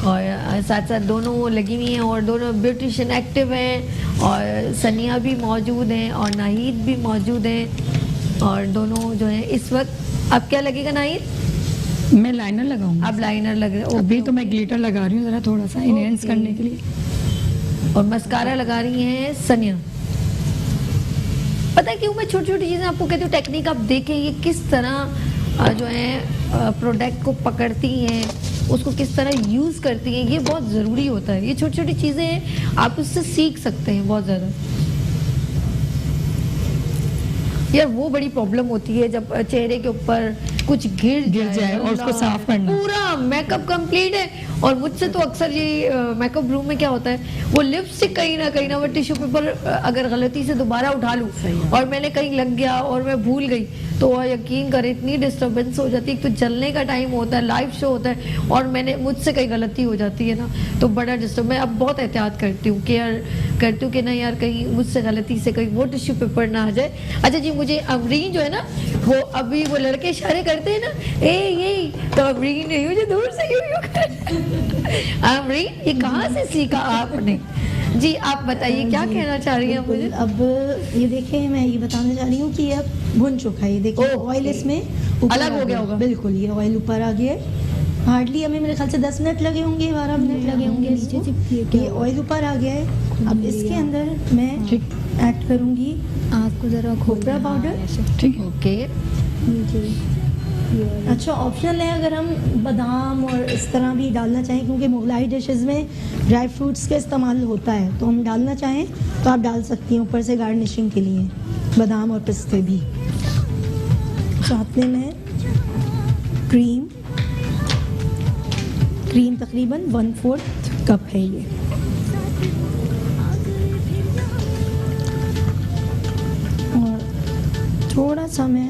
और साथ साथ दोनों लगी हुई हैं और दोनों ब्यूटिशियन एक्टिव हैं और सनिया भी मौजूद हैं और नाहिद भी मौजूद हैं और दोनों जो हैं इस वक्त। अब क्या लगेगा नाहिद? मैं लाइनर लगाऊंगी। अब लाइनर लग रहा है। अभी तो मैं ग्लिटर लगा रही हूँ ज़रा थोड़ा सा इनहेंस करने के लिए। और मस्कारा लगा रही हैं सनिया। पता है क्यों मैं छोटी छोटी चीज़ें आपको कहती हूँ, टेक्निक आप देखें ये किस तरह जो है प्रोडक्ट को पकड़ती हैं, उसको किस तरह यूज़ करती हैं, ये बहुत ज़रूरी होता है। ये छोटी छोटी चीज़ें हैं, आप उससे सीख सकते हैं बहुत ज़्यादा। यार वो बड़ी प्रॉब्लम होती है जब चेहरे के ऊपर कुछ गिर जाए और उसको साफ करना। पूरा मेकअप कंप्लीट है और मुझसे तो अक्सर ये मेकअप रूम में क्या होता है, वो लिपस्टिक कहीं ना वो टिश्यू पेपर अगर गलती से दोबारा उठा लूँ और मैंने कहीं लग गया और मैं भूल गई तो यकीन करें इतनी डिस्टर्बेंस हो जाती है। एक तो जलने का टाइम होता है, लाइव शो होता है और मुझसे कहीं गलती हो जाती है ना तो बड़ा डिस्टर्ब। मैं अब बहुत एहतियात करती हूँ, केयर करती हूँ कि ना यार कहीं मुझसे गलती से कहीं वो टिश्यू पेपर ना आ जाए। अच्छा जी, मुझे अमरीन जो है ना वो अभी वो लड़के इशारे करते हैं ना ये तो अमरीन नहीं, मुझे दूर से अमरीन ये कहाँ से सीखा आपने? जी आप बताइए क्या कहना चाह रही हैं मुझे? अब ये देखिए मैं ये बताना चाह रही हूँ कि अब भुन चुका है। ये देखिए ऑयल इसमें अलग हो गया होगा। बिल्कुल ये ऑयल ऊपर आ गया है। हार्डली हमें मेरे ख्याल से 10 मिनट लगे होंगे, 12 मिनट लगे होंगे। ये ऑयल ऊपर आ गया है। अब इसके अंदर मैं ऐड करूँगी आपको ज़रा खोपरा पाउडर। ठीक है, ओके। अच्छा ऑप्शनल है अगर हम बादाम और इस तरह भी डालना चाहें, क्योंकि मुगलाई डिशेस में ड्राई फ्रूट्स का इस्तेमाल होता है, तो हम डालना चाहें तो आप डाल सकती हैं ऊपर से गार्निशिंग के लिए बादाम और पिस्ते भी। साथ में मैं क्रीम तकरीबन 1/4 कप है ये। और थोड़ा सा मैं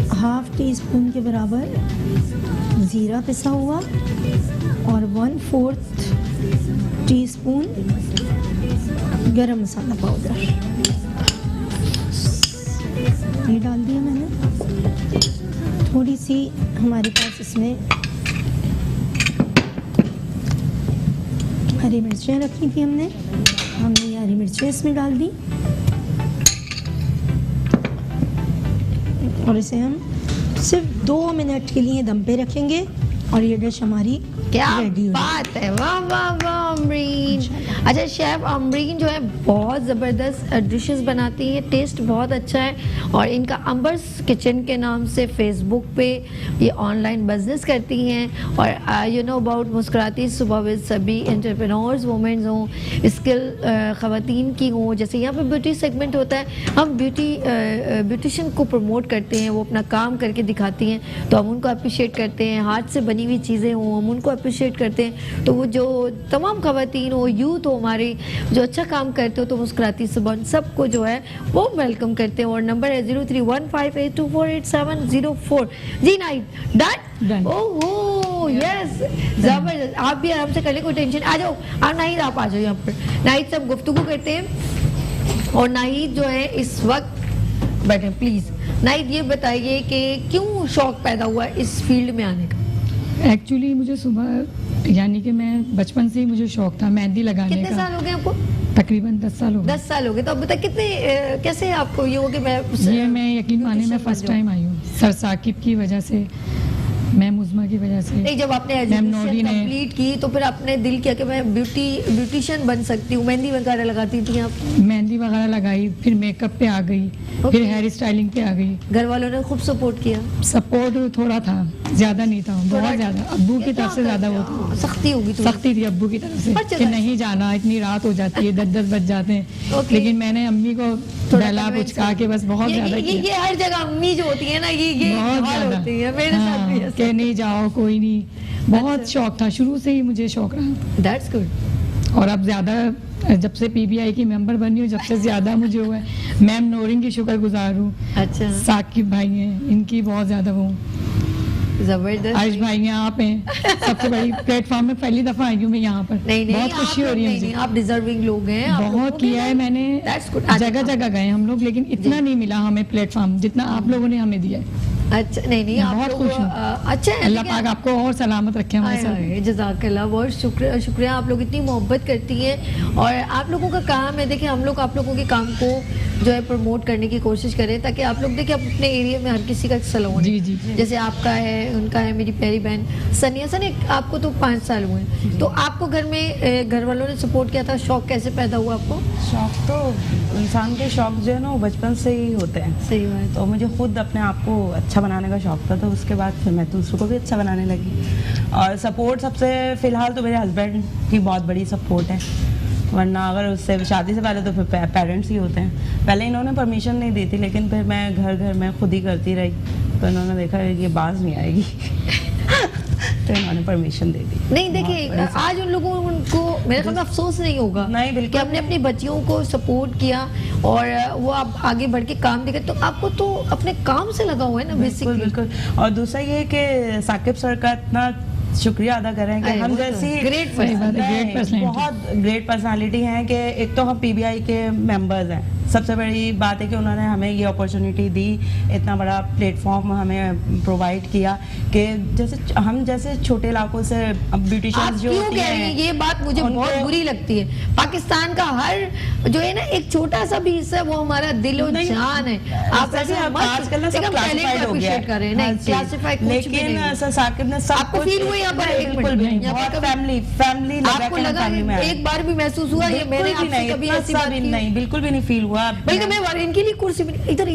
½ टीस्पून के बराबर ज़ीरा पिसा हुआ और 1/4 टीस्पून गरम मसाला पाउडर ये डाल दिया मैंने। थोड़ी सी हमारे पास इसमें हरी मिर्चें रखी थी हमने ये हरी मिर्चें इसमें डाल दी और इसे हम सिर्फ 2 मिनट के लिए दम पे रखेंगे और ये डिश हमारी क्या बात है, वाह वाह वाह अमरीन। अच्छा शेफ अमरीन जो है बहुत ज़बरदस्त डिशेस बनाती हैं, टेस्ट बहुत अच्छा है और इनका अंबर्स किचन के नाम से फेसबुक पे ये ऑनलाइन बिजनेस करती हैं और यू नो अबाउट मुस्कुराती सुबह विद सभी एंटरप्रेन्योर्स वुमेन्स हों, स्किल ख़वातीन की हों। जैसे यहाँ पे ब्यूटी सेगमेंट होता है, हम ब्यूटिशियन को प्रमोट करते हैं, वो अपना काम करके दिखाती हैं तो हम उनको अप्रिशिएट करते हैं। हाथ से बनी हुई चीज़ें हों हम उनको अप्रिशिएट करते हैं। तो वो जो तमाम ख़वातीन हो, यूथ हो हमारे जो अच्छा काम करते हो तो मुस्कुराती सुबह सबको जो है वो वेलकम करते हैं। और नंबर है 031582487004। जी नाइट डन। ओहो यस जबरदस्त। आप भी आराम से कर ले, कोई टेंशन। आ जाओ आप नाहिद, आप आ जाओ यहाँ पर। नाहिद से हम गुफ्तगू करते हैं और नाहिद जो है इस वक्त बैठे प्लीज़। नाहिद ये बताइए कि क्यों शौक पैदा हुआ इस फील्ड में आने का? एक्चुअली मुझे सुबह यानी कि मैं बचपन से ही मुझे शौक था मेहंदी लगाने का। कितने साल हो गए आपको? तकरीबन 10 साल हो गए। 10 साल हो गए। तो अब बता कितने कैसे आपको ये हो कि मैं यकीन माने मैं फर्स्ट टाइम आई हूँ सर साकिब की वजह से। मैम उज़मा की वजह से। नहीं, जब आपने मैम नौरी एजुकेशन ने कंप्लीट की तो फिर आपने दिल किया कि मैं ब्यूटिशियन बन सकती हूँ। मेहंदी वगैरह लगाती थी आप? मेहंदी वगैरह लगाई, फिर मेकअप पे आ गई, फिर हेयर स्टाइलिंग पे आ गई। घर वालों ने खूब सपोर्ट किया? सपोर्ट थोड़ा था, ज्यादा नहीं था, बहुत ज्यादा। अब्बू की तरफ से ज्यादा वो था, सख्ती होगी, सख्ती थी अब्बू की तरफ से कि नहीं जाना, इतनी रात हो जाती है, 10-10 बज जाते हैं। लेकिन मैंने अम्मी को बहला पुचका के बस बहुत ज्यादा किया। ये हर जगह अम्मी जो होती है ना, ये बहुत हाल होती है। मेरे साथ भी कि नहीं जाओ, कोई नहीं। बहुत शौक था, शुरू से ही मुझे शौक रहा। That's good. और अब ज्यादा जब से पीबीआई की मेंबर बनी हूँ, जब से ज्यादा मुझे हुआ है। मैम नौरीन की शुक्रगुजार हूँ। अच्छा। साकिब भाई हैं, इनकी बहुत ज्यादा वो। जबरदस्त। आयुष भाई हैं, आप हैं। सबसे बड़ी प्लेटफॉर्म में पहली दफा आई हूँ मैं यहाँ पर। नहीं, बहुत खुशी हो रही है मुझे। आप डिजर्विंग लोग हैं। बहुत किया है मैंने, जगह जगह गए हम लोग, लेकिन इतना नहीं मिला हमें प्लेटफॉर्म जितना आप लोगों ने हमें दिया है। अच्छा, नहीं आप बहुत खुश हूँ। अच्छा है, अल्लाह पाक आपको और सलामत रखे हमारे साथ। जज़ाकल्लाह, बहुत शुक्रिया। आप लोग इतनी मोहब्बत करती हैं और आप लोगों का काम है, देखिए हम लोग आप लोगों के काम को जो है प्रमोट करने की कोशिश करें, ताकि आप लोग देखिए अपने एरिया में हर किसी का सैलून जी जी, जैसे आपका है, उनका है, मेरी प्यारी बहन सनिया आपको तो 5 साल हुए, तो आपको घर में घर वालों ने सपोर्ट किया था? शौक कैसे पैदा हुआ आपको? शौक तो इंसान के शौक जो है ना वो बचपन से ही होते हैं। सही बात। तो मुझे खुद अपने आप को अच्छा बनाने का शौक था, तो उसके बाद फिर मैं दूसरों को भी अच्छा बनाने लगी। और सपोर्ट सबसे फ़िलहाल तो मेरे हस्बैंड की बहुत बड़ी सपोर्ट है, वरना अगर उससे शादी से पहले तो फिर पेरेंट्स ही होते हैं। पहले इन्होंने परमिशन नहीं दी थी, लेकिन फिर मैं घर में खुद ही करती रही, तो इन्होंने देखा ये बाज नहीं आएगी तो इन्होंने परमिशन दे दी। नहीं देखिए, आज उन लोगों को मेरे ख्याल में अफसोस नहीं होगा नहीं, बिल्कुल कि आपने अपनी बच्चियों को सपोर्ट किया और वो आप आगे बढ़ के काम दिखे, तो आपको तो अपने काम से लगा हुआ है ना बेसिकली। बिल्कुल। और दूसरा ये कि साकिब सर का इतना शुक्रिया अदा करें कि हम जैसी बहुत ग्रेट पर्सनालिटी हैं कि एक तो हम पीबीआई के मेंबर्स हैं। सबसे बड़ी बात है कि उन्होंने हमें ये अपॉर्चुनिटी दी, इतना बड़ा प्लेटफॉर्म हमें प्रोवाइड किया कि जैसे छोटे इलाकों से ब्यूटिशियंस जो होती हैं, ये बात मुझे बहुत बुरी लगती है। पाकिस्तान का हर जो है ना एक छोटा सा भी हिस्सा, वो हमारा दिल और जान है। आप ऐसे आजकल ना सब क्लासिफाइड हो गया है, नहीं क्लासिफाइड कुछ भी नहीं। सर साकिब ने सब आपको फील हुआ यहाँ पर? फैमिली आपको लगा एक बार भी महसूस हुआ ये मैंने आपसे कभी ऐसी बात नहीं, बिल्कुल भी नहीं फील हुआ। बल्कि मैं इनके लिए कुर्सी इधर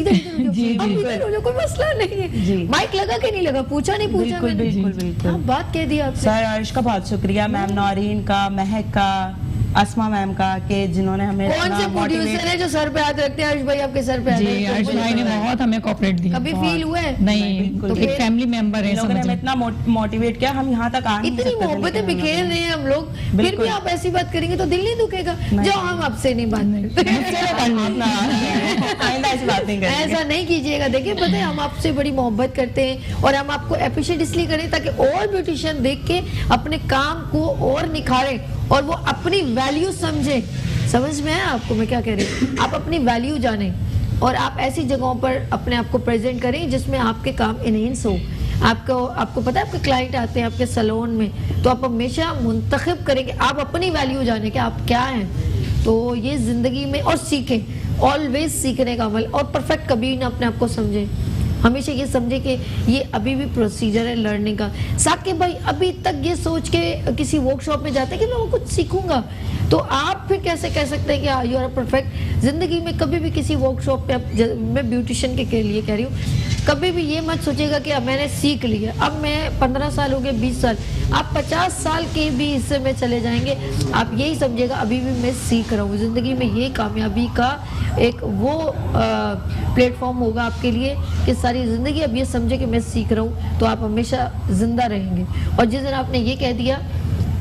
कोई मसला नहीं है। माइक लगा के नहीं लगा, पूछा नहीं पूछा, बिल्कुल बात कह दी आपसे। सर आयुष का बहुत शुक्रिया, मैम नौरीन का, महक का, अस्मा मैम का, के जिन्होंने हमें कौन से प्रोड्यूसर है जो सर पे हाथ रखते हैं? आयुष भाई आपके सर पे हाथ रखते हैं? आयुष भाई ने बहुत हमें कोऑपरेट दिया। कभी फील हुआ है? नहीं, तो एक फैमिली मेंबर है, लोगों ने हमें इतना मोटिवेट किया, हम यहाँ तक आ नहीं सकते। इतनी मोहब्बतें बिखेर रहे हैं हम लोग, फिर भी आप ऐसी बात करेंगे तो दिल नहीं दुखेगा? जो हम आपसे नहीं बात करते ऐसा नहीं कीजिएगा। देखिए पता है हम आपसे बड़ी मोहब्बत करते हैं और हम आपको अप्रिशिएट इसलिए करें ताकि और ब्यूटिशियन देख के अपने काम को और निखारें और वो अपनी वैल्यू समझे। समझ में है आपको मैं क्या कह रही हूँ? आप अपनी वैल्यू जाने और आप ऐसी जगहों पर अपने आप को प्रेजेंट करें जिसमें आपके काम इनहेंस हो। आपको पता है आपके क्लाइंट आते हैं आपके सैलून में, तो आप हमेशा मुंतखब करें कि आप अपनी वैल्यू जाने कि आप क्या हैं। तो ये जिंदगी में और सीखें, ऑलवेज सीखने का अमल, और परफेक्ट कभी ना अपने आप को समझें। हमेशा ये समझे कि ये अभी भी प्रोसीजर है लर्निंग का। साकिब भाई अभी तक ये सोच के किसी वर्कशॉप में जाते हैं कि मैं कुछ सीखूंगा, तो आप फिर कैसे कह सकते हैं कि यू आर परफेक्ट? जिंदगी में कभी भी किसी वर्कशॉप पे, मैं ब्यूटिशियन के लिए कह रही हूँ, कभी भी ये मत सोचेगा कि अब मैंने सीख लिया, अब मैं 15 साल हो गए, 20 साल, आप 50 साल के भी हिस्से में चले जाएंगे, आप यही समझेगा अभी भी मैं सीख रहा हूँ। जिंदगी में ये कामयाबी का एक वो प्लेटफॉर्म होगा आपके लिए कि सारी ज़िंदगी अब ये समझे कि मैं सीख रहा हूँ, तो आप हमेशा ज़िंदा रहेंगे। और जिस दिन आपने ये कह दिया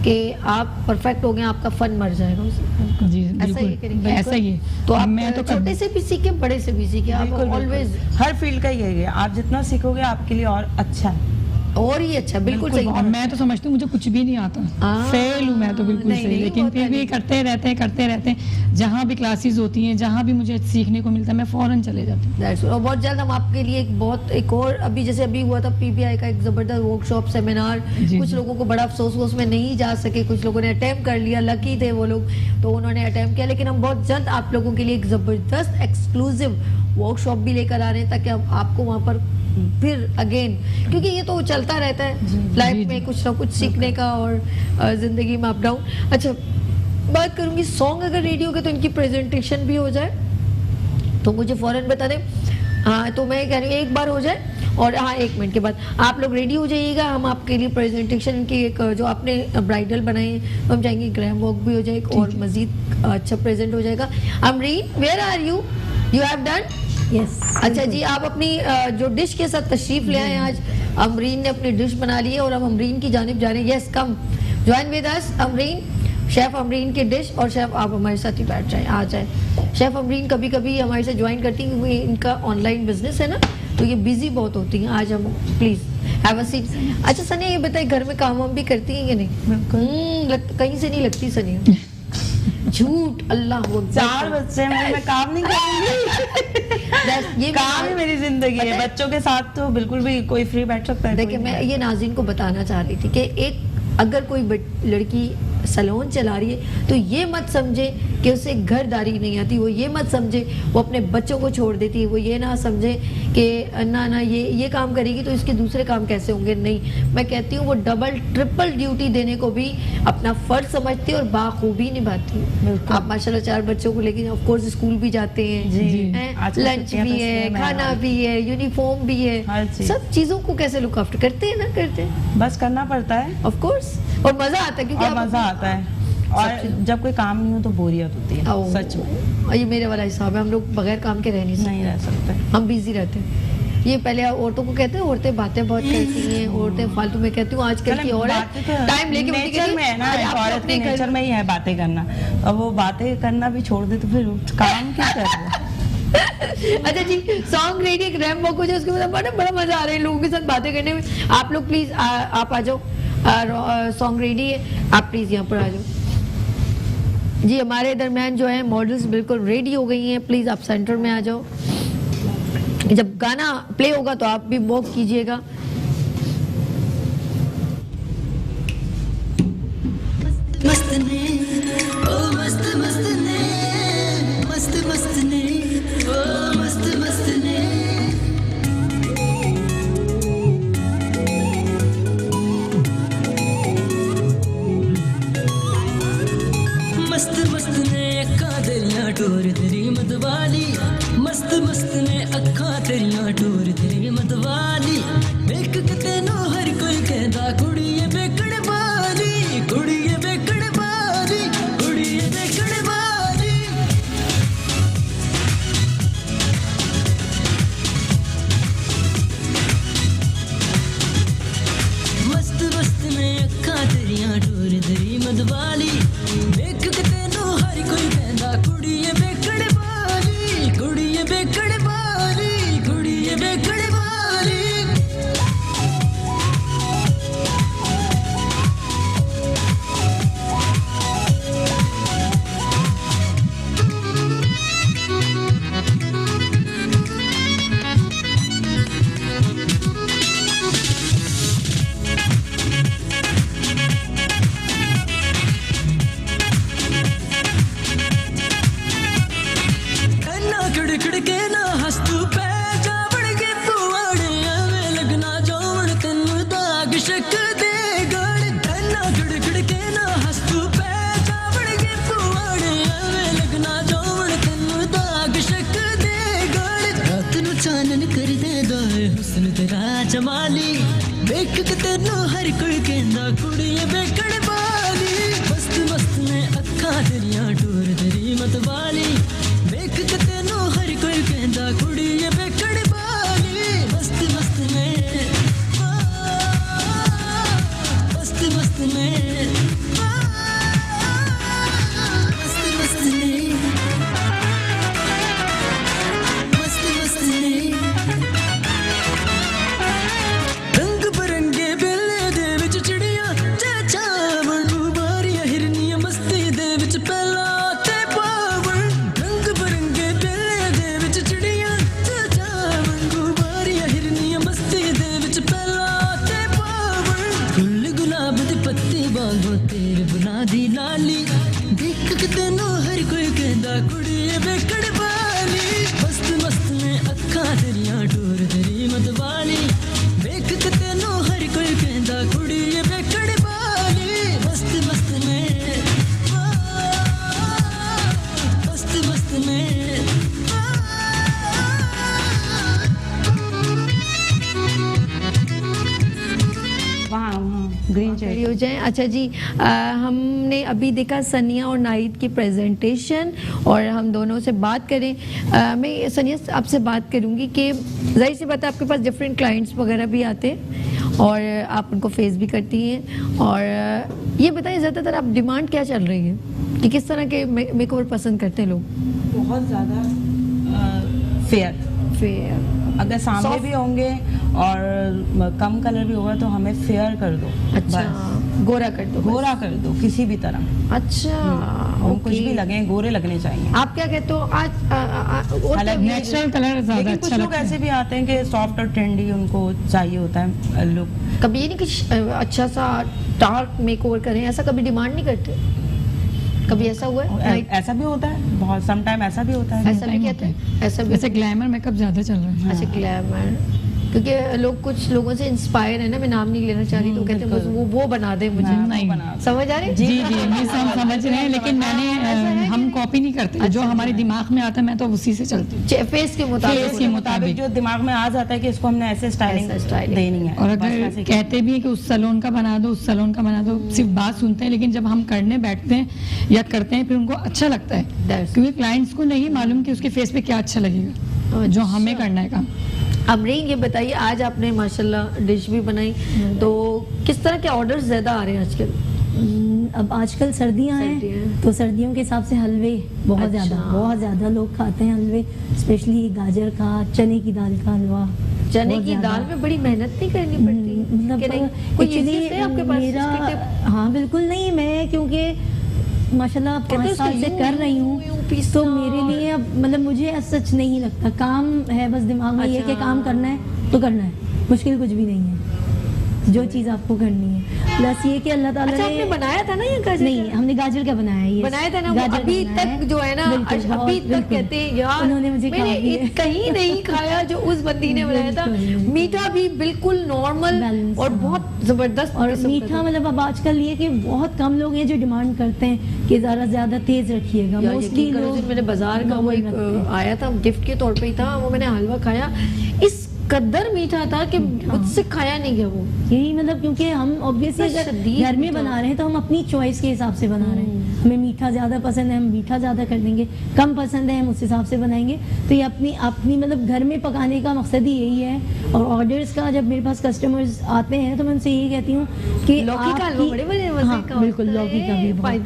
कि आप परफेक्ट हो गए, आपका फन मर जाएगा उस जी, ऐसा ही करेंगे। ऐसा ही तो आप मैं तो छोटे से भी सीखे, बड़े से भी सीखे, आप ऑलवेज हर फील्ड का यही है, आप जितना सीखोगे आपके लिए और अच्छा है, और ही अच्छा। बिल्कुल सही। और मैं तो समझती हूँ मुझे कुछ भी नहीं आता, फेल हूँ मैं तो बिल्कुल सही, लेकिन फिर भी करते रहते हैं। जहाँ भी क्लासेस होती हैं, जहाँ भी मुझे सीखने को मिलता है, मैं फौरन चले जाती हूँ। और बहुत जल्द हम आपके लिए एक और अभी जैसे अभी हुआ था पीबीआई का एक जबरदस्त वर्कशॉप सेमिनार, कुछ लोगों को बड़ा अफसोस हुआ उसमें नहीं जा सके, कुछ लोगों ने अटेम्प्ट कर लिया, लकी थे वो लोग तो उन्होंने अटेम्प्ट किया, लेकिन हम बहुत जल्द आप लोगों के लिए एक जबरदस्त एक्सक्लूसिव वर्कशॉप भी लेकर आ रहे हैं ताकि हम आपको वहाँ पर फिर अगेन, क्योंकि ये तो चलता रहता है लाइफ में, कुछ ना कुछ सीखने का और जिंदगी में अप डाउन। अच्छा, बात करूंगी सॉन्ग अगर रेडी हो गए तो इनकी प्रेजेंटेशन भी हो जाए तो मुझे फौरन बता दें। हाँ, तो मैं कह रही हूँ एक बार हो जाए, और हाँ 1 मिनट के बाद आप लोग रेडी हो जाइएगा। हम आपके लिए प्रेजेंटेशन की एक जो आपने ब्राइडल बनाए हैं तो हम चाहेंगे ग्लैम वॉक भी हो जाए और मजीद अच्छा प्रेजेंट हो जाएगा। Amreen, where are you have done? Yes. अच्छा जी, आप अपनी जो डिश के साथ तशरीफ ले आए आज। अमरीन ने अपनी डिश बना ली है और हम अमरीन की जानिब जा रहे हैं। Yes, come join with us Amreen. Chef Amreen की डिश, और शेफ आप हमारे साथ ही बैठ जाए, आ जाए। शेफ अमरीन कभी कभी हमारे साथ ज्वाइन करती हैं क्योंकि इनका ऑनलाइन बिजनेस है ना, तो ये बिजी बहुत होती हैं। आज हम प्लीज हैव अ सीट। अच्छा सनिया, ये बताइए घर में काम वाम भी करती हैं कि नहीं? कहीं से नहीं लगती सनिया, झूठ। अल्लाह, 4 बच्चे मैं काम नहीं करूंगी। ये काम ही मेरी जिंदगी है। बच्चों के साथ तो बिल्कुल भी कोई फ्री बैठ सकता है। देखिए, मैं ये नाज़रीन को बताना चाह रही थी कि एक अगर कोई लड़की सैलून चला रही है तो ये मत समझे कि उसे घरदारी नहीं आती, वो ये मत समझे वो अपने बच्चों को छोड़ देती है, वो ये ना समझे कि ना ये काम करेगी तो इसके दूसरे काम कैसे होंगे। नहीं, मैं कहती हूँ वो डबल ट्रिपल ड्यूटी देने को भी अपना फर्ज समझती है और बाखूबी निभाती है। आप माशाल्लाह 4 बच्चों को लेकिन ऑफ कोर्स स्कूल भी जाते हैं, लंच भी है, खाना भी है, यूनिफॉर्म भी है, सब चीजों को कैसे लुक आफ्टर करते हैं ना, करते हैं, बस करना पड़ता है ऑफ कोर्स, और मजा आता है क्योंकि मजा आता है। और जब कोई काम नहीं हो तो बोरियत होती है सच में। और ये मेरे वाला हिसाब है, हम लोग बगैर काम के रह नहीं रह सकते, हम बिजी रहते हैं। ये पहले औरतों को कहते हैं औरतें बातें बहुत करती हैं, औरतें फालतू में कहती हूँ आजकल की औरत टाइम लेके नेचर में है ना, औरत के नेचर में ही है बातें करना। अब वो बातें करना भी छोड़ दे तो फिर काम क्यों कर रहे हैं? अच्छा जी, सॉन्ग रेडी, एक रैम वॉक हो जाए, उसके बाद बड़ा मजा आ रहा है लोगों के साथ बातें करने में। आप लोग प्लीज आप आ जाओ, सॉन्ग रेडी है, आप प्लीज यहाँ पर आ जाओ जी। हमारे दरमियान जो है मॉडल्स बिल्कुल रेडी हो गई हैं, प्लीज आप सेंटर में आ जाओ। जब गाना प्ले होगा तो आप भी वॉक कीजिएगा। मस्त ने ओ मस्त मस्त ने, मस्त मस्त ने ओ मस्त मस्त ने, मस्त मस्त ने अक्खां तेरियां टोर तेरी मतवाली, मस्त मस्त ने अक्खां तेरियां टोर तेरी मतवाली, वेख के तैनू हर कोई कहदा कुड़ीए बेकड़ वाली, कुड़ीए बेकड़ वाली, कुड़ीए बेकड़ वाली। मस्त मस्त ने अक्खां तेरियां टोर तेरी मतवाली, वेख के तैनू हर कोई कहदा कुड़ीए बेकड़ वाली, कुड़ीए बेकड़ वाली, कुड़ीए बेकड़ वाली। जमाली वेख के तेनू हर कोई कहंदा कुड़ीए बेकड़ वाली, मस्त मस्त ने अक्खां तेरियां टोर तेरी मतवाली, वेख के तेनू हर कोई कहंदा कुड़ीए बेकड़ वाली, मस्त मस्त ने मस्त मस्त ने मस्त मस्त ने मस्त मस्त ने। रंग बरंगे बेले दे विच चिड़ियां चाचा बनू बारियां हिरनियां मस्ती दे विच पहला ते पावन, ग्रीन खड़ी हो जाए। अच्छा जी, हमने अभी देखा सनिया और नाहिद की प्रेजेंटेशन और हम दोनों से बात करें। मैं सनिया आपसे बात करूंगी कि जाहिर सी बात है आपके पास डिफरेंट क्लाइंट्स वगैरह भी आते हैं और आप उनको फेस भी करती हैं, और ये बताइए ज़्यादातर आप डिमांड क्या चल रही है कि किस तरह के मेकओवर पसंद करते हैं लोग? बहुत ज़्यादा फेयर अगर सामने Soft? भी होंगे और कम कलर भी होगा तो हमें फेयर कर दो। अच्छा, गोरा कर दो, गोरा कर दो किसी भी तरह। अच्छा, हम कुछ भी लगे गोरे लगने चाहिए। आप क्या कहते हो? आज नेचुरल कलर ज्यादा लेकिन अच्छा कुछ लोग लगता है। ऐसे भी आते हैं कि सॉफ्ट और ट्रेंडी उनको चाहिए होता है लुक। कभी ये नहीं कि अच्छा सा डार्क मेकओवर करें, ऐसा कभी डिमांड नहीं करते? कभी ऐसा हुआ है? ऐसा भी होता है, बहुत सम टाइम ऐसा भी होता है। ऐसा भी कहते हैं, ऐसा भी। वैसे ग्लैमर मेकअप ज्यादा चल रहा है। अच्छा, ग्लैमर, क्योंकि लोग कुछ लोगों से इंस्पायर है ना, मैं नाम नहीं लेना चाह रही, तो कहते हैं बस वो बना दे मुझे। नहीं, समझ आ रही? जी जी मैं समझ रहे हैं, लेकिन मैंने हम कॉपी नहीं करते। जो हमारे दिमाग में आता है मैं तो उसी से चलती हूँ, फेस के मुताबिक जो दिमाग में आ जाता है कि इसको हमने ऐसे स्टाइलिंग देनी है। और अगर कहते भी हैं कि उस सैलून का बना दो, उस सैलून का बना दो, सिर्फ बात सुनते हैं, लेकिन जब हम करने बैठते हैं या करते हैं फिर उनको अच्छा लगता है, क्योंकि क्लाइंट्स को नहीं मालूम कि उसके फेस पे क्या अच्छा लगेगा, जो हमें करना है काम। अब रही ये बताइए, आज आपने माशाल्लाह डिश भी बनाई, तो किस तरह के ऑर्डर्स ज़्यादा आ रहे हैं आजकल? अब आजकल सर्दियां हैं तो सर्दियों के हिसाब से हलवे बहुत ज़्यादा लोग खाते हैं हलवे, स्पेशली गाजर का, चने की दाल का हलवा। चने की दाल में बड़ी मेहनत नहीं करनी पड़ती, मतलब कोई easy से आपके पास मेरा उसकी tip? हाँ बिल्कुल नहीं, मैं क्योंकि माशाल्लाह 5 साल से कर रही हूँ तो मेरे लिए अब मतलब मुझे सच नहीं लगता, काम है बस दिमाग में, ये कि काम करना है तो करना है, मुश्किल कुछ भी नहीं है, जो चीज़ आपको करनी है। प्लस ये कि अल्लाह ताला ने आपने बनाया था ना ये गाजर? नहीं, हमने गाजर का बनाया है, बनाया था ना, वो अभी तक जो है ना, अभी तक कहते हैं यार उन्होंने मुझे मैंने कहीं नहीं खाया जो उस बंदी ने बनाया था। मीठा भी बिल्कुल नॉर्मल और बहुत जबरदस्त। और मीठा मतलब अब आजकल ये कि बहुत कम लोग हैं जो डिमांड करते हैं कि ज़रा ज़्यादा तेज़ रखिएगा। मोस्टली लोग, मैंने बाजार का वो एक आया था गिफ्ट के तौर पे ही था, वो मैंने हलवा खाया, इस कदर मीठा था कि मुझसे खाया नहीं गया वो। यही मतलब क्योंकि हम ऑब्वियसली अगर घर में बना रहे हैं तो हम अपनी चॉइस के हिसाब से बना रहे हैं, हमें मीठा ज़्यादा पसंद है हम मीठा ज़्यादा कर देंगे, कम पसंद है हम उस हिसाब से बनाएंगे। तो ये अपनी मतलब घर में पकाने का मकसद ही यही है। और ऑर्डर्स का जब मेरे पास कस्टमर्स आते हैं तो मैं उनसे यही कहती हूँ कि लौकी का हलवा बड़े हाँ बिल्कुल, लौकी का भी बहुत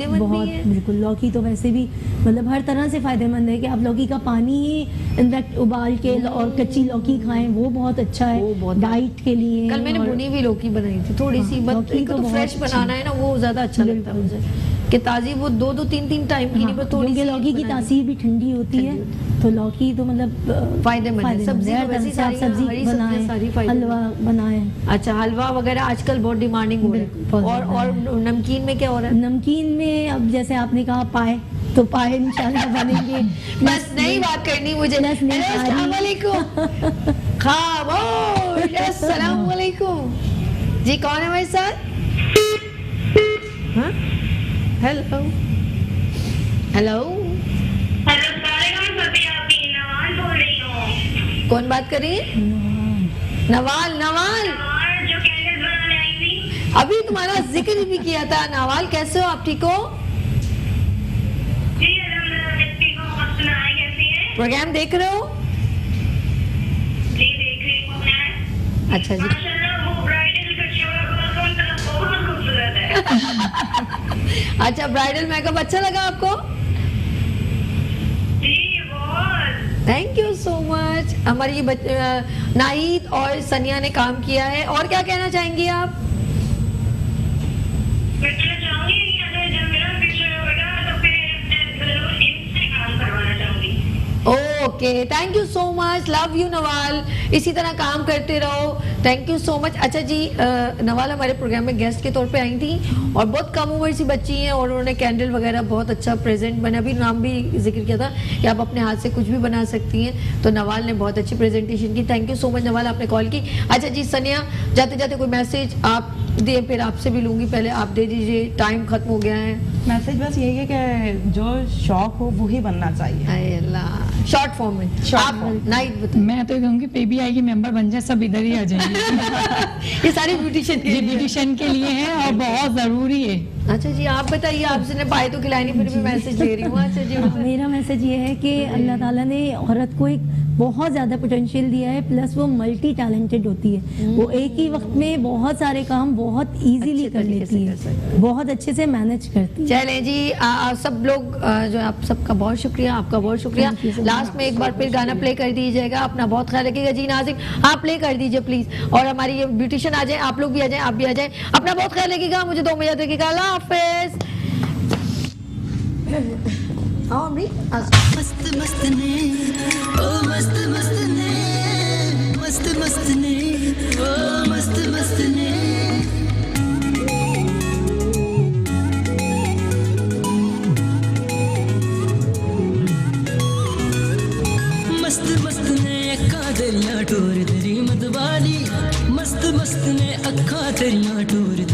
बिल्कुल, लौकी तो वैसे भी मतलब हर तरह से फ़ायदेमंद है कि आप लौकी का पानी ही इनफैक्ट उबाल के और कच्ची लौकी खाएं, वो बहुत अच्छा है डाइट के लिए। कल मैंने भुनी हुई लौकी बनाई थी थोड़ी सी, तो फ्रेश बनाना है ना, वो ज़्यादा अच्छा लगता है मुझे कि ताज़ी वो 2-3 टाइम की नहीं, पर थोड़ी सी लौकी की तासीर भी ठंडी होती है, तो लौकी तो मतलब फायदेमंद है। सब्जी बनाएं, हलवा बनाएं। अच्छा, हलवा वगैरह आजकल बहुत डिमांडिंग हो रहा है। और नमकीन में क्या हो रहा है? नमकीन में अब जैसे आपने कहा पाए, तो पाए इंशाल्लाह बनेंगे। बस नहीं बात करनी मुझे। अस्सलाम वालेकुम। खामोश। अस्सलाम वालेकुम जी, कौन है हमारे साथ? हाँ, हेलो हेलो, कौन बात कर रही है? नवाल। जो कैंडल बनाने आई थी, अभी तुम्हारा जिक्र भी किया था। नवाल, कैसे हो आप? ठीक हो? जी अल्हम्दुलिल्लाह, ठीक हूं। आप सुनाएं कैसी हैं? प्रोग्राम देख रहे हो? जी देख रही हूं। अच्छा जी, माशाल्लाह वो ब्राइडल का शो बहुत खूबसूरत है। अच्छा, ब्राइडल मेकअप अच्छा लगा आपको? Thank you so much. हमारी नाहिद और सनिया ने काम किया है। और क्या कहना चाहेंगी आप? मैं कहना चाहूंगी कि अगर जब मेरा फ्यूचर होगा तो फिर जरूर इनसे काम करवाना चाहूंगी। Okay, thank you so much. Love you Nawal, इसी तरह काम करते रहो। Thank you so much. अच्छा जी, नवाल हमारे प्रोग्राम में गेस्ट के तौर पे आई थी और बहुत कम उम्र सी बच्ची हैं और उन्होंने कैंडल वगैरह बहुत अच्छा प्रेजेंट बना। अभी नाम भी जिक्र किया था कि आप अपने हाथ से कुछ भी बना सकती हैं, तो नवाल ने बहुत अच्छी प्रेजेंटेशन की। Thank you so much Nawal, आपने कॉल की। अच्छा जी सनिया, जाते जाते कोई मैसेज आप दे, फिर आपसे भी लूँगी, पहले आप दे दीजिए, टाइम खत्म हो गया है। मैसेज बस यही है कि जो शौक हो वो ही बनना चाहिए। अल्लाह, शॉर्ट फॉर्म में। आप नाइट बताइए। मैं तो कहूँगी PBI की मेंबर बन जाए, सब इधर ही आ जाएंगे। ये सारी ब्यूटिशियन के लिए, ब्यूटिशियन के लिए है और बहुत ज़रूरी है। अच्छा जी, आप बताइए, आपसे पाए तो खिलाई नहीं, फिर भी मैसेज दे रही हूँ। अच्छा जी, मेरा मैसेज ये है कि अल्लाह ताला ने औरत को एक बहुत ज़्यादा पोटेंशियल दिया है, प्लस वो मल्टी टैलेंटेड होती है। वो एक ही वक्त में बहुत सारे काम बहुत इजीली कर लेती है, बहुत अच्छे से मैनेज करती है। चलें जी, सब लोग जो आप सबका बहुत शुक्रिया, आपका बहुत शुक्रिया। लास्ट में एक बार फिर गाना प्ले कर दीजिएगा। अपना बहुत ख्याल रखिएगा जी। नाज़िम, आप प्ले कर दीजिए प्लीज। और हमारी ये ब्यूटिशियन आ जाए, आप लोग भी आ जाए, आप भी आ जाए। अपना बहुत ख्याल रखिएगा, मुझे 2 बजे रखिएगा। अल्लाह हाफिज। मस्त मस्त ने, ओ मस्त मस्त ने, मस्त मस्त ने, ओ मस्त मस्त ने। मस्त मस्त ने अक्खा तेरियां टोर तेरी मतवाली, मस्त मस्त ने अक्खा तेरियां टोर